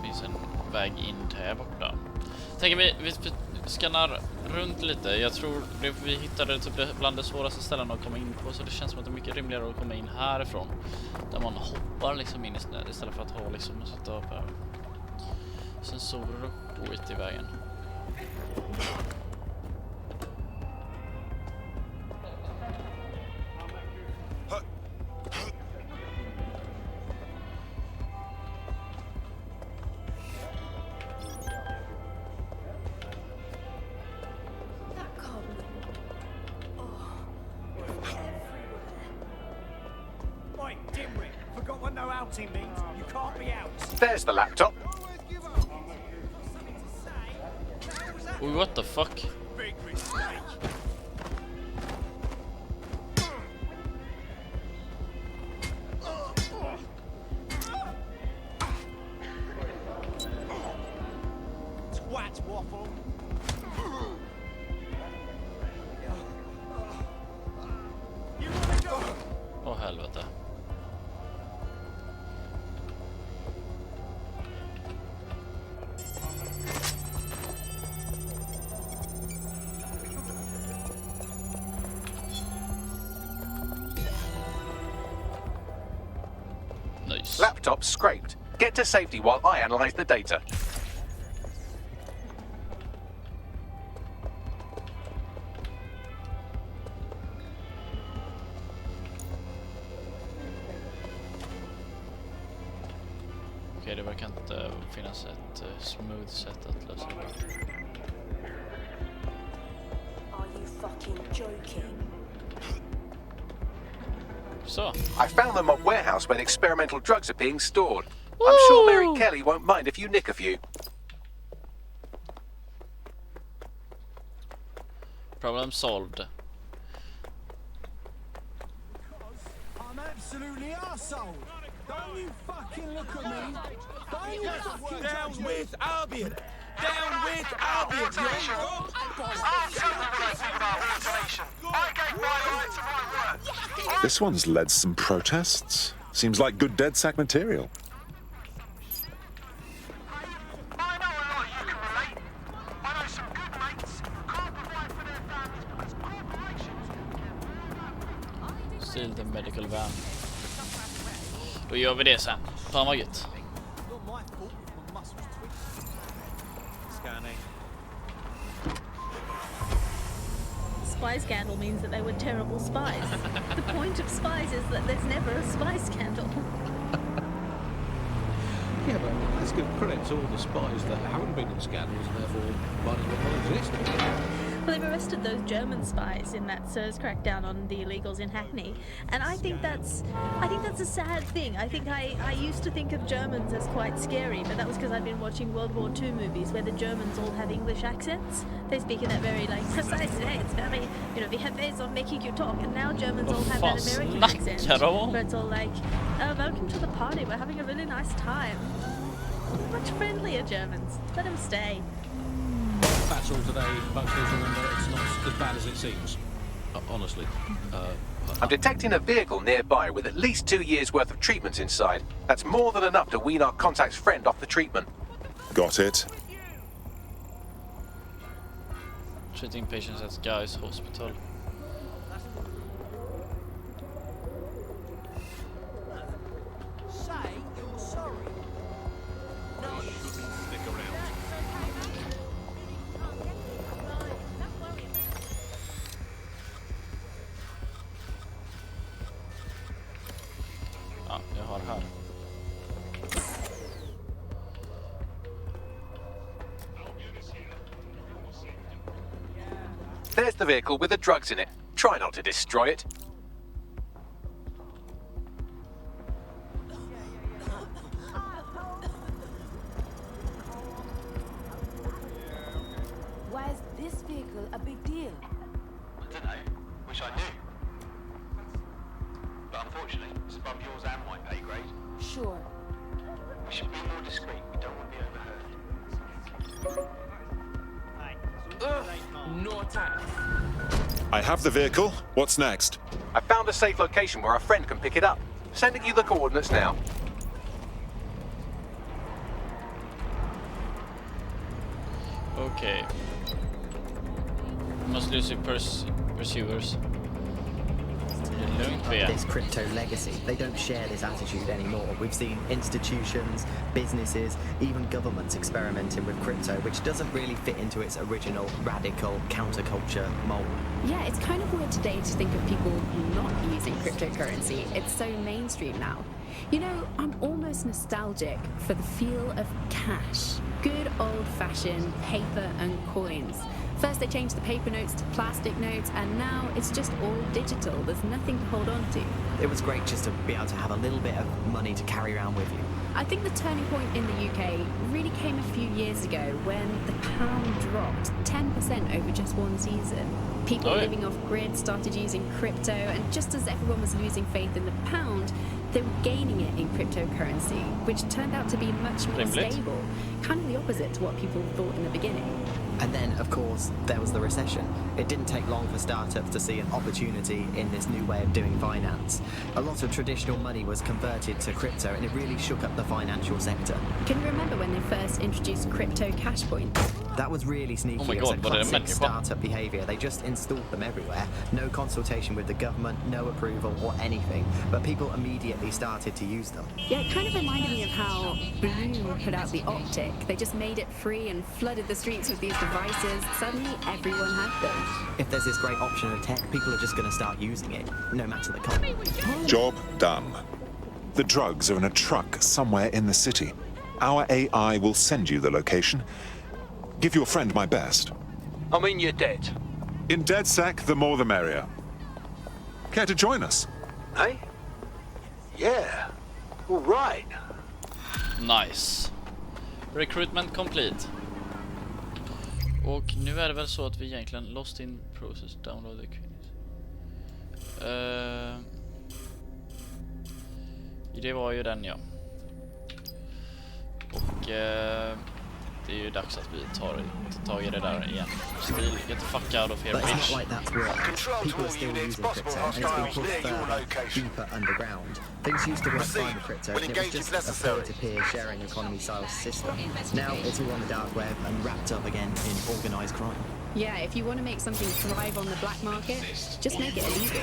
Finns en väg in till här borta. Tänker vi skannar runt lite. Jag tror vi hittade typ bland de svåraste ställena att komma in på, så det känns som att det är mycket rimligare att komma in härifrån. Där man hoppar liksom in istället för att ha liksom och sätta upp sensorer och skit i vägen. There's the laptop. Ooh, what the fuck? Twat waffle. Åh helvete. Nice. Laptop scraped. Get to safety while I analyze the data. Okej, det verkar inte finnas ett smooth sätt att lösa det. Are you fucking joking? So. I found the mob warehouse where the experimental drugs are being stored. I'm sure Mary Kelly won't mind if you nick a few. Problem solved. I'm absolutely arsehole. Don't you fucking look at me. Don't you fucking down with Albion. Down with Albion. This one's led some protests. Seems like good DedSec material. Steal the medical van. Då gör vi det sen. Fan vad gött. Scanning. Spy scandal means that they were terrible spies. The point of spies is that there's never a spy scandal. Yeah, but let's give credit to all the spies that haven't been in scandals and therefore might as well not exist. Well, they've arrested those German spies in that SIRS crackdown on the illegals in Hackney, and I think that's a sad thing. I think I used to think of Germans as quite scary, but that was because I'd been watching World War II movies where the Germans all have English accents. They speak in that very like precise way. It's very, you know, we have ways of making you talk, and now Germans all have that American accent, where it's all like, welcome to the party. We're having a really nice time. Much friendlier Germans. Let them stay. That's all today, but please remember it's not as bad as it seems. Honestly. I'm detecting a vehicle nearby with at least 2 years' worth of treatments inside. That's more than enough to wean our contact's friend off the treatment. Got it. Treating patients at Guy's Hospital. Say you're sorry. No, you shouldn't stick around. Ja, jag har här. There's the vehicle with the drugs in it. Try not to destroy it. Why is this vehicle a big deal? I don't know. Wish I knew. But unfortunately, it's above yours and my pay grade. Sure. We should be more discreet. We don't want to be overheard. No attack. I have the vehicle. What's next? I found a safe location where our friend can pick it up. Sending you the coordinates now. Okay. Must lose your pursuers. This crypto legacy, they don't share this attitude anymore. We've seen institutions, businesses, even governments experimenting with crypto, which doesn't really fit into its original radical counterculture mold. Yeah, it's kind of weird today to think of people not using cryptocurrency. It's so mainstream now. You know, I'm almost nostalgic for the feel of cash. Good old-fashioned paper and coins. First they changed the paper notes to plastic notes, and now it's just all digital. There's nothing to hold on to. It was great just to be able to have a little bit of money to carry around with you. I think the turning point in the UK really came a few years ago when the pound dropped 10% over just one season. People living off grid started using crypto, and just as everyone was losing faith in the pound, they were gaining it in cryptocurrency, which turned out to be much more stable. Kind of the opposite to what people thought in the beginning. And then, of course, there was the recession. It didn't take long for startups to see an opportunity in this new way of doing finance. A lot of traditional money was converted to crypto, and it really shook up the financial sector. Can you remember when they first introduced crypto cash points? That was really sneaky. Oh my God, it was a classic startup behavior. They just installed them everywhere. No consultation with the government, no approval or anything. But people immediately started to use them. Yeah, it kind of reminded me of how Bloom put out the Optic. They just made it free and flooded the streets with these devices. Suddenly, everyone had them. If there's this great option of tech, people are just going to start using it, no matter the cost. Job done. The drugs are in a truck somewhere in the city. Our AI will send you the location. Give your friend my best. I mean, you're dead. In DedSec, the more the merrier. Care to join us? Hey? Yeah. All right. Nice. Recruitment complete. Och nu är det väl så att vi egentligen lost in process download the det var ju den, ja. Och det är ju dags att vi tar tag i det där igen. Still get the fuck out of here, but bitch. it's not like that's work. People are still using crypto, and it's been pushed further, deeper underground. Things used to work fine with crypto, and it was just a peer-to-peer sharing economy-style system. Now it's all on the dark web and wrapped up again in organised crime. Yeah, if you want to make something thrive on the black market, just make it illegal.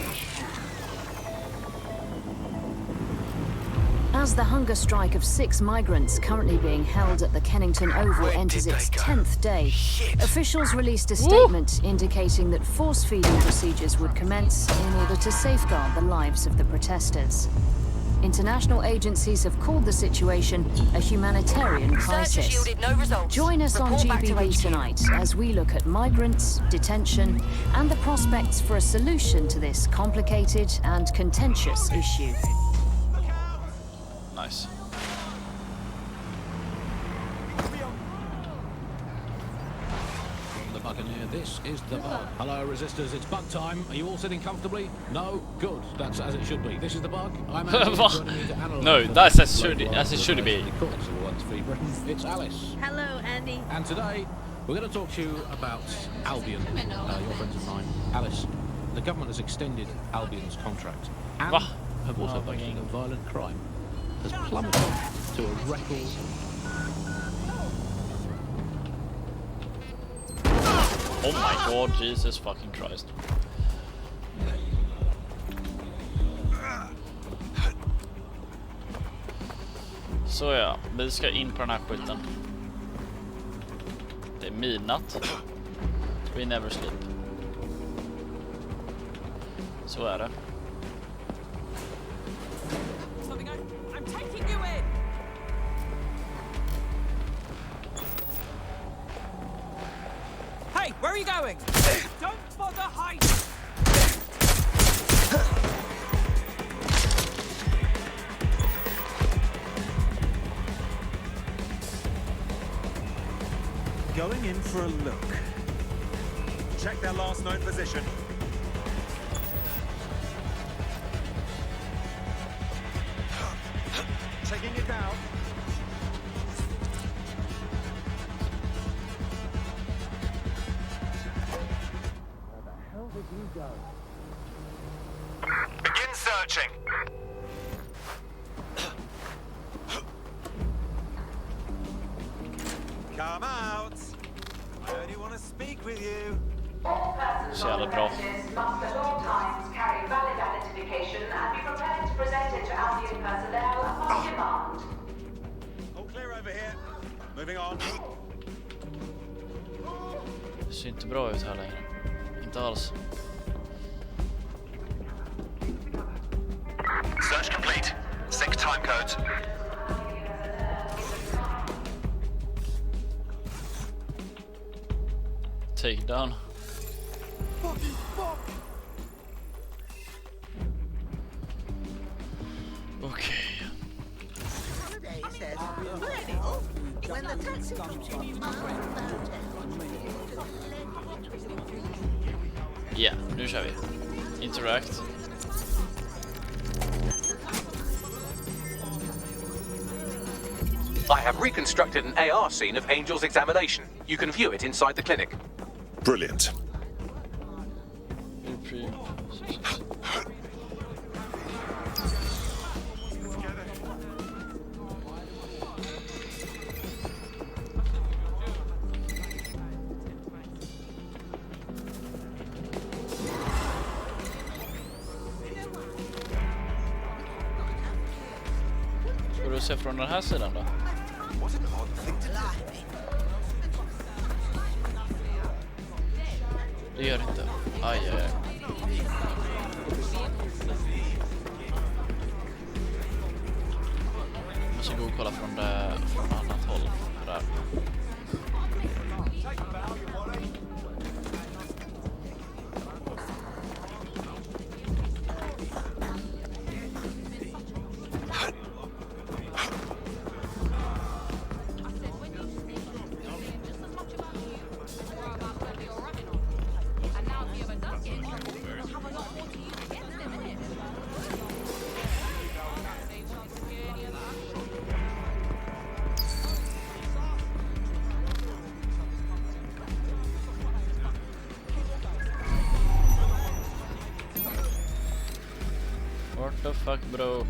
As the hunger strike of 6 migrants currently being held at the Kennington Oval enters its 10th day, officials released a statement indicating that force-feeding procedures would commence in order to safeguard the lives of the protesters. International agencies have called the situation a humanitarian crisis. Join us on GBB tonight as we look at migrants, detention, and the prospects for a solution to this complicated and contentious issue. Nice. The Buccaneer, this is the Bug. Hello, resistors, it's bug time. Are you all sitting comfortably? No? Good. That's as it should be. This is the Bug. I'm No, that's as it should be. It's Alice. Hello, Andy. And today, we're going to talk to you about Albion, your friends of mine. Alice, the government has extended Albion's contract and have also posted a violent crime has plummeted to a record. Oh my god, Jesus fucking Christ. Så ja, vi ska in på den här skiten. Det är midnatt. We never sleep. Så är det. I'm taking you in. Hey, where are you going? Don't bother hiding. Going in for a look. Check their last known position. Taking it down. Where the hell did you go? Begin searching. Come out. I only want to speak with you. All persons Så jävla bra. must at all times carry valid identification and be prepared to present it to Albion personnel upon demand. All clear over here. Moving on. Det ser inte bra ut här längre. Inte alls. Search complete. Sync time codes. Take down. Okay. Yeah, nu kör vi. Interact. I have reconstructed an AR scene of Angel's examination. You can view it inside the clinic. Brilliant. Får du se från den här sidan då? Det gör det inte. Aj, aj, aj. Jag måste gå och kolla från annat håll. Där. What the fuck, bro?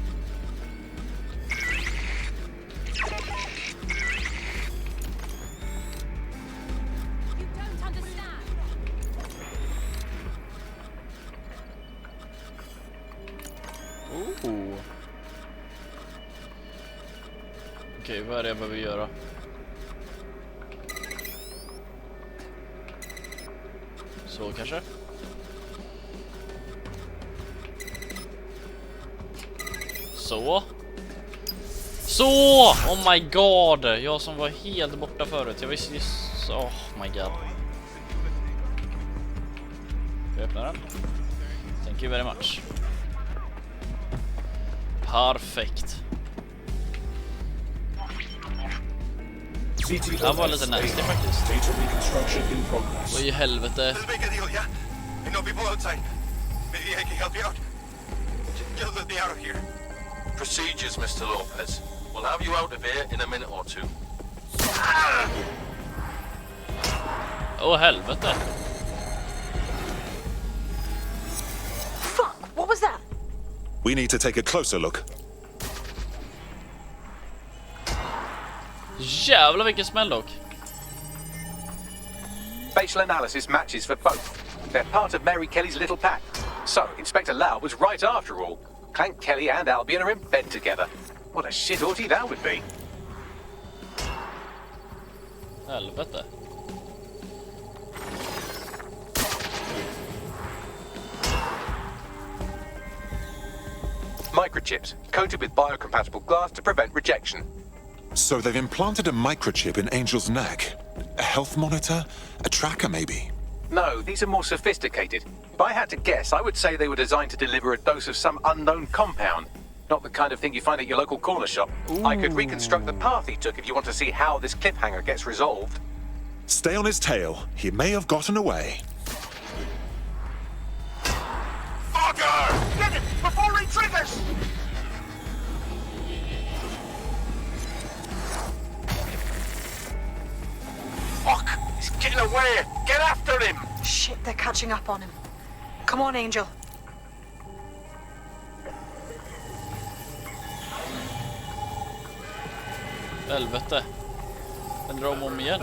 Okej, vad är det jag behöver göra? Så kanske? Så. Så. Oh my god. Jag som var helt borta förut. Jag visste just... Oh my god. Vi öppnar den. Thank you very much. Perfekt. Det här var lite nasty faktiskt. Vad i helvete? Procedures, Mr. Lopez. We'll have you out of here in a minute or two. Åh, helvete. Fuck, what was that? We need to take a closer look. Jävlar vilken smäll dock. Facial analysis matches for both. They're part of Mary Kelly's little pack. So, Inspector Lau was right after all. Clank Kelly and Albion are in bed together. What a shit orgy that would be. Helvete. Microchips, coated with biocompatible glass to prevent rejection. So they've implanted a microchip in Angel's neck. A health monitor? A tracker, maybe? No, these are more sophisticated. If I had to guess, I would say they were designed to deliver a dose of some unknown compound. Not the kind of thing you find at your local corner shop. Ooh. I could reconstruct the path he took if you want to see how this cliffhanger gets resolved. Stay on his tail. He may have gotten away. Fucker! Get it before he triggers! Fuck! He's getting away! Get after him! Shit, they're catching up on him. Come on, Angel. Helvete. Den drar om igen.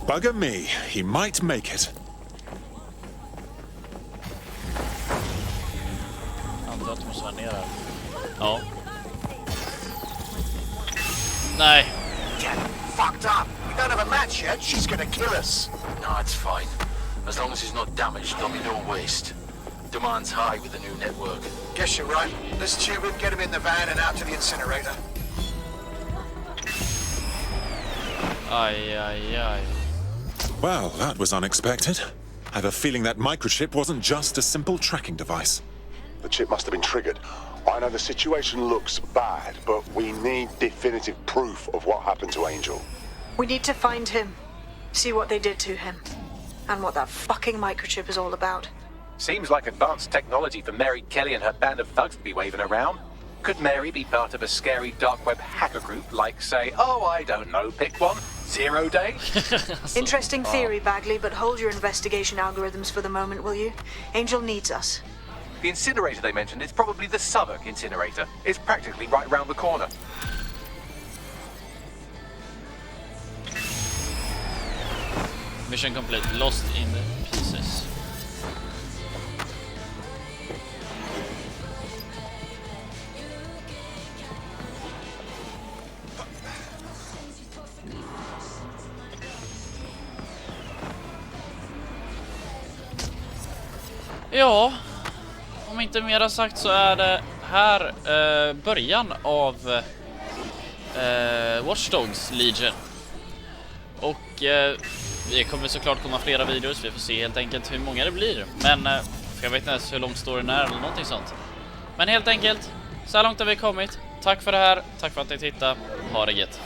Bugger me, he might make it. Antar att det måste vara ner här. Ja. Nej. Get fucked up! We don't have a match yet, she's gonna kill us! No, it's fine. As long as he's not damaged, there'll be no waste. Demand's high with the new network. Guess you're right. Let's tube him, get him in the van and out to the incinerator. Aj, aj, aj. Well, that was unexpected. I have a feeling that microchip wasn't just a simple tracking device. The chip must have been triggered. I know the situation looks bad, but we need definitive proof of what happened to Angel. We need to find him, see what they did to him, and what that fucking microchip is all about. Seems like advanced technology for Mary Kelly and her band of thugs to be waving around. Could Mary be part of a scary dark web hacker group like, say, oh, I don't know, pick one, 0 Day? Interesting theory, Bagley, but hold your investigation algorithms for the moment, will you? Angel needs us. The incinerator they mentioned is probably the Southwark incinerator. It's practically right round the corner. Mission complete. Lost in pieces. Ja, om inte mer har sagt så är det här början av Watch Dogs Legion. Och det kommer såklart komma flera videos, vi får se helt enkelt hur många det blir. Men jag vet inte ens hur lång storyn är eller någonting sånt. Men helt enkelt, så här långt har vi kommit. Tack för det här, tack för att ni tittade, ha det gött.